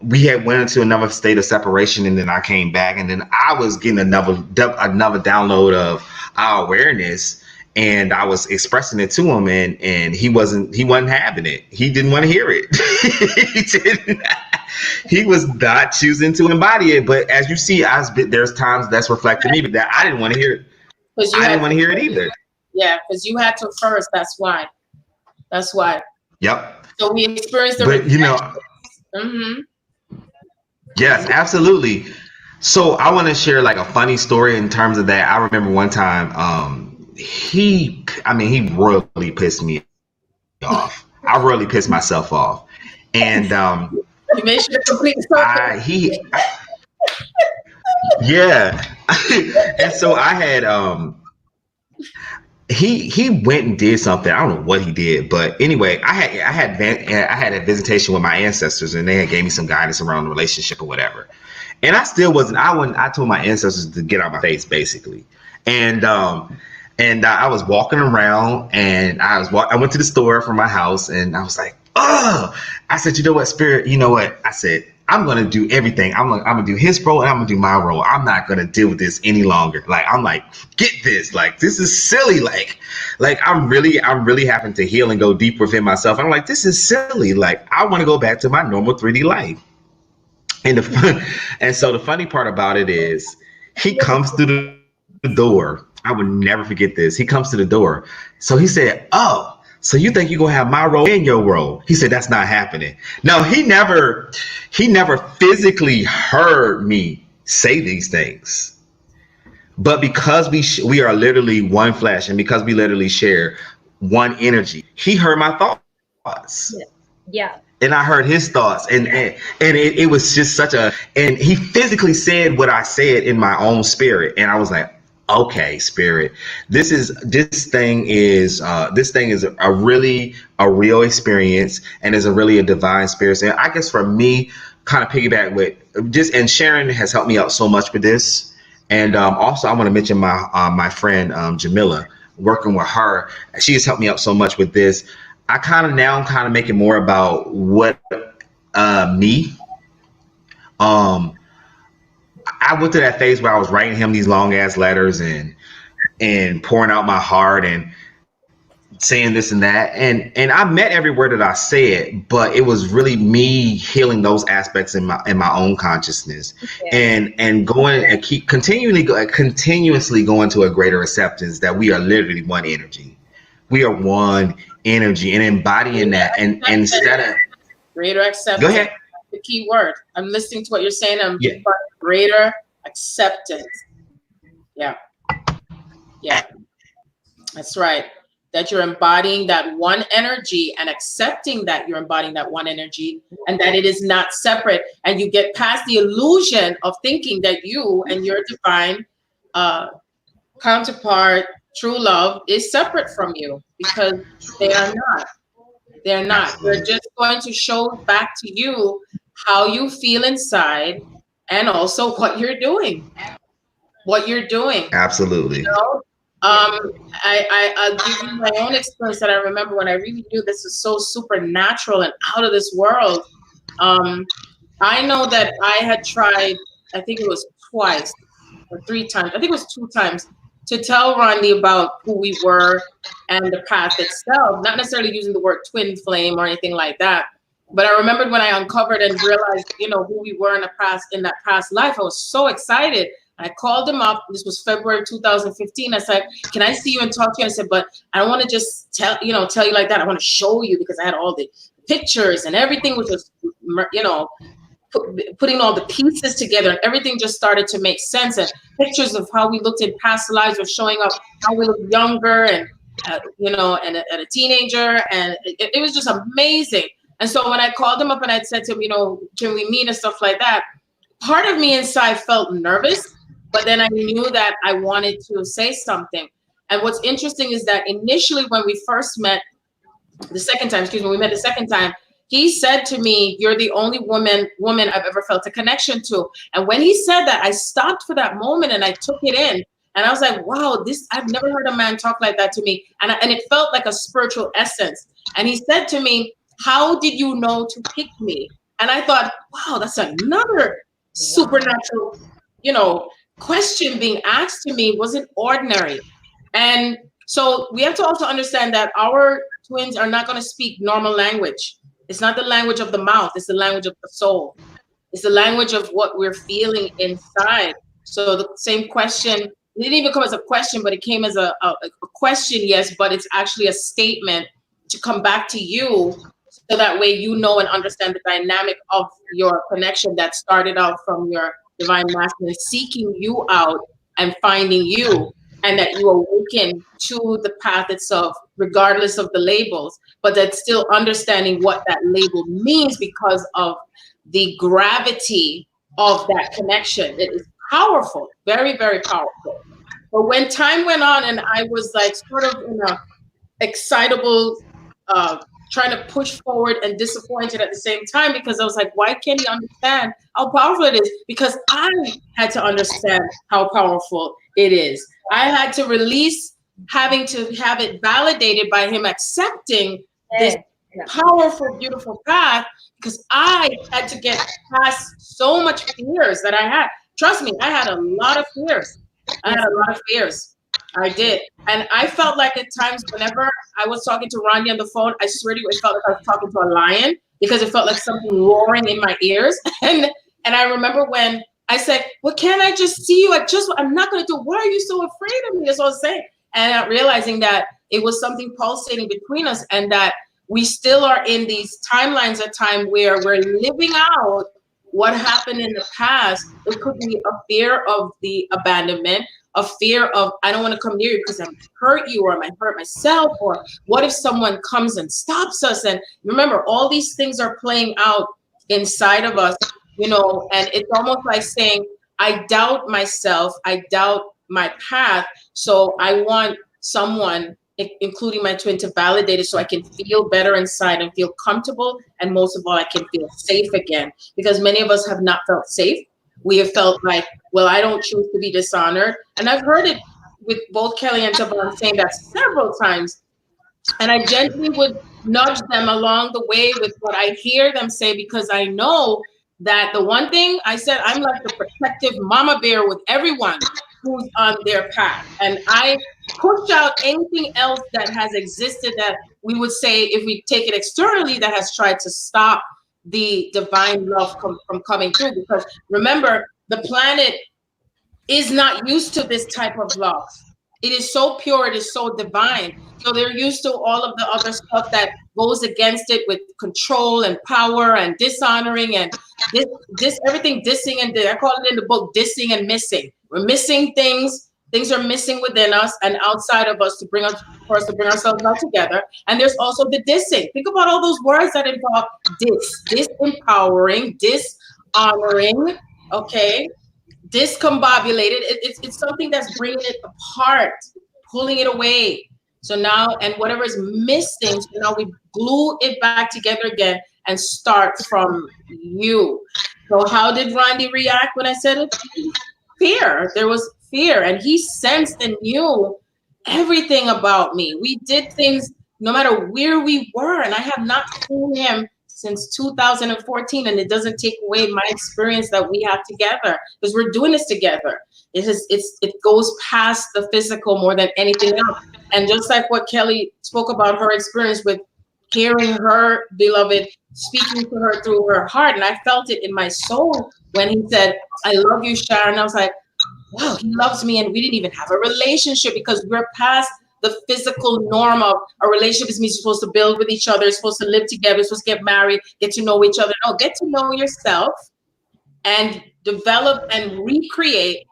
Speaker 3: we had went into another state of separation, and then I came back, and then I was getting another download of our awareness. And I was expressing it to him, and he wasn't having it. He didn't want to hear it. He was not choosing to embody it. But as you see, there's times that's reflecting me, but that I didn't want to hear it. I didn't want to hear it either.
Speaker 1: Yeah, because you had to first. That's why.
Speaker 3: Yep.
Speaker 1: So we experienced the.
Speaker 3: But yes, absolutely. So I want to share like a funny story in terms of that. I remember one time, he royally pissed me off. I royally pissed myself off. And
Speaker 1: you made sure to complete the
Speaker 3: and so I had he went and did something. I don't know what he did, but anyway, I had a visitation with my ancestors, and they had gave me some guidance around the relationship or whatever. And I still wasn't. I told my ancestors to get out my face, basically. And I was walking around, and I went to the store from my house, and I was like, "Oh!" I said, "You know what, Spirit? You know what?" I said, "I'm gonna do everything. I'm gonna do his role, and I'm gonna do my role. I'm not gonna deal with this any longer. Like, I'm like, get this. Like, this is silly. Like I'm really having to heal and go deep within myself. I'm like, this is silly. Like, I want to go back to my normal 3D life." And so the funny part about it is, he comes through the door. I would never forget this. He comes to the door. So he said, "Oh, so you think you're going to have my role and your role?" He said, "That's not happening." No, he never physically heard me say these things. But because we are literally one flesh, and because we literally share one energy, he heard my thoughts.
Speaker 4: Yeah.
Speaker 3: And I heard his thoughts, and it was just and he physically said what I said in my own spirit. And I was like, okay, Spirit, this thing is a real experience, and is a divine experience. And I guess for me, kind of piggyback with and Sharon has helped me out so much with this. And also I want to mention my friend Jamila, working with her. She has helped me out so much with this. I'm kind of making more about what me I went through that phase where I was writing him these long ass letters and pouring out my heart and saying this and that, and I meant every word that I said, but it was really me healing those aspects in my own consciousness, and going and continuously going to a greater acceptance that we are literally one energy. We are one energy, and embodying that, and instead of
Speaker 1: greater acceptance.
Speaker 3: Go ahead.
Speaker 1: The key word. I'm listening to what you're saying. Greater acceptance. Yeah, that's right. That you're embodying that one energy and accepting that you're embodying that one energy, and that it is not separate. And you get past the illusion of thinking that you and your divine counterpart, true love, is separate from you, because they are not. They're not. They're just going to show back to you how you feel inside, and also what you're doing.
Speaker 3: Absolutely.
Speaker 1: You know? I'll give you my own experience that I remember when I really knew this was so supernatural and out of this world. I know that I had tried, I think it was twice or 3 times, I think it was 2 times, to tell Rondi about who we were and the path itself, not necessarily using the word twin flame or anything like that. But I remembered when I uncovered and realized, who we were in that past life, I was so excited. I called him up. This was February 2015. I said, "Can I see you and talk to you?" I said, "But I don't want to just tell you like that. I want to show you, because I had all the pictures and everything was just, putting all the pieces together, and everything just started to make sense. And pictures of how we looked in past lives were showing up, how we looked younger and, and a teenager. And it was just amazing. And so when I called him up and I said to him, can we meet and stuff like that, part of me inside felt nervous. But then I knew that I wanted to say something. And what's interesting is that initially when we first met the second time, he said to me, "You're the only woman I've ever felt a connection to." And when he said that, I stopped for that moment and I took it in. And I was like, wow, I've never heard a man talk like that to me. And it felt like a spiritual essence. And he said to me, "How did you know to pick me?" And I thought, wow, that's another supernatural, question being asked to me. Wasn't ordinary. And so we have to also understand that our twins are not going to speak normal language. It's not the language of the mouth. It's the language of the soul. It's the language of what we're feeling inside. So the same question, it didn't even come as a question, but it came as a question, yes, but it's actually a statement to come back to you, so that way you know and understand the dynamic of your connection that started out from your divine masculine seeking you out and finding you, and that you awaken to the path itself, regardless of the labels, but that's still understanding what that label means because of the gravity of that connection. It is powerful, very, very powerful. But when time went on and I was like sort of in a excitable, trying to push forward and disappointed at the same time, because I was like, why can't he understand how powerful it is? Because I had to understand how powerful it is. I had to release having to have it validated by him accepting this powerful, beautiful path, because I had to get past so much fears that I had. Trust me, I had a lot of fears. I did. And I felt like at times whenever I was talking to Rondi on the phone, I swear to you, it felt like I was talking to a lion, because it felt like something roaring in my ears. And I remember when I said, well, can't I just see you? I'm not going to do it. Why are you so afraid of me? That's what I was saying. And realizing that it was something pulsating between us, and that we still are in these timelines at time where we're living out what happened in the past. It could be a fear of the abandonment, a fear of, I don't want to come near you because I might hurt you, or I might hurt myself, or what if someone comes and stops us? And remember, all these things are playing out inside of us, and it's almost like saying, I doubt myself, I doubt my path, so I want someone, including my twin, to validate it so I can feel better inside and feel comfortable, and most of all, I can feel safe again, because many of us have not felt safe. We have felt like, well, I don't choose to be dishonored. And I've heard it with both Kellie and Ta'Von saying that several times. And I gently would nudge them along the way with what I hear them say, because I know that the one thing I said, I'm like the protective mama bear with everyone who's on their path. And I push out anything else that has existed that we would say, if we take it externally, that has tried to stop the divine love from coming through. Because remember, the planet is not used to this type of love. It is so pure, it is so divine. So they're used to all of the other stuff that goes against it, with control and power and dishonoring and this everything dissing, and I call it in the book dissing and missing. We're missing things. Things are missing within us and outside of us for us to bring ourselves back together. And there's also the dissing. Think about all those words that involve disempowering, dishonoring, okay? Discombobulated. It's something that's bringing it apart, pulling it away. So now, and whatever is missing, so now we glue it back together again and start from you. So how did Randy react when I said it? Fear. There was fear, and he sensed and knew everything about me. We did things no matter where we were, and I have not seen him since 2014, and it doesn't take away my experience that we have together, because we're doing this together. It goes past the physical more than anything else. And just like what Kelly spoke about, her experience with hearing her beloved speaking to her through her heart, and I felt it in my soul when he said, "I love you, Sharon." I was like, wow, he loves me, and we didn't even have a relationship, because we're past the physical norm of a relationship. Is means you're supposed to build with each other, you're supposed to live together, you're supposed to get married, get to know each other. No, get to know yourself and develop and recreate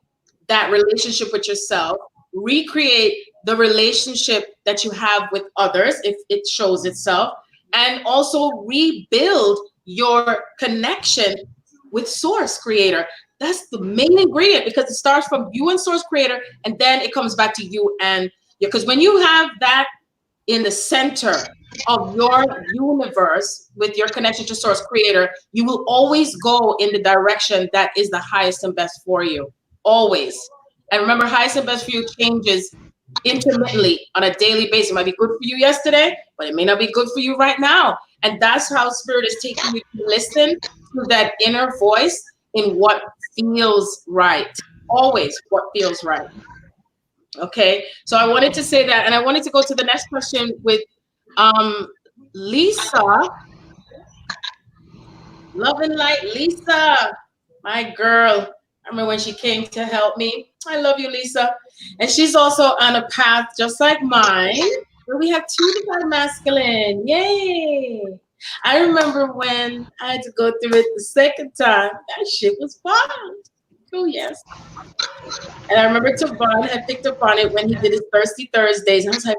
Speaker 1: that relationship with yourself, recreate the relationship that you have with others if it shows itself, and also rebuild your connection with Source Creator. That's the main ingredient, because it starts from you and Source Creator, and then it comes back to you. And because when you have that in the center of your universe with your connection to Source Creator, you will always go in the direction that is the highest and best for you. Always. And remember, highest and best for you changes intermittently on a daily basis. It might be good for you yesterday, but it may not be good for you right now. And that's how Spirit is taking you to listen to that inner voice in what feels right. Always what feels right. Okay, so I wanted to say that, and I wanted to go to the next question with Lisa. Love and Light, Lisa, my girl. I remember when she came to help me. I love you, Lisa. And she's also on a path just like mine, where we have two divine masculine. Yay! I remember when I had to go through it the second time. That shit was fun. Oh, yes. And I remember Ta'Von had picked up on it when he did his Thirsty Thursdays. And I was like,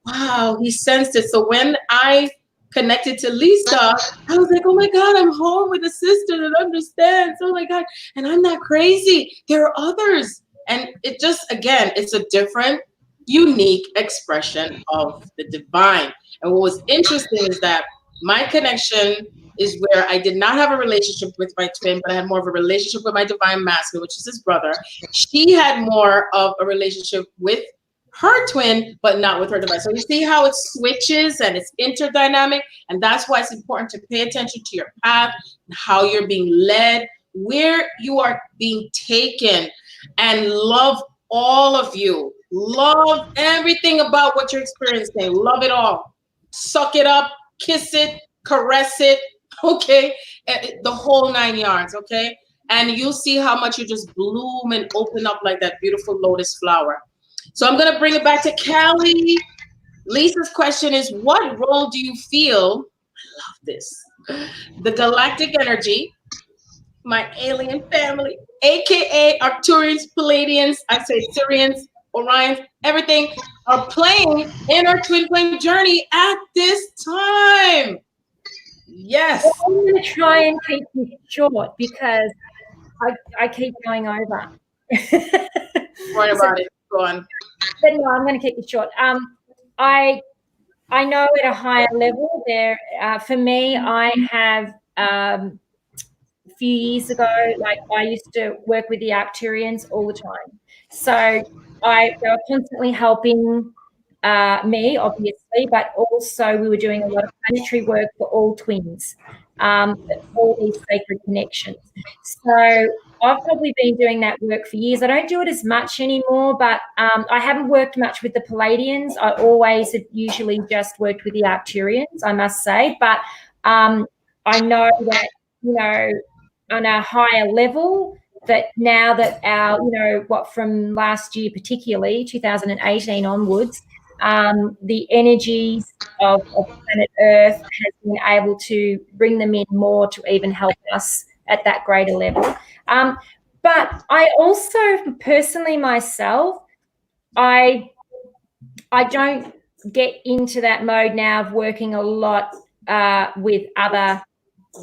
Speaker 1: wow, he sensed it. So when I connected to Lisa, I was like, oh my God, I'm home with a sister that understands. Oh my God. And I'm not crazy. There are others. And it just, again, it's a different, unique expression of the divine. And what was interesting is that my connection is where I did not have a relationship with my twin, but I had more of a relationship with my divine masculine, which is his brother. She had more of a relationship with her twin, but not with her divine. So you see how it switches and it's interdynamic. And that's why it's important to pay attention to your path, how you're being led, where you are being taken, and love all of you. Love everything about what you're experiencing. Love it all. Suck it up, kiss it, caress it, okay? The whole 9 yards, okay? And you'll see how much you just bloom and open up like that beautiful lotus flower. So I'm going to bring it back to Kelly. Lisa's question is, what role do you feel, I love this, the galactic energy, my alien family, AKA Arcturians, Palladians, I say Syrians, Orions, everything, are playing in our twin flame journey at this time? Yes.
Speaker 4: Well, I'm going to try and keep this short because I keep going over.
Speaker 1: Right about it. Go on.
Speaker 4: But no, I'm going to keep it short. I know at a higher level there, for me, I have a few years ago, like I used to work with the Arcturians all the time. So they were constantly helping me, obviously, but also we were doing a lot of planetary work for all twins. all these sacred connections. So I've probably been doing that work for years. I don't do it as much anymore, but I haven't worked much with the Palladians. I always have usually just worked with the Arcturians, I must say. But I know that, you know, on a higher level, that now that our, you know, what from last year, particularly 2018 onwards, the energies of planet Earth has been able to bring them in more to even help us at that greater level. But I also personally myself, I don't get into that mode now of working a lot with other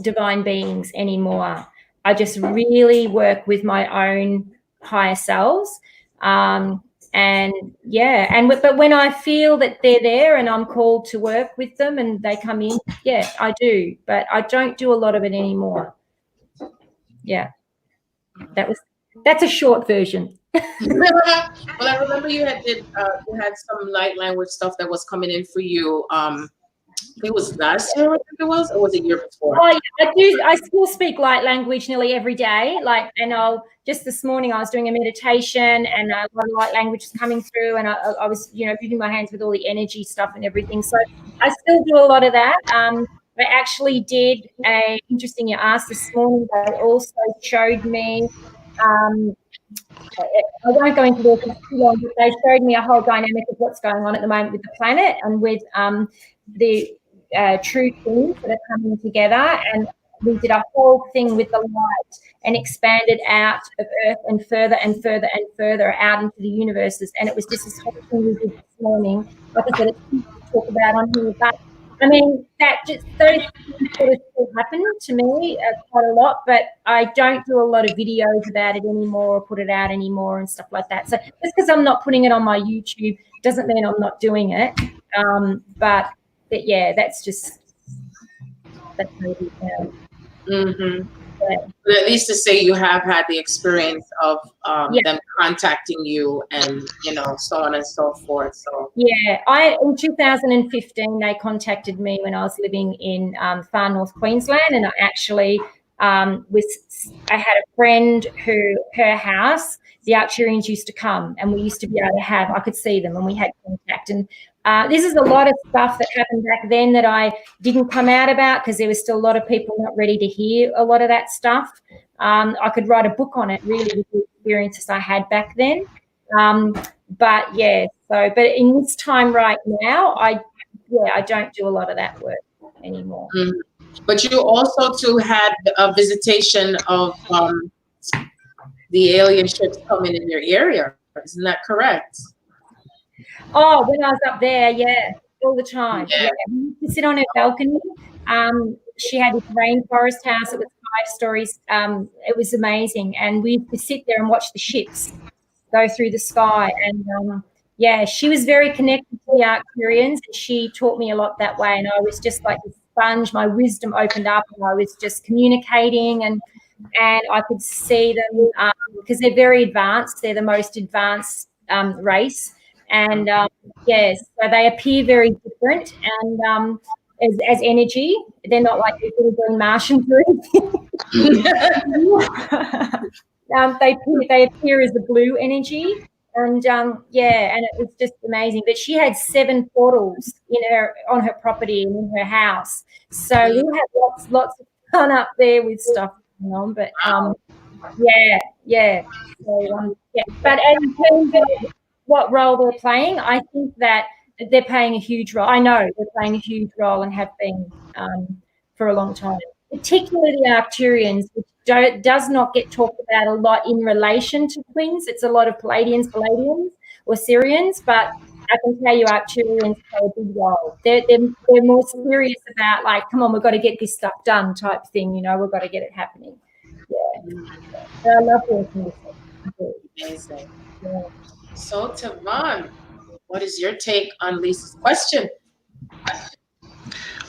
Speaker 4: divine beings anymore. I just really work with my own higher selves. But when I feel that they're there and I'm called to work with them and they come in, yeah, I do. But I don't do a lot of it anymore. Yeah. That's a short version.
Speaker 1: Well, I remember you had some light language stuff that was coming in for you. It was last year, I think it was, or was it year before?
Speaker 4: Oh, yeah, I do. I still speak light language nearly every day. Just this morning I was doing a meditation and a lot of light language is coming through, and I was, you know, using my hands with all the energy stuff and everything. So I still do a lot of that. I actually did interesting you asked this morning. They also showed me. I won't go into this too long, but they showed me a whole dynamic of what's going on at the moment with the planet and with the true things that are coming together. And we did a whole thing with the light and expanded out of Earth and further and further and further out into the universes. And it was just this whole thing we did this morning. Like I said, it's easy to talk about on here, but I mean, those things sort of still happen to me quite a lot, but I don't do a lot of videos about it anymore or put it out anymore and stuff like that. So just because I'm not putting it on my YouTube doesn't mean I'm not doing it. But yeah, that's maybe.
Speaker 1: But at least to say you have had the experience of them contacting you and, you know, so on and so forth. So
Speaker 4: yeah, in 2015 they contacted me when I was living in far north Queensland, and I actually I had a friend who her house, the Arcturians used to come, and we used to be able to I could see them and we had contact. And this is a lot of stuff that happened back then that I didn't come out about because there was still a lot of people not ready to hear a lot of that stuff. I could write a book on it really with the experiences I had back then. But in this time right now, I don't do a lot of that work anymore.
Speaker 1: But you also too had a visitation of the alien ships coming in your area. Isn't that correct?
Speaker 4: Oh, when I was up there, yeah, all the time. Yeah. We used to sit on her balcony. She had this rainforest house. It was 5 stories. It was amazing. And we used to sit there and watch the ships go through the sky. And, she was very connected to the Arcturians. And she taught me a lot that way. And I was just like a sponge. My wisdom opened up and I was just communicating. And I could see them because they're very advanced. They're the most advanced race. And so they appear very different and as energy. They're not like these little green Martians or anything. They appear as the blue energy. And and it was just amazing. But she had 7 portals on her property and in her house. So we had lots of fun up there with stuff going on. But So But in terms of what role they're playing, I think that they're playing a huge role. I know they're playing a huge role and have been for a long time, particularly the Arcturians, which does not get talked about a lot in relation to twins. It's a lot of Palladians, or Syrians, but I can tell you Arcturians play a big role. They're more serious about, like, come on, we've got to get this stuff done type thing, we've got to get it happening. Yeah. So I love working with them.
Speaker 1: Amazing. Yeah. So, Ta'Von, what is your take on Lisa's question?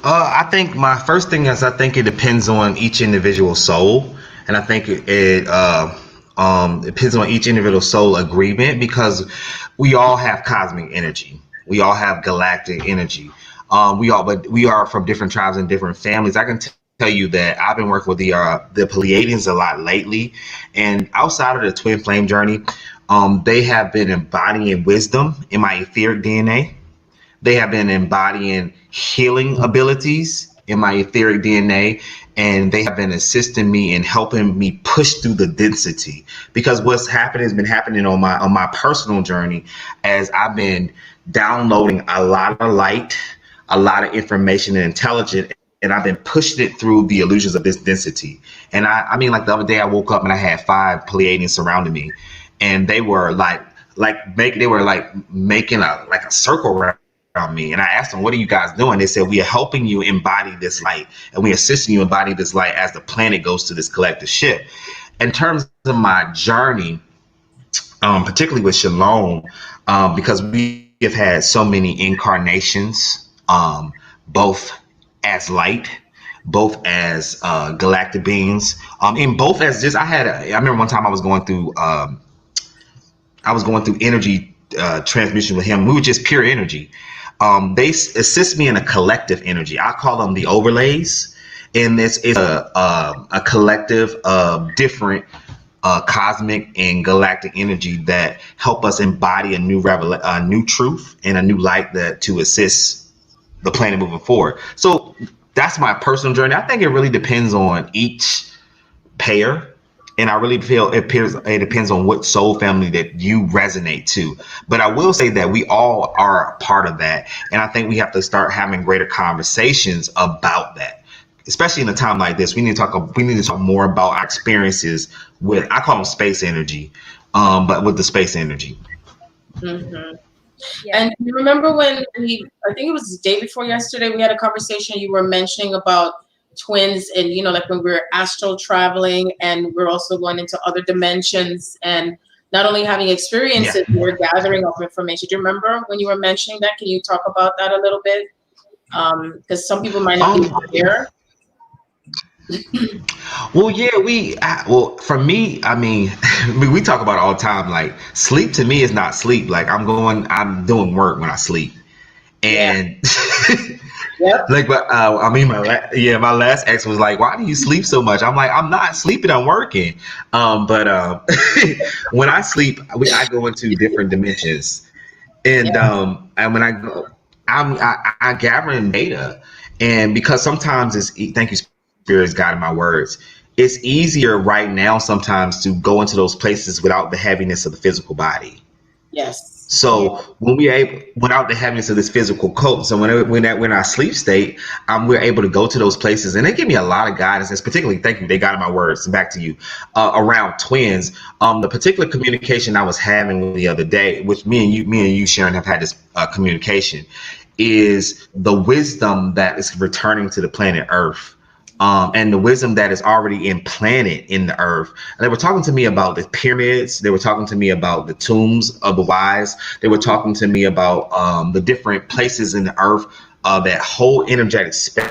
Speaker 3: I think my first thing is I think it depends on each individual soul, and I think it depends on each individual soul agreement, because we all have cosmic energy, we all have galactic energy. We are from different tribes and different families. I can tell you that I've been working with the Pleiadians a lot lately, and outside of the twin flame journey, they have been embodying wisdom in my etheric DNA. They have been embodying healing abilities in my etheric DNA, and they have been assisting me in helping me push through the density. Because what's happened has been happening on my personal journey as I've been downloading a lot of light, a lot of information and intelligence, and I've been pushing it through the illusions of this density. And I mean, like the other day I woke up and I had 5 Pleiadians surrounding me, and they were making a circle around me. And I asked them, what are you guys doing? They said, we are helping you embody this light, and we are assisting you embody this light as the planet goes to this collective shift. In terms of my journey, particularly with Shalom, because we have had so many incarnations, both as light, both as galactic beings, and both as just, I remember one time I was going through energy transmission with him. We were just pure energy. They assist me in a collective energy. I call them the overlays, and this is a collective of different cosmic and galactic energy that help us embody a new truth and a new light that to assist the planet moving forward. So that's my personal journey. I think it really depends on each pair. And I really feel it depends on what soul family that you resonate to. But I will say that we all are a part of that. And I think we have to start having greater conversations about that. Especially in a time like this, we need to talk more about our experiences with, I call them space energy, but with the space energy.
Speaker 1: Mm-hmm. Yeah. And you remember when I think it was the day before yesterday, we had a conversation, you were mentioning about twins and, like when we're astral traveling and we're also going into other dimensions and not only having experiences, we're gathering up information. Do you remember when you were mentioning that? Can you talk about that a little bit? Because some people might not be aware.
Speaker 3: Well, yeah, for me, I mean, we talk about it all the time. Like, sleep to me is not sleep. Like, I'm doing work when I sleep. And like, but I mean, my last ex was like, why do you sleep so much? I'm like, I'm not sleeping, I'm working. But when I sleep, I go into different dimensions. And when I go, I gathering data. And because sometimes thank you, Spirit's guiding my words. It's easier right now sometimes to go into those places without the heaviness of the physical body.
Speaker 1: Yes.
Speaker 3: So when without the heaviness of this physical coat, so when our sleep state, we're able to go to those places, and they give me a lot of guidance. And particularly, thank you, they guided my words. Back to you around twins. The particular communication I was having the other day, which me and you, Sharon, have had this communication, is the wisdom that is returning to the planet Earth. And the wisdom that is already implanted in the earth. And they were talking to me about the pyramids. They were talking to me about the tombs of the wise. They were talking to me about the different places in the earth that hold energetic space,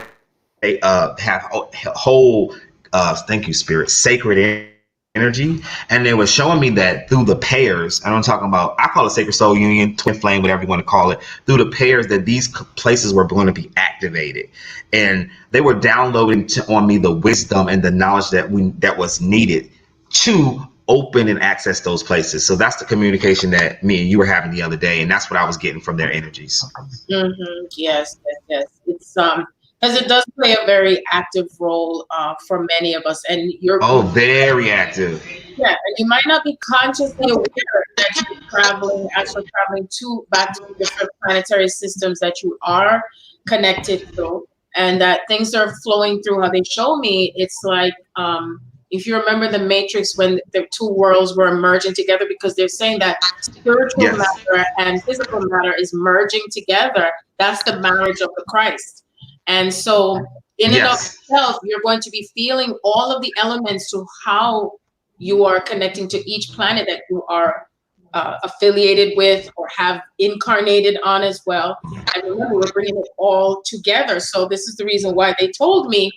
Speaker 3: have whole, thank you, Spirit, sacred energy. And they were showing me that through the pairs, and I'm talking about, I call it sacred soul union, twin flame, whatever you want to call it, through the pairs that these places were going to be activated. And they were downloading on me the wisdom and the knowledge that was needed to open and access those places. So that's the communication that me and you were having the other day. And that's what I was getting from their energies.
Speaker 1: Mm-hmm. Yes. It's because it does play a very active role for many of us, and you're
Speaker 3: very active.
Speaker 1: Yeah, and you might not be consciously aware that you're actually traveling back to the different planetary systems that you are connected to, and that things are flowing through how they show me. It's like if you remember the Matrix, when the two worlds were merging together, because they're saying that spiritual matter and physical matter is merging together. That's the marriage of the Christ. And so in and of itself, you're going to be feeling all of the elements to how you are connecting to each planet that you are affiliated with or have incarnated on as well. And remember, we're bringing it all together. So this is the reason why they told me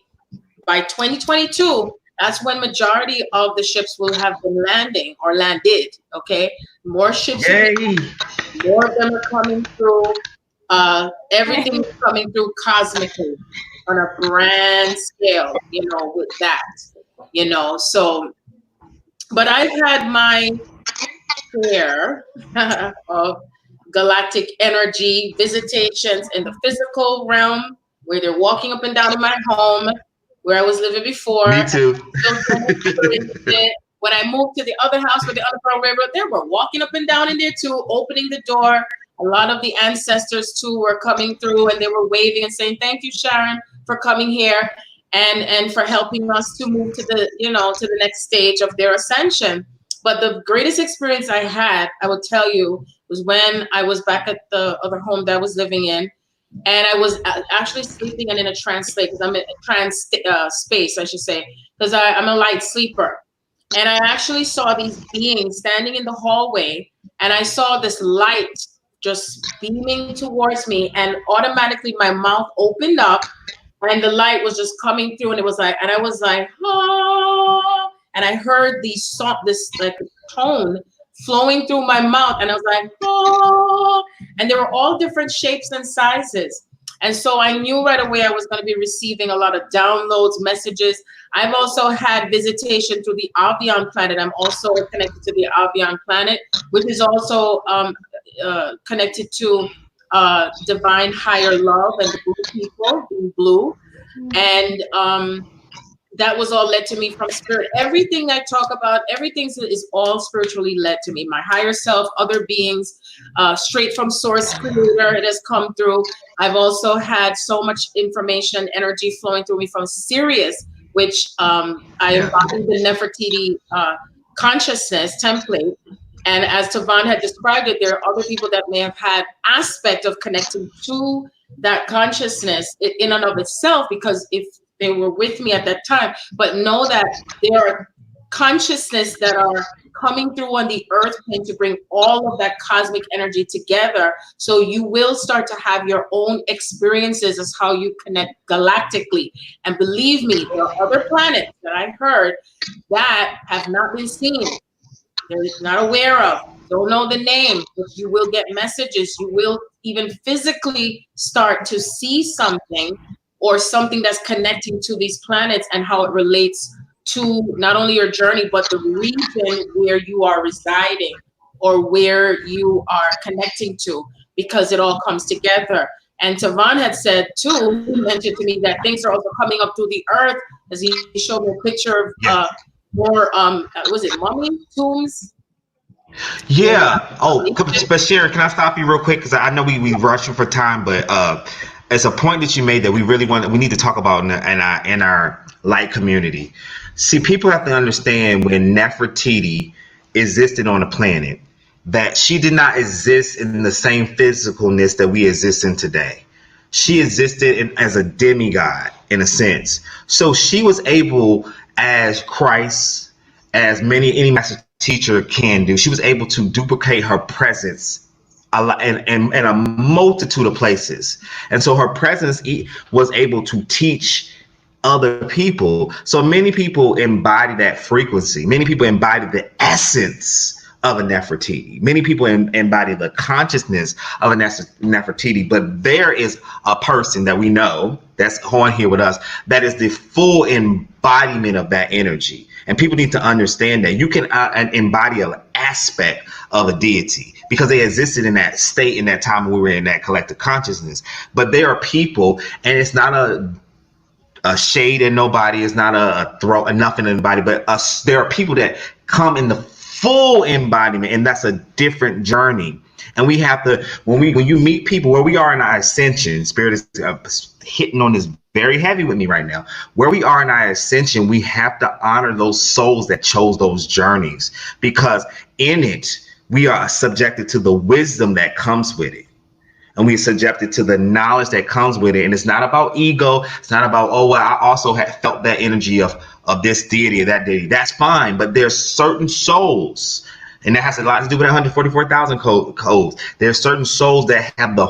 Speaker 1: by 2022, that's when majority of the ships will have been landing or landed. Okay, more ships, more of them are coming through. Everything is coming through cosmically. on a grand scale, you know, with that, you know. So, but I've had my share of galactic energy visitations in the physical realm, where they're walking up and down in my home where I was living before.
Speaker 3: Me too.
Speaker 1: When I moved to the other house with the Underground Railroad, they were walking up and down in there too, opening the door. A lot of the ancestors too were coming through, and they were waving and saying, "Thank you, Sharon, for coming here and for helping us to move to the, you know, to the next stage of their ascension." But the greatest experience I had, I will tell you, was when I was back at the other home that I was living in, and I was actually sleeping and in a trance state, because I'm in a trance space, I should say, because I'm a light sleeper. And I actually saw these beings standing in the hallway, and I saw this light just beaming towards me, and automatically my mouth opened up, and the light was just coming through, and it was like, and I was like, oh, and I heard this like tone flowing through my mouth, and I was like, oh, and they were all different shapes and sizes. And so I knew right away I was going to be receiving a lot of downloads, messages. I've also had visitation through the Avion planet. I'm also connected to the Avion planet, which is also connected to divine higher love and the blue people, being blue. And that was all led to me from spirit. Everything I talk about, everything is all spiritually led to me. My higher self, other beings, straight from source creator, it has come through. I've also had so much information, energy flowing through me from Sirius, which I embodied the Nefertiti consciousness template. And as Ta'Von had described it, there are other people that may have had aspect of connecting to that consciousness in and of itself, because if they were with me at that time, but know that there are consciousness that are coming through on the earth plane to bring all of that cosmic energy together. So you will start to have your own experiences as how you connect galactically. And believe me, there are other planets that I heard that have not been seen. They're not aware of, don't know the name, but you will get messages. You will even physically start to see something, or something that's connecting to these planets and how it relates to not only your journey, but the region where you are residing or where you are connecting to, because it all comes together. And Ta'Von had said too, he mentioned to me that things are also coming up through the earth, as he showed me a picture of more, was it mummy tombs?
Speaker 3: Yeah. Oh, but Sharon, can I stop you real quick? Because I know we rushing for time, but it's a point that you made that we really we need to talk about in our light community. See, people have to understand, when Nefertiti existed on the planet, that she did not exist in the same physicalness that we exist in today. She existed as a demigod in a sense. So she was able, as Christ, as any master teacher can do, she was able to duplicate her presence in a multitude of places. And so her presence was able to teach other people. So many people embody that frequency. Many people embody the essence of a Nefertiti. Many people embody the consciousness of a Nefertiti. But there is a person that we know that's on here with us that is the full embodiment of that energy. And people need to understand that you can embody an aspect of a deity because they existed in that state, in that time when we were in that collective consciousness. But there are people, and it's not a shade in nobody, it's not a throw nothing in anybody, but there are people that come in the full embodiment, and that's a different journey. And we have to, when you meet people where we are in our ascension, Spirit is hitting on this very heavy with me right now. Where we are in our ascension, we have to honor those souls that chose those journeys, because in it, we are subjected to the wisdom that comes with it. And we are subjected to the knowledge that comes with it. And it's not about ego. It's not about, oh, well, I also have felt that energy of this deity or that deity. That's fine. But there's certain souls, and that has a lot to do with 144,000 codes. There's certain souls that have the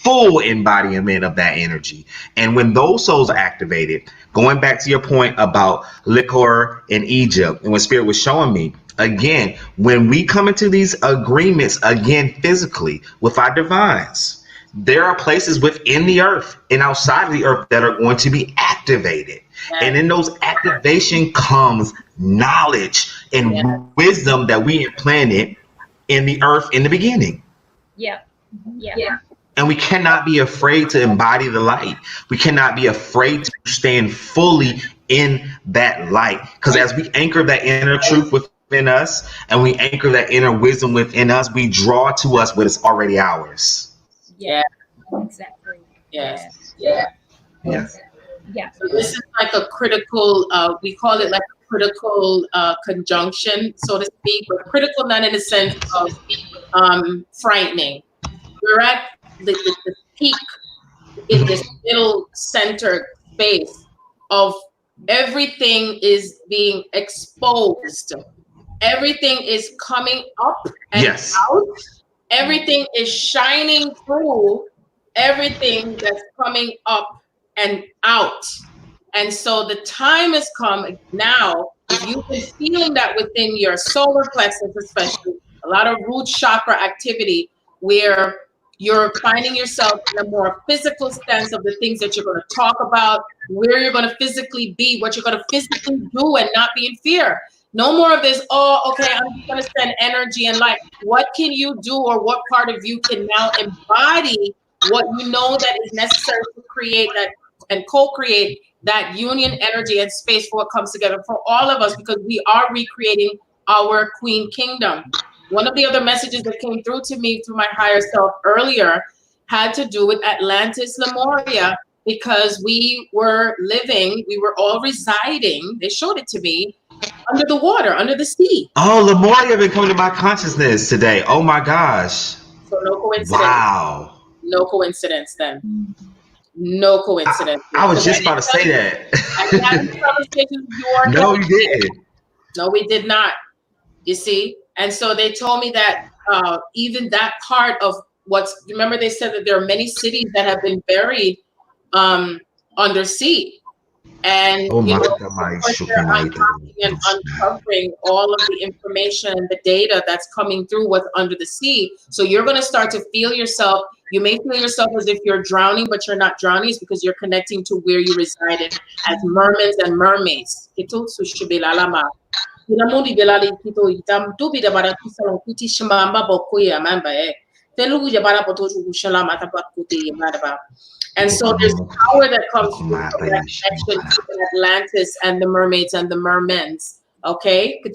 Speaker 3: full embodiment of that energy. And when those souls are activated, going back to your point about liquor in Egypt, and when Spirit was showing me, again, when we come into these agreements, again, physically with our divines, there are places within the earth and outside of the earth that are going to be activated. And in those activation comes knowledge and wisdom that we implanted in the earth in the beginning.
Speaker 4: Yeah.
Speaker 3: And we cannot be afraid to embody the light. We cannot be afraid to stand fully in that light. Because as we anchor that inner truth within us and we anchor that inner wisdom within us, we draw to us what is already ours.
Speaker 1: Yeah.
Speaker 4: Exactly.
Speaker 1: Yes.
Speaker 4: Yeah.
Speaker 1: So this is like a critical, we call it like a critical conjunction, so to speak, but critical not in the sense of frightening. We're at the peak in this middle center space of everything is being exposed. Everything is coming up and out. Everything is shining through everything that's coming up and out. And so the time has come now. If you've been feeling that within your solar plexus, especially a lot of root chakra activity, where you're finding yourself in a more physical stance of the things that you're going to talk about, where you're going to physically be, what you're going to physically do, and not be in fear. No more of this, oh, okay, I'm just going to send energy and light. What can you do, or what part of you can now embody what you know that is necessary to create that and co-create that union energy and space for what comes together for all of us, because we are recreating our Queen Kingdom. One of the other messages that came through to me through my higher self earlier had to do with Atlantis, Lemuria, because we were all residing, they showed it to me, under the water, under the sea.
Speaker 3: Oh, Lemuria been coming to my consciousness today. Oh my gosh.
Speaker 1: So no coincidence.
Speaker 3: Wow.
Speaker 1: No coincidence then. No coincidence.
Speaker 3: I was just about to say that. No, you didn't.
Speaker 1: No, we did not. You see? And so they told me that even that part of remember they said that there are many cities that have been buried under sea. And you know, they're unlocking and uncovering all of the information and the data that's coming through what's under the sea. So you're going to start to feel yourself. You may feel yourself as if you're drowning, but you're not drowning. It's because you're connecting to where you resided as mermaids and mermaids. And so there's power that comes from that connection to Atlantis and the mermaids and the mermen. Okay? And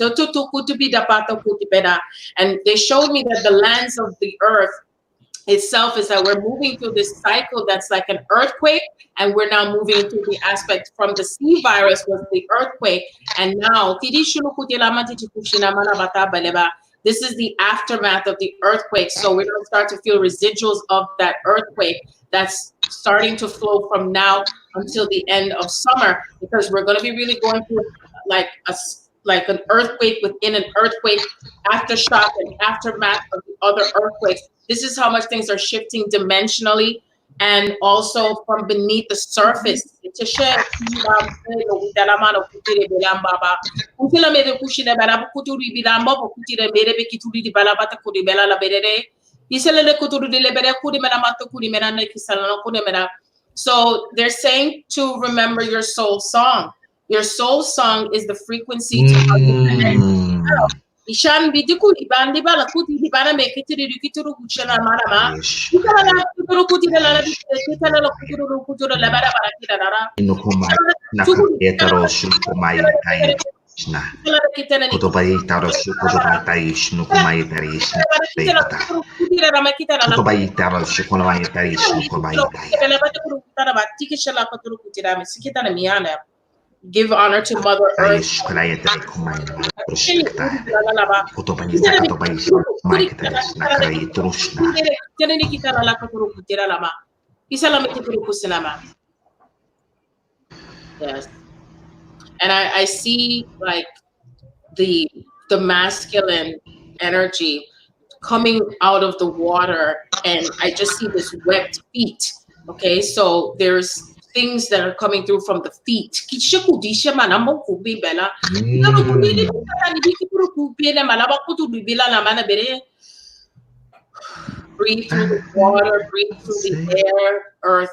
Speaker 1: they showed me that the lands of the earth itself is that we're moving through this cycle that's like an earthquake, and we're now moving into the aspect from the sea virus was the earthquake, and now this is the aftermath of the earthquake. So we're going to start to feel residuals of that earthquake that's starting to flow from now until the end of summer, because we're going to be really going through like an earthquake within an earthquake, aftershock and aftermath of the other earthquakes. This is how much things are shifting dimensionally and also from beneath the surface. So they're saying to remember your soul song. Your soul song is the frequency to how you connect yourself. Ishan bidiku ibandi bala kuti dibana me kitiri kituru kuchana marama. Ikala kuturu kutira la kitala la kuturu kuturu la bara bara kitara.
Speaker 3: Inukuma naketaro shukumai tai na. Kutobai taro shukumai tai shnukumai tai shna. Kutobai taro shukumai tai shnukumai tai.
Speaker 1: Give honor to Mother Earth. Yes. And I see like the masculine energy coming out of the water, and I just see this webbed feet. Okay, so there's things that are coming through from the feet. breathe through the water, breathe through the air, earth.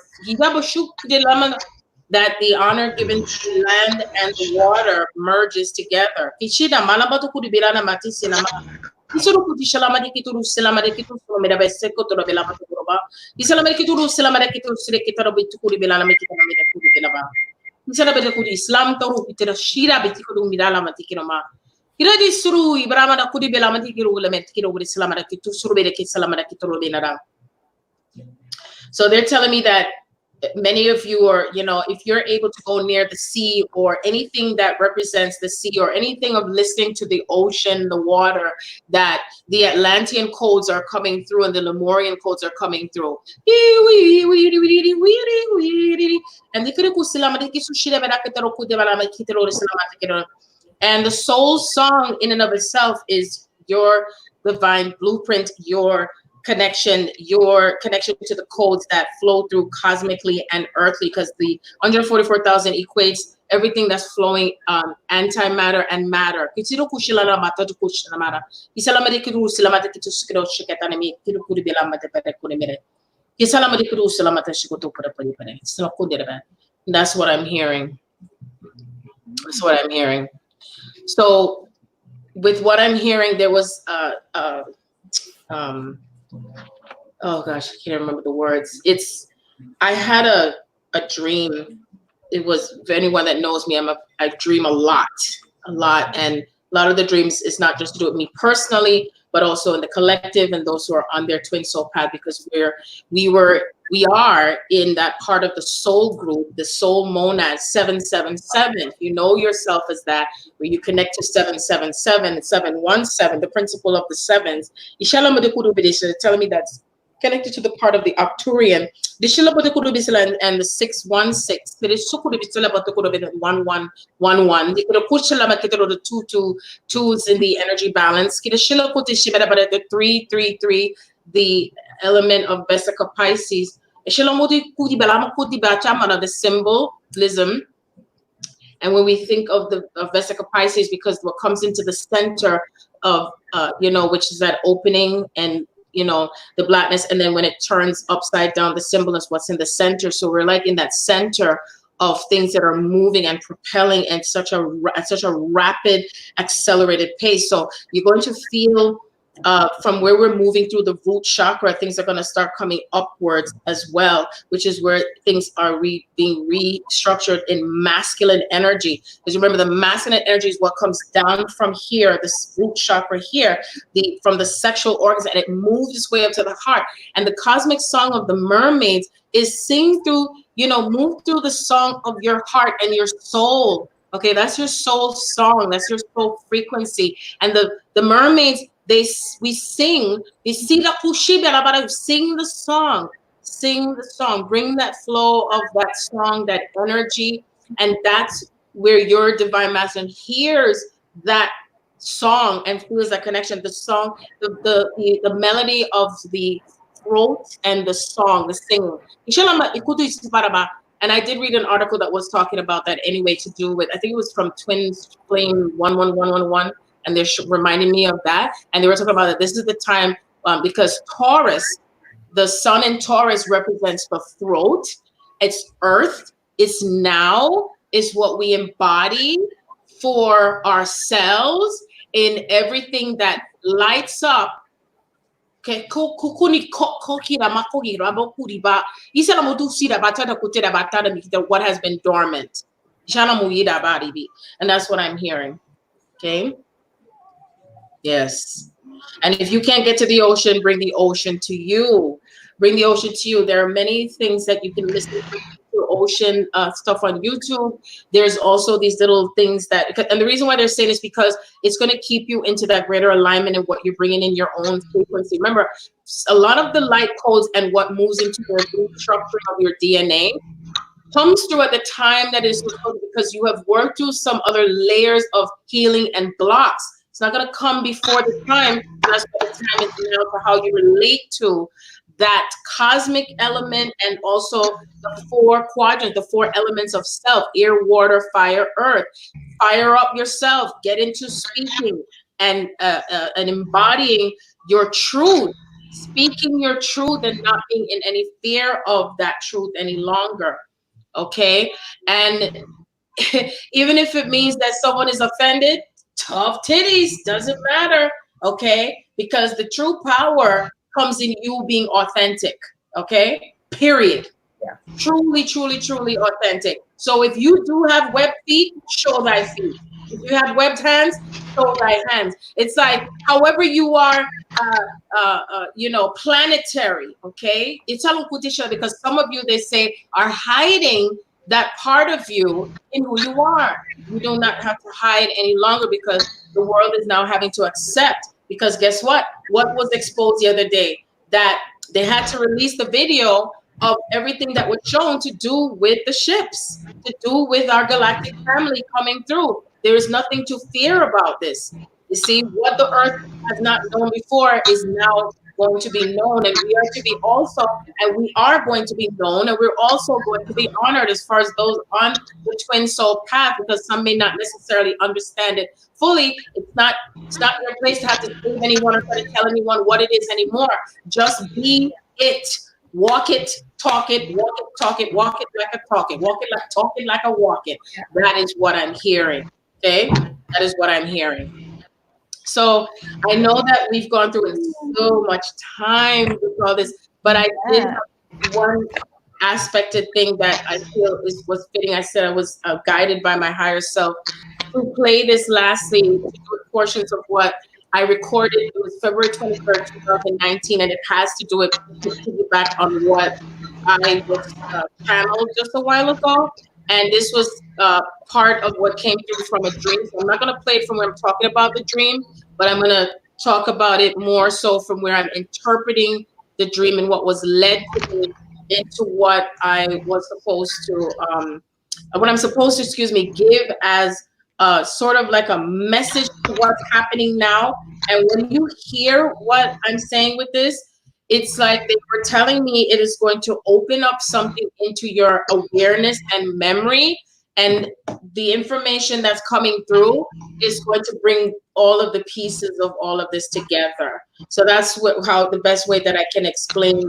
Speaker 1: That the honor given to the land and the water merges together. So they're telling me that many of you are, if you're able to go near the sea or anything that represents the sea or anything of listening to the ocean, the water, that the Atlantean codes are coming through and the Lemurian codes are coming through. And the soul song in and of itself is your divine blueprint, your connection to the codes that flow through cosmically and earthly, because the 144,000 equates everything that's flowing antimatter and matter. That's what I'm hearing. That's what I'm hearing. So with what I'm hearing, there was oh gosh, I can't remember the words. I had a dream. It was, for anyone that knows me, I dream a lot. And a lot of the dreams is not just to do with me personally, but also in the collective and those who are on their twin soul path, because we are in that part of the soul group, the soul monad 777. You know yourself as that, where you connect to 777, 717, the principle of the sevens. Telling me that's connected to the part of the Arcturian. And the 616. There is 1111. The 222s in the energy balance. The 333, the element of Vesica Pisces. The symbolism. And when we think of the Vesica Pisces, because what comes into the center of, which is that opening and, the blackness, and then when it turns upside down, the symbol is what's in the center. So we're like in that center of things that are moving and propelling at such a rapid, accelerated pace. So you're going to feel from where we're moving through the root chakra, things are going to start coming upwards as well, which is where things are being restructured in masculine energy. Because remember, the masculine energy is what comes down from here, this root chakra here, from the sexual organs, and it moves its way up to the heart. And the cosmic song of the mermaids is move through the song of your heart and your soul. Okay, that's your soul song. That's your soul frequency. And the mermaids, we sing. Sing the song. Sing the song. Bring that flow of that song, that energy, and that's where your divine masculine hears that song and feels that connection. The song, the melody of the throat and the song, the singing. And I did read an article that was talking about that anyway, to do with, I think it was from Twins Flame 11111. And they're reminding me of that. And they were talking about that this is the time, because Taurus, the sun in Taurus represents the throat. It's earth. It's now. It's what we embody for ourselves in everything that lights up. What has been dormant. And that's what I'm hearing. Okay. Yes. And if you can't get to the ocean, bring the ocean to you. Bring the ocean to you. There are many things that you can listen to ocean stuff on YouTube. There's also these little things and the reason why they're saying is because it's going to keep you into that greater alignment and what you're bringing in your own frequency. Remember, a lot of the light codes and what moves into the structure of your DNA comes through at the time that is supposed, because you have worked through some other layers of healing and blocks. It's not going to come before the time. That's why the time is now for how you relate to that cosmic element, and also the 4 quadrants, the 4 elements of self: air, water, fire, earth. Fire up yourself. Get into speaking and embodying your truth. speaking your truth and not being in any fear of that truth any longer. Okay. And even if it means that someone is offended, tough titties, doesn't matter. Okay. Because the true power comes in you being authentic. Okay. Period.
Speaker 4: Yeah.
Speaker 1: Truly, truly, truly authentic. So if you do have webbed feet, show thy feet. If you have webbed hands, show thy hands. It's like, however you are, planetary. Okay. It's because some of you, they say, are hiding that part of you in who you are. You do not have to hide any longer because the world is now having to accept. Because guess what? What was exposed the other day? That they had to release the video of everything that was shown to do with the ships, to do with our galactic family coming through. There is nothing to fear about this. You see, what the Earth has not known before is now going to be known, and we are to be also, and we are going to be known, and we're also going to be honored as far as those on the twin soul path, because some may not necessarily understand it fully. It's not your place to have to save anyone or try to tell anyone what it is anymore. Just be it. Walk it, talk it, walk it, talk it, walk it like a talk it, walk it like talk it like a walk it. That is what I'm hearing. Okay, that is what I'm hearing. So I know that we've gone through so much time with all this, but I did have one aspected thing that I feel was fitting. I said I was guided by my higher self to play this lastly, to do portions of what I recorded. It was February 23rd, 2019, and it has to do it to piggyback on what I was channeled just a while ago. And this was part of what came through from a dream. So I'm not going to play it from where I'm talking about the dream, but I'm going to talk about it more so from where I'm interpreting the dream and what was led to me into what I was supposed to, give as sort of like a message to what's happening now. And when you hear what I'm saying with this, it's like they were telling me it is going to open up something into your awareness and memory. And the information that's coming through is going to bring all of the pieces of all of this together. So that's how the best way that I can explain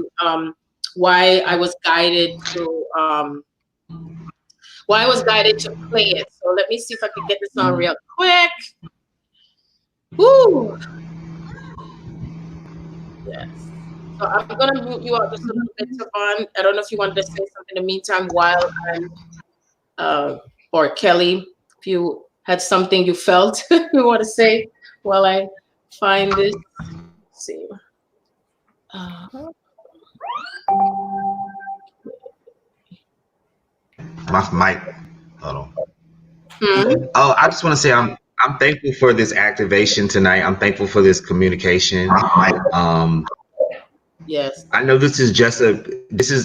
Speaker 1: why I was guided to play it. So let me see if I can get this on real quick. Woo! Yes. So I'm gonna mute you out just a little bit, Ta'Von. I don't know if you wanted to say something in the meantime while I'm, or Kelly, if you had something you felt you want to say while I find this. Let's see.
Speaker 3: My mic. Hold on. Oh, I just want to say I'm thankful for this activation tonight. I'm thankful for this communication.
Speaker 1: Yes.
Speaker 3: I know this is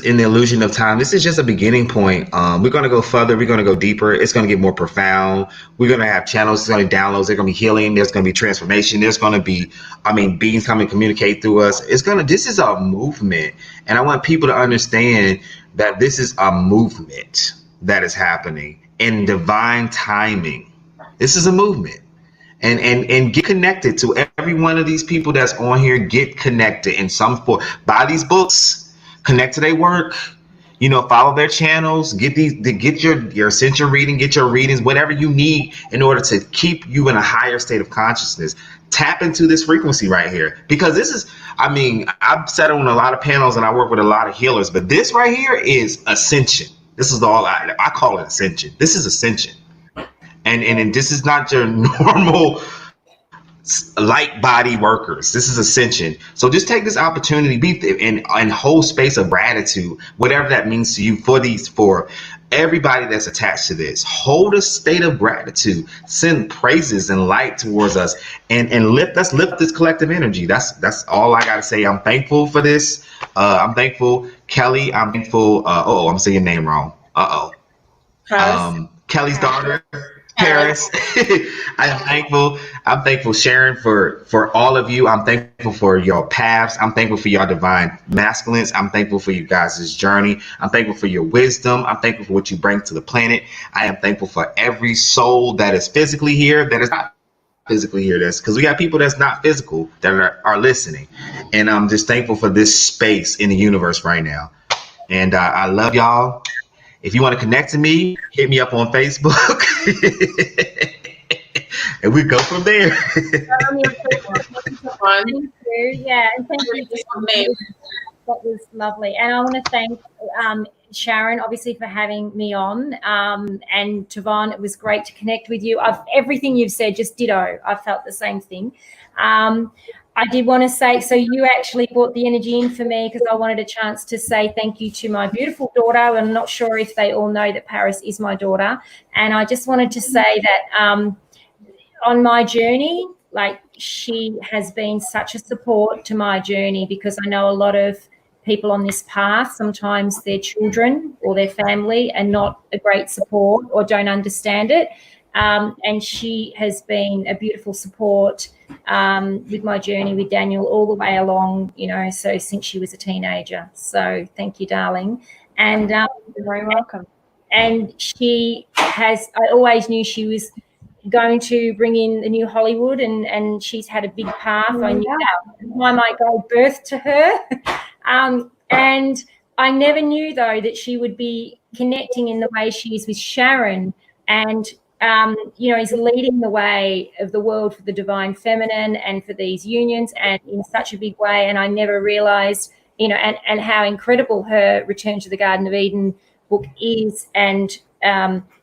Speaker 3: in the illusion of time. This is just a beginning point. We're going to go further. We're going to go deeper. It's going to get more profound. We're going to have channels. It's going to downloads. There's going to be healing. There's going to be transformation. There's going to be, beings come and communicate through us. This is a movement. And I want people to understand that this is a movement that is happening in divine timing. This is a movement. And get connected to every one of these people that's on here. Get connected in some form. Buy these books, connect to their work, follow their channels, get your ascension reading, get your readings, whatever you need in order to keep you in a higher state of consciousness. Tap into this frequency right here, because this is, I've sat on a lot of panels and I work with a lot of healers, but this right here is ascension. This is all I call it ascension. This is ascension. And this is not your normal light body workers. This is ascension. So just take this opportunity, be in whole space of gratitude, whatever that means to you, for everybody that's attached to this. Hold a state of gratitude. Send praises and light towards us, and let's lift this collective energy. That's all I gotta say. I'm thankful for this. I'm thankful, Kelly. I'm thankful. I'm saying your name wrong. Kelly's daughter. Paris. I'm thankful, Sharon, for all of you. I'm thankful for your paths. I'm thankful for your divine masculines. I'm thankful for you guys' journey. I'm thankful for your wisdom. I'm thankful for what you bring to the planet. I am thankful for every soul that is physically here, that is not physically hear this, because we got people that's not physical that are listening. And I'm just thankful for this space in the universe right now. And I love y'all. If you want to connect to me, hit me up on Facebook. And we go from there.
Speaker 4: Thank you. Yeah, and thank you. That was lovely. And I want to thank Sharon, obviously, for having me on. And Ta'Von, it was great to connect with you. Everything you've said, just ditto. I felt the same thing. I did want to say, so you actually brought the energy in for me, because I wanted a chance to say thank you to my beautiful daughter. I'm not sure if they all know that Paris is my daughter. And I just wanted to say that on my journey, like, she has been such a support to my journey, because I know a lot of people on this path, sometimes their children or their family are not a great support or don't understand it. And she has been a beautiful support with my journey with Daniel all the way along, so since she was a teenager. So thank you, darling. And
Speaker 2: you're very welcome.
Speaker 4: And I always knew she was going to bring in the new Hollywood, and she's had a big path. I knew that time I gave birth to her. And I never knew, though, that she would be connecting in the way she is with Sharon, and is leading the way of the world for the divine feminine and for these unions, and in such a big way. And I never realized, and how incredible her Return to the Garden of Eden book is, and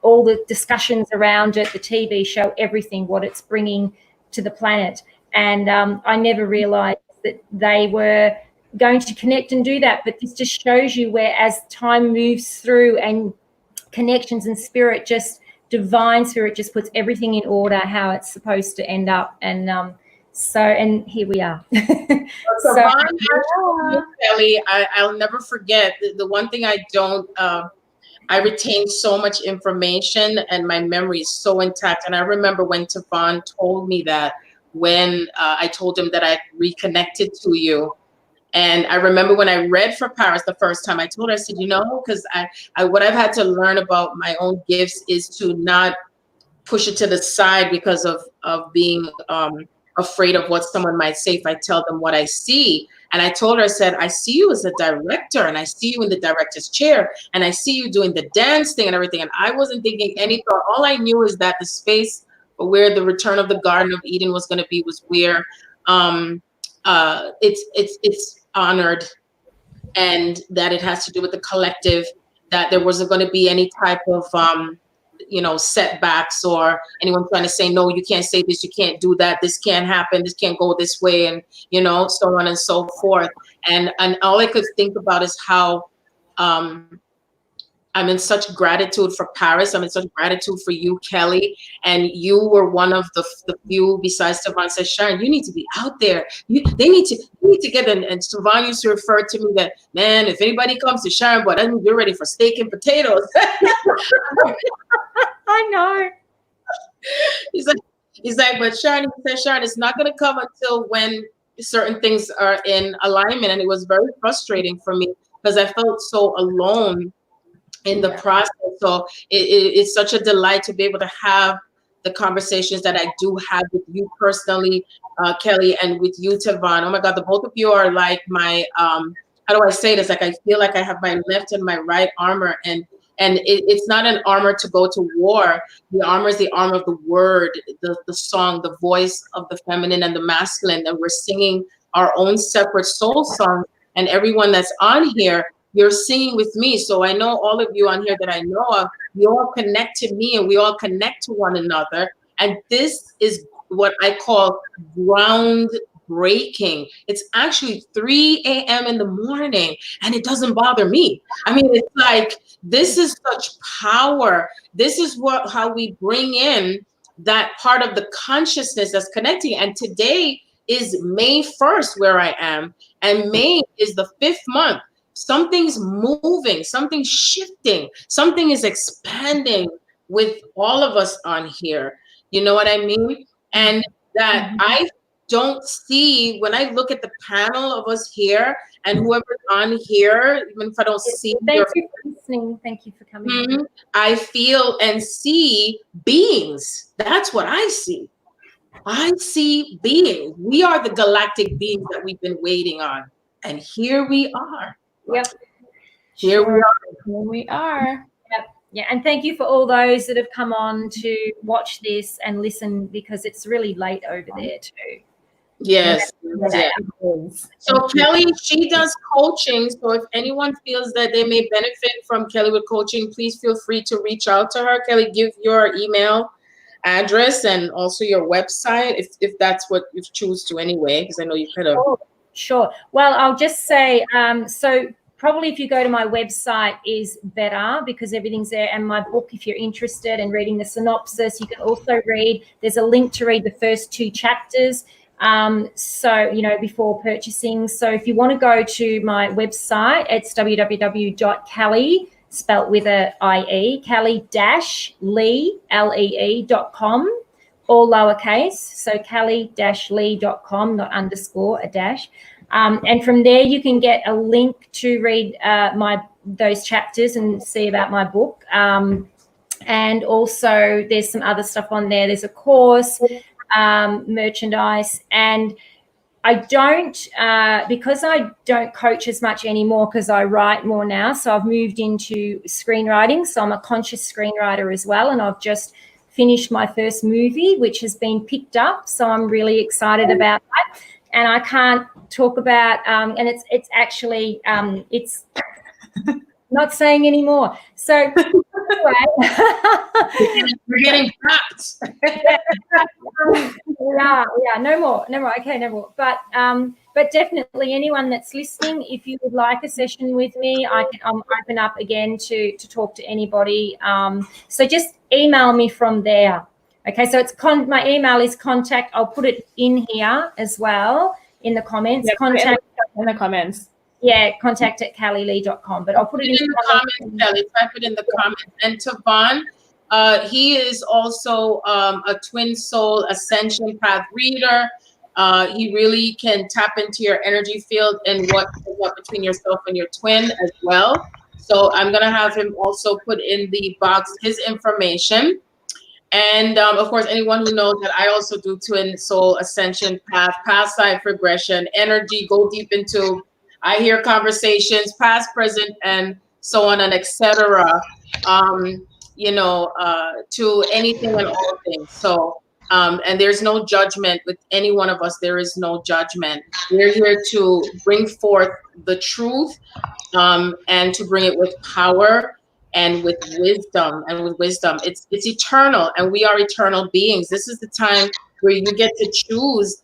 Speaker 4: all the discussions around it, the TV show, everything, what it's bringing to the planet. And I never realized that they were going to connect and do that. But this just shows you where, as time moves through and connections and spirit, just divine spirit just puts everything in order, how it's supposed to end up. And and here we are.
Speaker 1: Kelly, I'll never forget the one thing I retain so much information, and my memory is so intact. And I remember when Ta'Von told me that, when I told him that I reconnected to you. And I remember when I read for Paris the first time, I told her, I said, because what I've had to learn about my own gifts is to not push it to the side because of being afraid of what someone might say if I tell them what I see. And I told her, I said, I see you as a director, and I see you in the director's chair, and I see you doing the dance thing and everything. And I wasn't thinking any thought. All I knew is that the space where the Return of the Garden of Eden was going to be was where it's honored, and that it has to do with the collective, that there wasn't going to be any type of setbacks, or anyone trying to say, no, you can't say this, you can't do that, this can't happen, this can't go this way, and so on and so forth. And all I could think about is how I'm in such gratitude for Paris. I'm in such gratitude for you, Kelly. And you were one of the few, besides Ta'Von, said, Sharon, you need to be out there. You need to get in. And Ta'Von used to refer to me that, man, if anybody comes to Sharon, but I mean, you're ready for steak and potatoes.
Speaker 4: I know.
Speaker 1: He's like, but Sharon, it's not going to come until when certain things are in alignment. And it was very frustrating for me, because I felt so alone in the process. So it's such a delight to be able to have the conversations that I do have with you personally, Kelly, and with you, Ta'Von. Oh my God, the both of you are like my, how do I say this? Like, I feel like I have my left and my right armor, and it's not an armor to go to war. The armor is the armor of the word, the song, the voice of the feminine and the masculine, and we're singing our own separate soul songs. And everyone that's on here, you're singing with me. So I know all of you on here that I know of, you all connect to me, and we all connect to one another. And this is what I call groundbreaking. It's actually 3 a.m. in the morning, and it doesn't bother me. I mean, it's like, this is such power. This is how we bring in that part of the consciousness that's connecting. And today is May 1st where I am, and May is the 5th month. Something's moving, something's shifting, something is expanding with all of us on here. You know what I mean? And that I don't see, when I look at the panel of us here and whoever's on here, even if I don't see.
Speaker 4: Thank you for listening. Thank you for coming.
Speaker 1: I feel and see beings. That's what I see. I see beings. We are the galactic beings that we've been waiting on. And here we are.
Speaker 4: Yep.
Speaker 1: Here we are.
Speaker 2: Here we are.
Speaker 4: Yep. Yeah. And thank you for all those that have come on to watch this and listen, because it's really late over there too.
Speaker 1: Yes.
Speaker 4: Yeah.
Speaker 1: So Kellie, she does coaching. So if anyone feels that they may benefit from Kellie with coaching, please feel free to reach out to her. Kellie, give your email address and also your website, if that's what you choose to anyway, because I know you could have.
Speaker 4: Sure. Well, I'll just say, so probably if you go to my website is better, because everything's there. And my book, if you're interested in reading the synopsis, you can also read, there's a link to read the first 2 chapters. So, before purchasing. So if you want to go to my website, it's www.Kellie, spelt with a I-E, Kellie-Lee, Lee.com, all lowercase. So Kellie-Lee.com, not underscore, a dash. And from there, you can get a link to read those chapters and see about my book. And also there's some other stuff on there. There's a course, merchandise, and I don't, because I don't coach as much anymore because I write more now. So I've moved into screenwriting. So I'm a conscious screenwriter as well. And I've just finished my first movie, which has been picked up. So I'm really excited about that. And I can't talk about, and it's actually, it's not saying anymore. So anyway.
Speaker 1: We're getting trapped.
Speaker 4: Yeah, no more. Okay, no more. But definitely anyone that's listening, if you would like a session with me, I'm open up again to talk to anybody. So just email me from there. Okay, so it's my email is contact. I'll put it in here as well in the comments.
Speaker 2: Yeah,
Speaker 4: contact
Speaker 2: in the comments.
Speaker 4: Yeah, contact at KellieLee.com. But I'll put it in the
Speaker 1: comments, Kellie. Type it in the comments. And Ta'Von, he is also a twin soul ascension path reader. He really can tap into your energy field and what is up between yourself and your twin as well. So I'm going to have him also put in the box his information. And of course, anyone who knows that I also do twin soul ascension path, past life regression, energy, go deep into, I hear conversations, past, present, and so on and etc. To anything and all things. So, and there's no judgment with any one of us. There is no judgment. We're here to bring forth the truth and to bring it with power and with wisdom. And with wisdom, it's eternal, and we are eternal beings. This is the time where you get to choose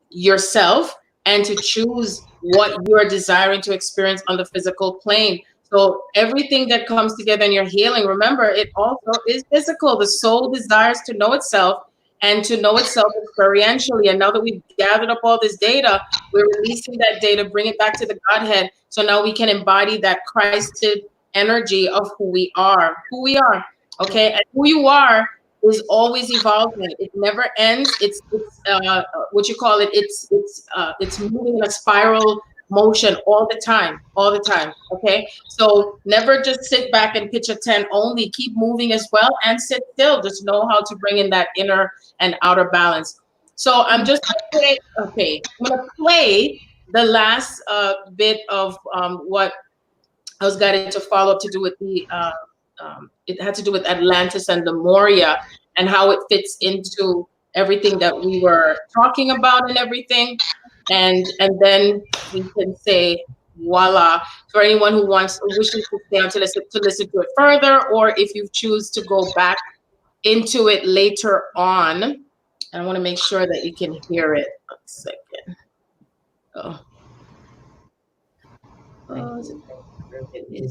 Speaker 1: yourself and to choose what you're desiring to experience on the physical plane. So everything that comes together in your healing, remember, it also is physical. The soul desires to know itself and to know itself experientially. And now that we've gathered up all this data, we're releasing that data, bring it back to the Godhead. So now we can embody that Christed energy of who we are. Okay. And who you are is always evolving. It never ends. It's what you call it. It's moving in a spiral motion all the time. Okay. So never just sit back and pitch a 10 only. Keep moving as well and sit still. Just know how to bring in that inner and outer balance. So I'm just going to play. I'm going to play the last bit of what I was guided to follow up to do with the it had to do with Atlantis and the Moria and how it fits into everything that we were talking about and everything. And then we can say, voila, for anyone who wishes to stay on to listen to it further, or if you choose to go back into it later on. And I want to make sure that you can hear it. 1 second.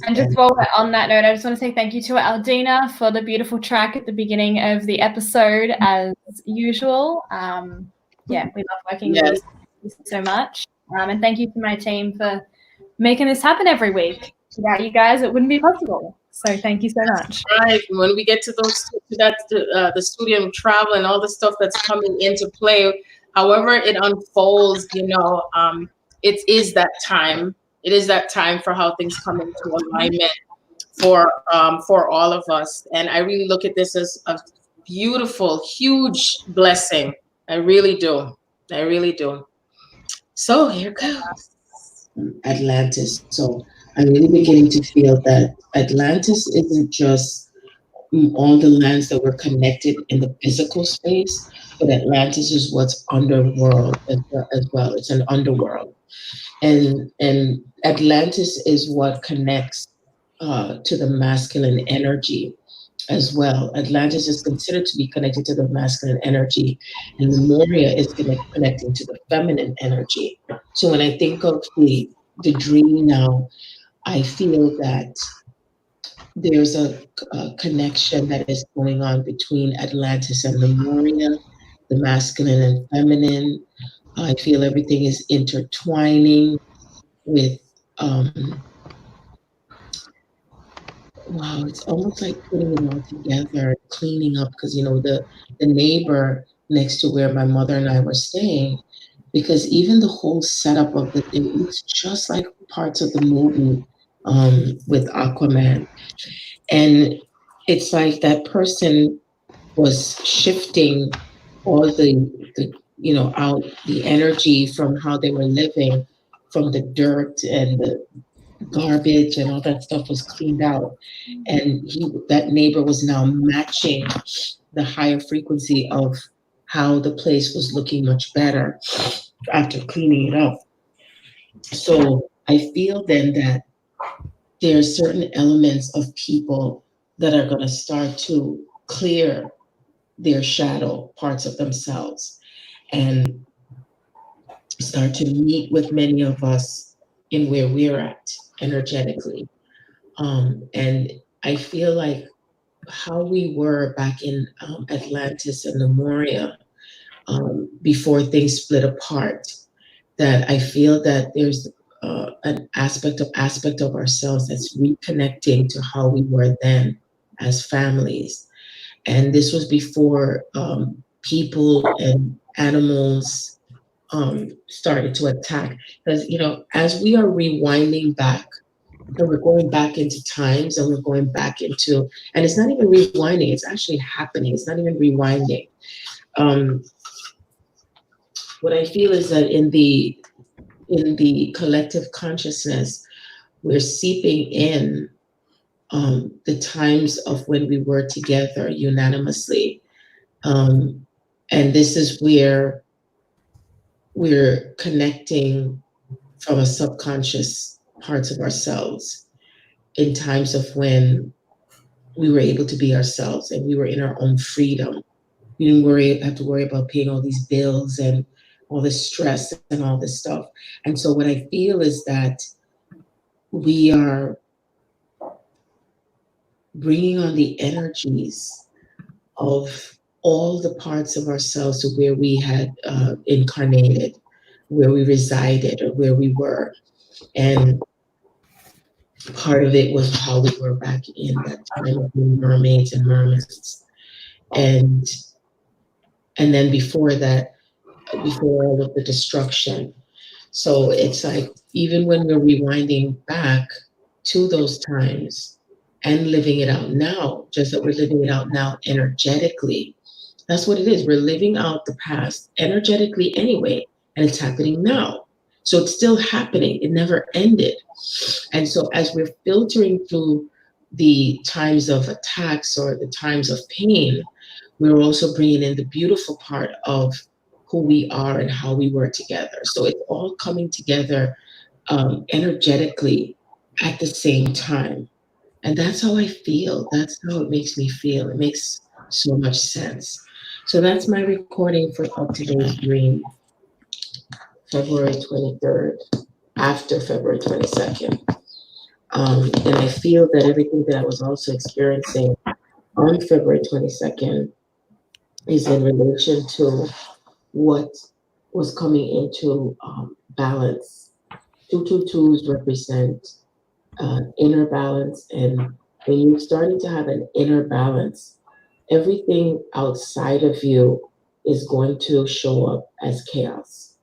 Speaker 2: And just while we're on that note, I just want to say thank you to Aldina for the beautiful track at the beginning of the episode, as usual. Yeah, we love working with you so much. And thank you to my team for making this happen every week. Without you guys, it wouldn't be possible. So thank you so much.
Speaker 1: Right. When we get to the studio and travel and all the stuff that's coming into play, however it unfolds, it is that time. It is that time for how things come into alignment for all of us. And I really look at this as a beautiful, huge blessing. I really do. I really do. So here goes.
Speaker 5: Atlantis. So I'm really beginning to feel that Atlantis isn't just all the lands that were connected in the physical space, but Atlantis is what's underworld as well. It's an underworld, and Atlantis is what connects to the masculine energy as well. Atlantis is considered to be connected to the masculine energy, and Lemuria is connecting to the feminine energy. So when I think of the dream now, I feel that there's a connection that is going on between Atlantis and Lemuria, the masculine and feminine. I feel everything is intertwining with wow, it's almost like putting it all together, cleaning up, because the neighbor next to where my mother and I were staying, because even the whole setup of the thing looks just like parts of the movie with Aquaman. And it's like that person was shifting all out the energy from how they were living, from the dirt and the garbage and all that stuff was cleaned out, and that neighbor was now matching the higher frequency of how the place was looking much better after cleaning it up. So I feel then that there are certain elements of people that are going to start to clear their shadow parts of themselves and start to meet with many of us in where we're at energetically. And I feel like how we were back in Atlantis and Lemuria before things split apart, that I feel that there's an aspect of ourselves that's reconnecting to how we were then as families. And this was before people and animals started to attack. Because, as we are rewinding back, and we're going back into times, and we're going back into, and it's not even rewinding, it's actually happening. It's not even rewinding. What I feel is that in the collective consciousness, we're seeping in the times of when we were together unanimously. And this is where we're connecting from a subconscious parts of ourselves in times of when we were able to be ourselves and we were in our own freedom. We didn't have to worry about paying all these bills and all this stress and all this stuff. And so what I feel is that we are bringing on the energies of all the parts of ourselves to where we had incarnated, where we resided, or where we were. And part of it was how we were back in that time of being mermaids and mermaids. And then before that, before all of the destruction. So it's like, even when we're rewinding back to those times and living it out now, just that we're living it out now energetically. That's what it is. We're living out the past energetically anyway, and it's happening now. So it's still happening. It never ended. And so as we're filtering through the times of attacks or the times of pain, we're also bringing in the beautiful part of who we are and how we were together. So it's all coming together energetically at the same time. And that's how I feel. That's how it makes me feel. It makes so much sense. So that's my recording of today's dream, February 23rd, after February 22nd. And I feel that everything that I was also experiencing on February 22nd is in relation to what was coming into balance. 222s represent inner balance, and when you're starting to have an inner balance, everything outside of you is going to show up as chaos.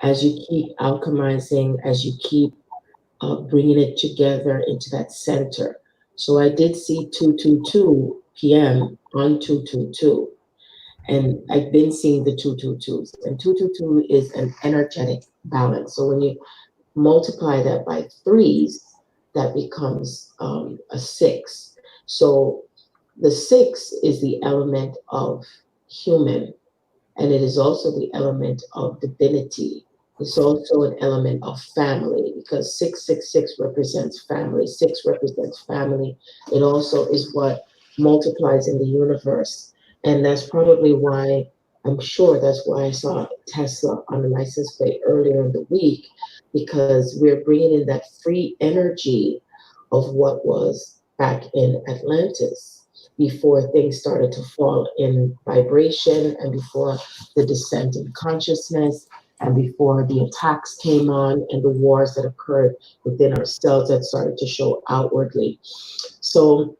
Speaker 5: As you keep alchemizing, as you keep bringing it together into that center. So I did see 222 p.m. on 222. And I've been seeing the 222s. And 222 is an energetic balance. So when you multiply that by threes, that becomes a 6. So the 6 is the element of human, and it is also the element of divinity. It's also an element of family, because 666 represents family. 6 represents family. It also is what multiplies in the universe. And that's probably why, I'm sure that's why I saw Tesla on the license plate earlier in the week, because we're bringing in that free energy of what was back in Atlantis before things started to fall in vibration, and before the descent in consciousness, and before the attacks came on and the wars that occurred within ourselves that started to show outwardly. So,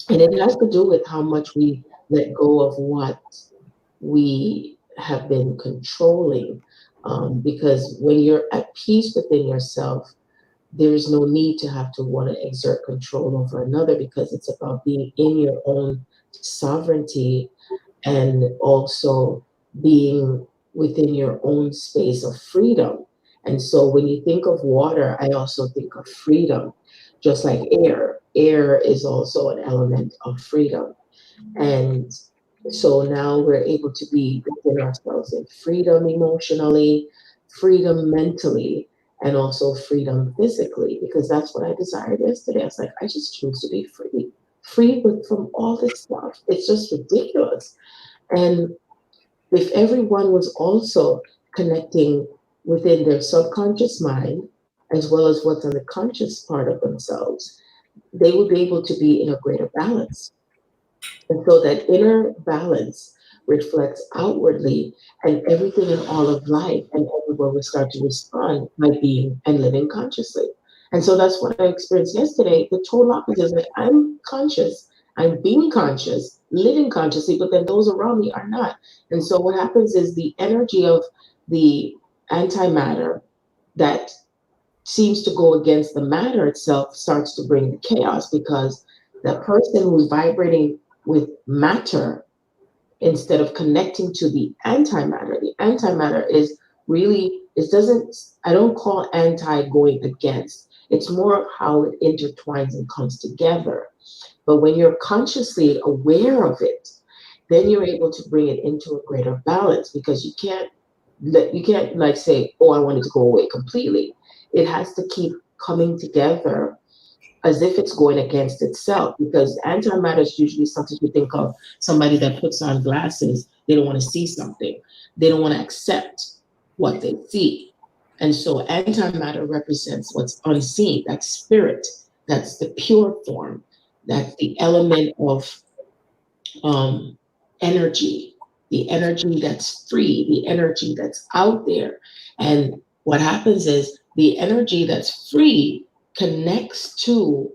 Speaker 5: and it has to do with how much we let go of what we have been controlling. Because when you're at peace within yourself, there is no need to have to want to exert control over another, because it's about being in your own sovereignty, and also being within your own space of freedom. And so when you think of water, I also think of freedom, just like air. Air is also an element of freedom. And so now we're able to be within ourselves in freedom emotionally, freedom mentally, and also freedom physically, because that's what I desired yesterday. I was like, I just choose to be free, from all this stuff. It's just ridiculous. And if everyone was also connecting within their subconscious mind, as well as what's on the conscious part of themselves, they would be able to be in a greater balance. And so that inner balance reflects outwardly, and everything in all of life and everywhere will start to respond by being and living consciously. And so that's what I experienced yesterday. The total opposite is like, I'm conscious, I'm being conscious, living consciously, but then those around me are not. And so what happens is the energy of the antimatter that seems to go against the matter itself starts to bring the chaos, because the person who's vibrating with matter instead of connecting to the antimatter is really, it doesn't, I don't call anti going against. It's more how it intertwines and comes together. But when you're consciously aware of it, then you're able to bring it into a greater balance, because you can't like say, oh, I want it to go away completely. It has to keep coming together as if it's going against itself, because antimatter is usually something you think of somebody that puts on glasses. They don't want to see something. They don't want to accept what they see. And so antimatter represents what's unseen. That's spirit. That's the pure form. That's the element of energy, the energy that's free, the energy that's out there. And what happens is the energy that's free connects to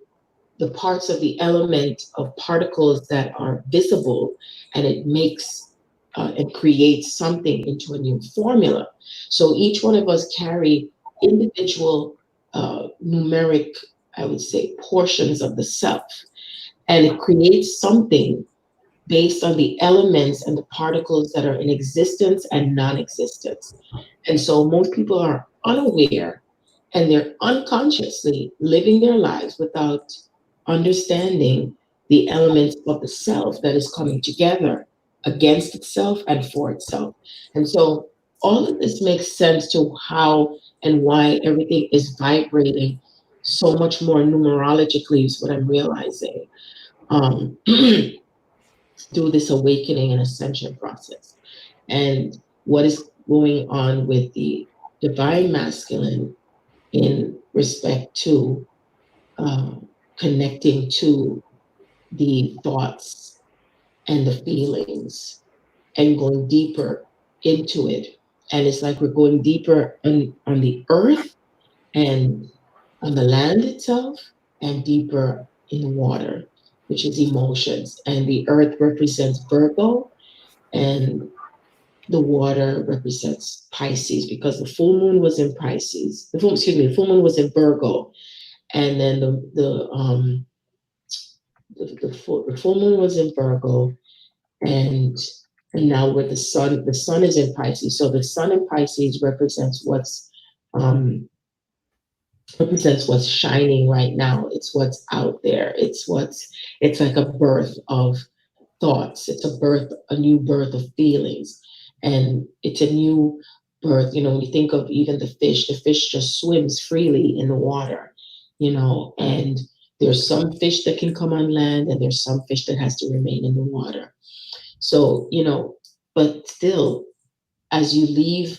Speaker 5: the parts of the element of particles that are visible, and it makes and creates something into a new formula. So each one of us carry individual numeric, I would say, portions of the self, and it creates something based on the elements and the particles that are in existence and non-existence. And so most people are unaware, and they're unconsciously living their lives without understanding the elements of the self that is coming together against itself and for itself. And so all of this makes sense to how and why everything is vibrating so much more numerologically, is what I'm realizing. Through this awakening and ascension process. And what is going on with the divine masculine in respect to connecting to the thoughts and the feelings and going deeper into it. And it's like we're going deeper on the earth and on the land itself, and deeper in the water, which is emotions. And the earth represents Virgo, and the water represents Pisces, because the full moon was in Pisces. The full moon was in Virgo, and then the the full moon was in Virgo, and now with the sun is in Pisces. So the sun in Pisces represents what's shining right now. It's what's out there. It's like a birth of thoughts. It's a new birth of feelings, and it's a new birth. When you think of even the fish just swims freely in the water, and there's some fish that can come on land, and there's some fish that has to remain in the water. So, but still, as you leave,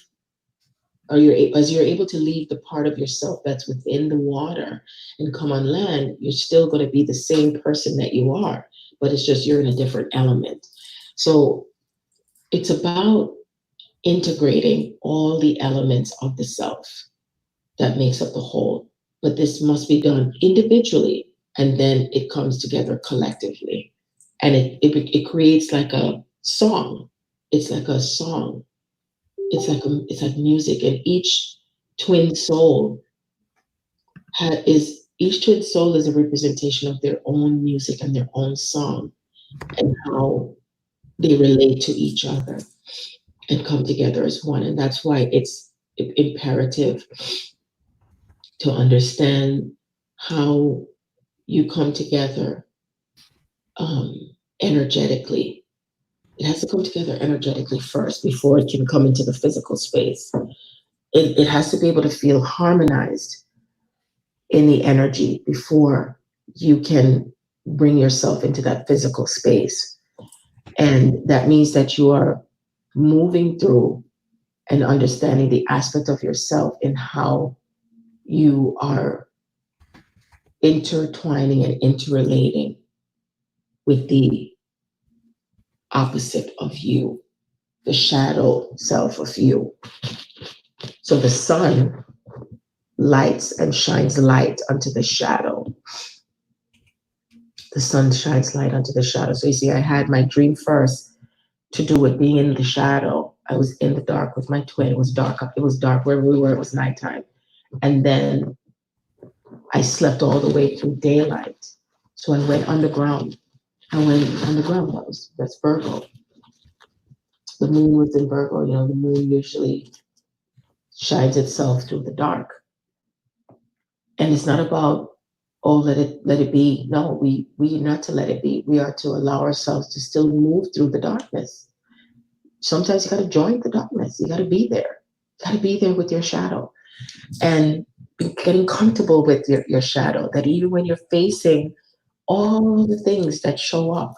Speaker 5: as you're able to leave the part of yourself that's within the water and come on land, you're still going to be the same person that you are, but it's just you're in a different element. So it's about integrating all the elements of the self that makes up the whole. But this must be done individually, and then it comes together collectively. And it creates like a song. It's like a song. It's like music, and each twin soul is a representation of their own music and their own song, and how they relate to each other and come together as one. And that's why it's imperative to understand how you come together energetically. It has to come together energetically first before it can come into the physical space. It has to be able to feel harmonized in the energy before you can bring yourself into that physical space. And that means that you are moving through and understanding the aspect of yourself and how you are intertwining and interrelating with the opposite of you, the shadow self of you. So the sun lights and shines light onto the shadow. The sun shines light onto the shadow. So you see, I had my dream first to do with being in the shadow. I was in the dark with my twin. It was dark. It was dark wherever we were. It was nighttime. And then I slept all the way through daylight. So I went underground. That's Virgo. The moon was in Virgo. The moon usually shines itself through the dark. And it's not about, let it be. No, we are not to let it be. We are to allow ourselves to still move through the darkness. Sometimes you got to join the darkness. You got to be there. You got to be there with your shadow. And getting comfortable with your shadow, that even when you're facing all the things that show up.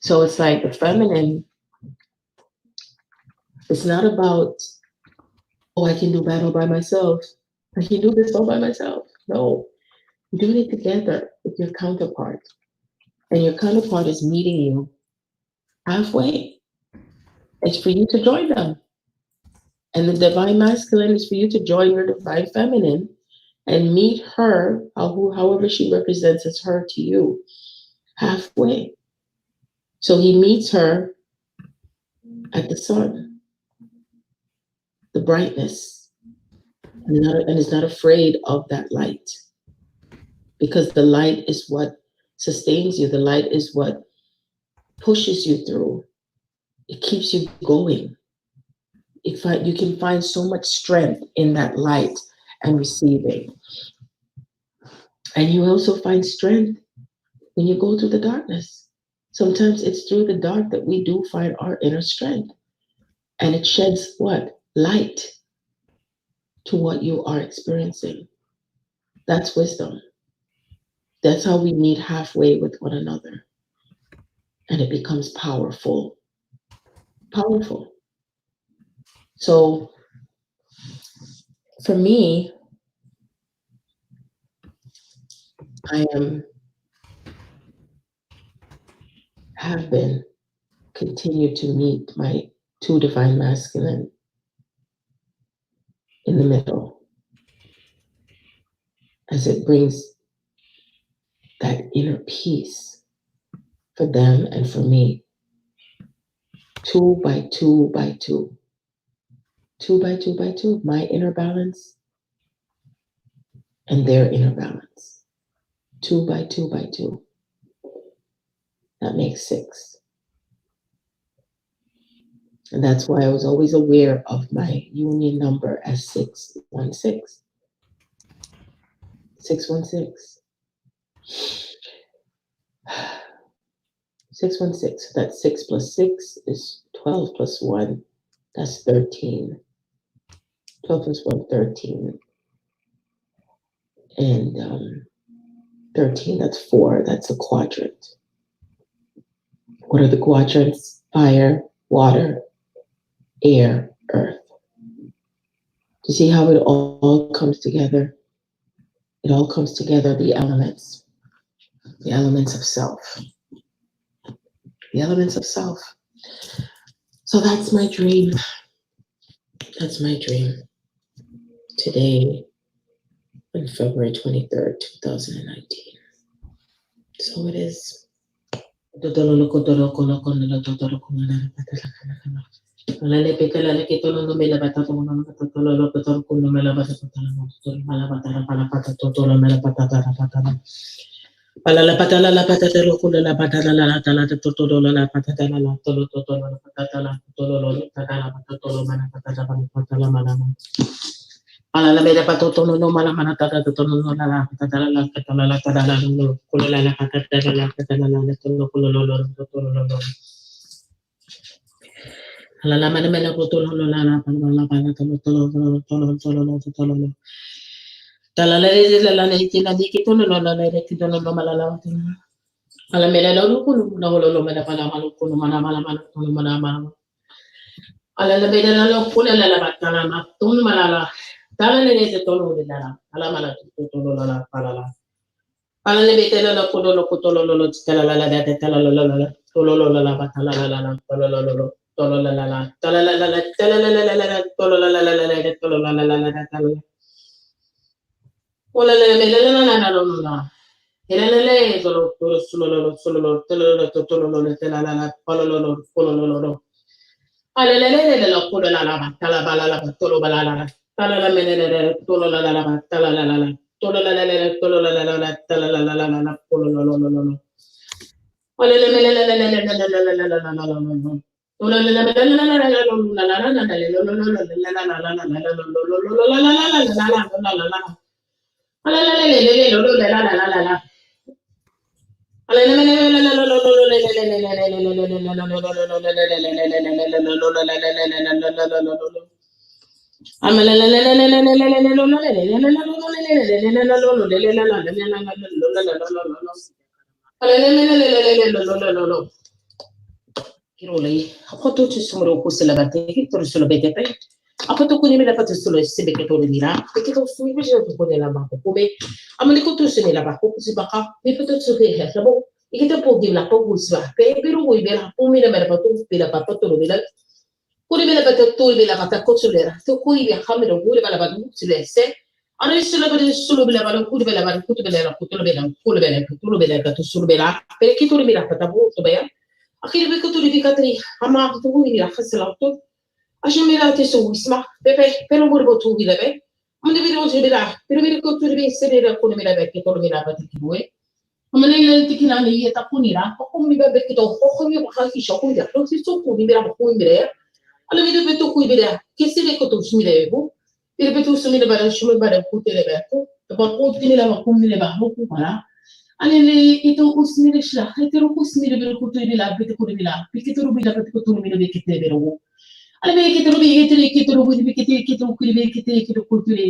Speaker 5: So it's like the feminine, it's not about, I can do battle by myself. I can do this all by myself. No, you're doing it together with your counterpart. And your counterpart is meeting you halfway. It's for you to join them. And the divine masculine is for you to join your divine feminine and meet her, however she represents as her to you, halfway. So he meets her at the sun, the brightness, and is not afraid of that light. Because the light is what sustains you. The light is what pushes you through. It keeps you going. You can find so much strength in that light and receiving. And you also find strength when you go through the darkness. Sometimes it's through the dark that we do find our inner strength. And it sheds what? Light to what you are experiencing. That's wisdom. That's how we meet halfway with one another. And it becomes powerful. Powerful. So for me, continue to meet my two divine masculine in the middle, as it brings that inner peace for them and for me. 2 by 2 by 2. 2 by 2 by 2. My inner balance and their inner balance. 2 by 2 by 2. That makes 6. And that's why I was always aware of my union number as 616. 616. 616. So that's 6 plus 6 is 12 plus 1. That's 13. 12 plus 1, 13. And 13, that's 4. That's a quadrant. What are the quadrants? Fire, water, air, earth. You see how it all comes together? It all comes together, the elements of self. The elements of self. So that's my dream. That's my dream. Today, on February 23rd, 2019. So it is. Palala patala la patata locula la patata la tala de totolo la patata la tolo totolo la patata la tolo patala patolo mana patata patala mana. Palala mera patotolo no mala mana tata totolo la patata la patala la tala la cula la patata la patala la tolo colo totolo. La mana mena totolo la patala la tolo. Talala la leti la dikito no la leti no malala. Ala mela lo kuno na lo mela pala malu kuno mana kuno mana. Ala la beda la kuno la batala ma tun malala. Tala le te tolo de la. Ala mala tolo la pala. Ala le beda la kuno lo kutolo lo tala la de tala la tolo la batala la tolo la tala la tolo la Ola le la. Helele solo alele la coda la tala bala tolo bala tala la menere tolo la tala la tolo la tala la polo alele Kirolei, ako to sumuro ko sila bate, ito sila bete pe. Ako to kunin nila pati sila sibe ke to nila. Ke to suwi siya to nila ba ko be. Amali ko to nila ba ko si baka. Me pati suwi he sabo. Ikita po di la po gusba. Pero wo ibela po mi na mera pa to bila pa to nila. Kuri bila pa to bila pa ta ko sulera. To ko ibi kamera wo bila pa to sulese. Ano sila ba sulu bila ba ko bila ba ko bila ko to bila ka to sulu bila. Pero ke to bila pa ta bo to ba. أخيرا بكتور بكتري أما أخذوا لي رخص الأوتو عشان ميلا تسوي اسمع بيبي بيرو بربطوا بلا بي من بيرو جبلا بيرو كتور بيسري كل ميلا بكتور ميلا بتكبوي ومن اللي تكنا ليه تكوني را أقوم بيبا بكتور أقوم يبغى في شغل يخلو في سوق ميلا بقوم بيرا على ميلا بتوكوي بيرا كسر كتور شميلا يبو بيرو بتوس ميلا برا شميلا برا كوتي لباكو تبغى كوتي ميلا بقوم ميلا بحركوا برا Alele ito usmire shla, hetero usmire bero kutu bila bete kuru bila, piketuru bila bete kutu bila bekete bero. Alele ketero bekete ketero bila bekete ketero kuru bekete ketero kutu le.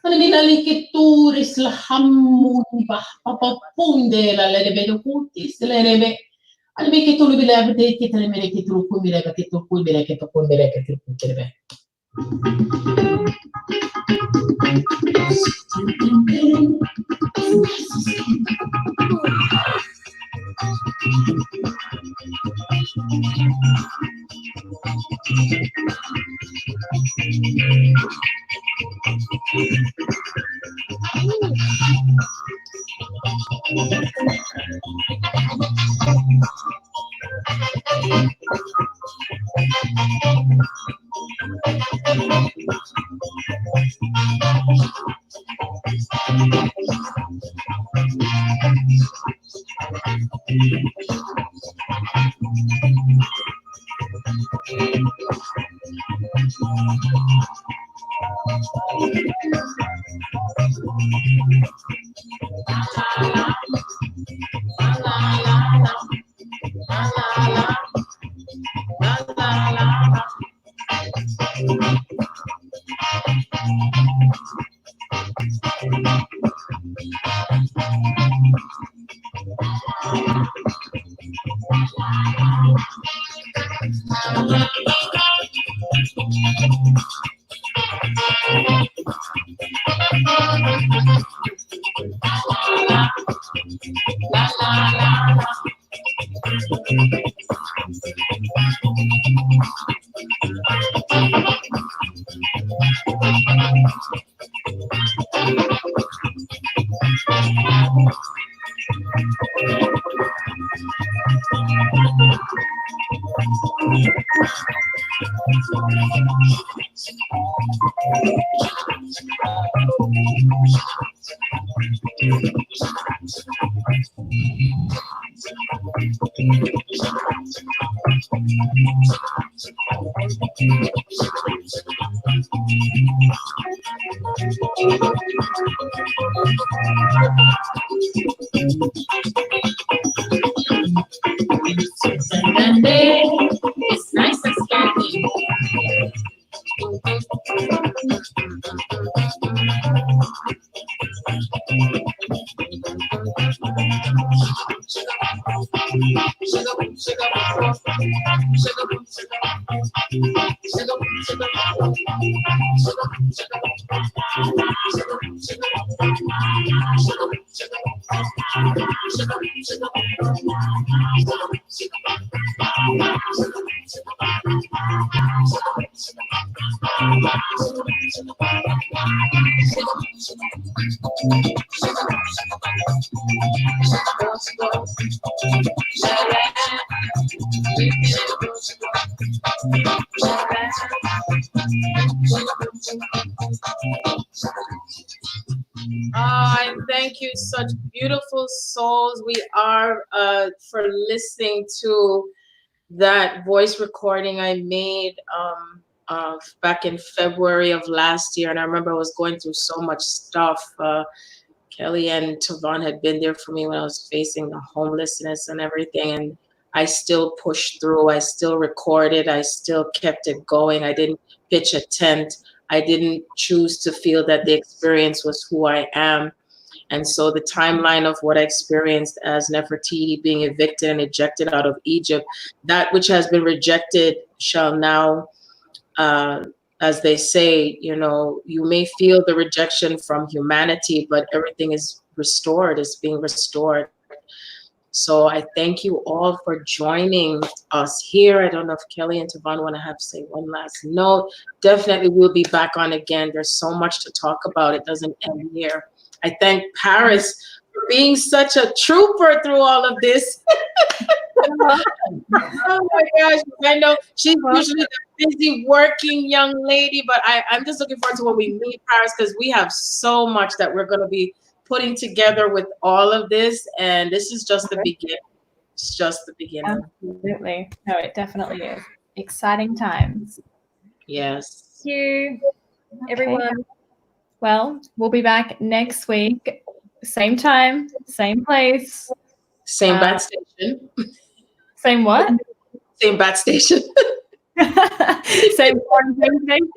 Speaker 5: Alele nali ketu risla hamu bah papa punde la le bero kutu sele rebe. Alele keturu bila bete ketero mere ketero kuru bila ketero kuru bila ketero kuru bila ketero kutu le.
Speaker 1: It's nice and skanky. And thank you, such beautiful souls we are, for listening to that voice recording I made back in February of last year. And I remember I was going through so much stuff. Kelly and Ta'Von had been there for me when I was facing the homelessness and everything. And I still pushed through. I still recorded. I still kept it going. I didn't pitch a tent. I didn't choose to feel that the experience was who I am. And so the timeline of what I experienced as Nefertiti being evicted and ejected out of Egypt, that which has been rejected shall now, as they say, you know, you may feel the rejection from humanity, but everything is restored, is being restored. So I thank you all for joining us here. I don't know if Kelly and Ta'Von want to say one last note. Definitely we'll be back on again. There's so much to talk about. It doesn't end here. I thank Paris for being such a trooper through all of this. Oh my gosh, I know she's usually a busy working young lady, but I'm just looking forward to when we meet Paris, because we have so much that we're going to be putting together with all of this, and this is just the beginning. It's just the beginning.
Speaker 2: Absolutely. No, it definitely is. Exciting times.
Speaker 1: Yes.
Speaker 4: Thank you, everyone.
Speaker 2: Well, we'll be back next week. Same time, same place.
Speaker 1: Same bat station.
Speaker 2: Same what?
Speaker 1: Same bat station.
Speaker 2: Same quarantine station.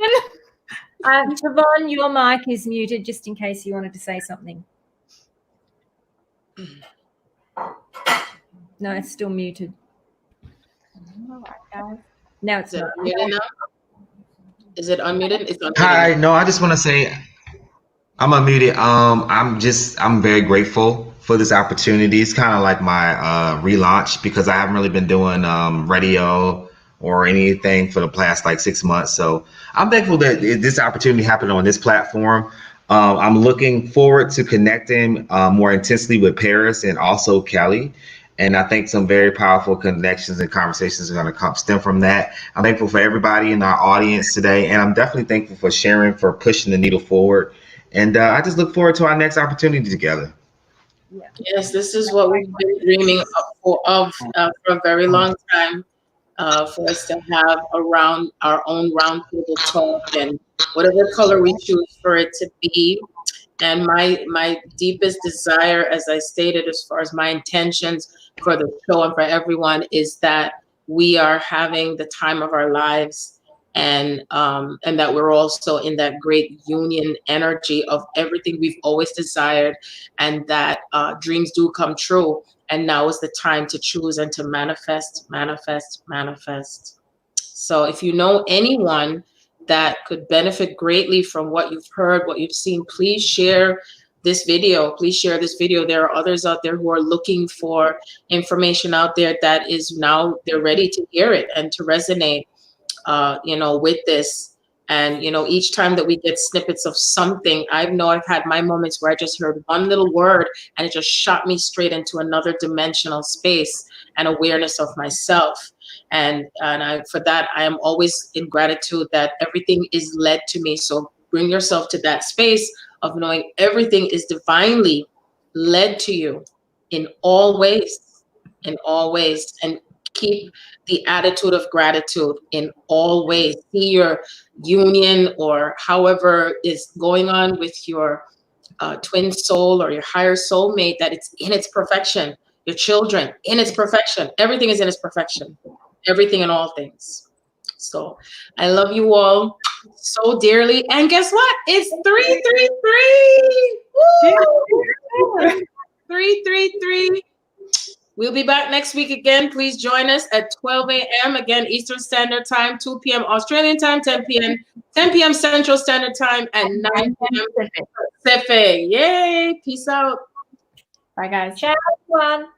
Speaker 4: Ta'Von, your mic is muted just in case you wanted to say something. No, it's still muted. Now it's not.
Speaker 1: Is it unmuted? It's unmuted.
Speaker 3: Hi, no, I just want to say I'm unmuted. I'm very grateful for this opportunity. It's kind of like my relaunch, because I haven't really been doing radio or anything for the past like 6 months. So I'm thankful that this opportunity happened on this platform. I'm looking forward to connecting more intensely with Paris and also Kelly. And I think some very powerful connections and conversations are going to stem from that. I'm thankful for everybody in our audience today. And I'm definitely thankful for Sharon for pushing the needle forward. And I just look forward to our next opportunity together.
Speaker 1: Yes, this is what we've been dreaming of for a very long time. for us to have around our own roundtable talk and whatever color we choose for it to be. And my deepest desire, as I stated, as far as my intentions for the show and for everyone, is that we are having the time of our lives, and that we're also in that great union energy of everything we've always desired, and that dreams do come true. And now is the time to choose and to manifest, manifest, manifest. So if you know anyone that could benefit greatly from what you've heard, what you've seen, please share this video. Please share this video. There are others out there who are looking for information out there that is now, they're ready to hear it and to resonate, with this. And, each time that we get snippets of something, I know I've had my moments where I just heard one little word and it just shot me straight into another dimensional space and awareness of myself. And for that, I am always in gratitude that everything is led to me. So bring yourself to that space of knowing everything is divinely led to you in all ways, and keep the attitude of gratitude in all ways. See your union or however is going on with your twin soul or your higher soulmate, that it's in its perfection. Your children in its perfection. Everything is in its perfection. Everything and all things. So I love you all so dearly. And guess what? It's 333. Woo! 333. We'll be back next week again. Please join us at 12 a.m. again, Eastern Standard Time, 2 p.m. Australian time, 10 p.m. Central Standard Time, and 9 p.m. Pacific. Yay! Peace out.
Speaker 2: Bye, guys.
Speaker 4: Ciao, everyone.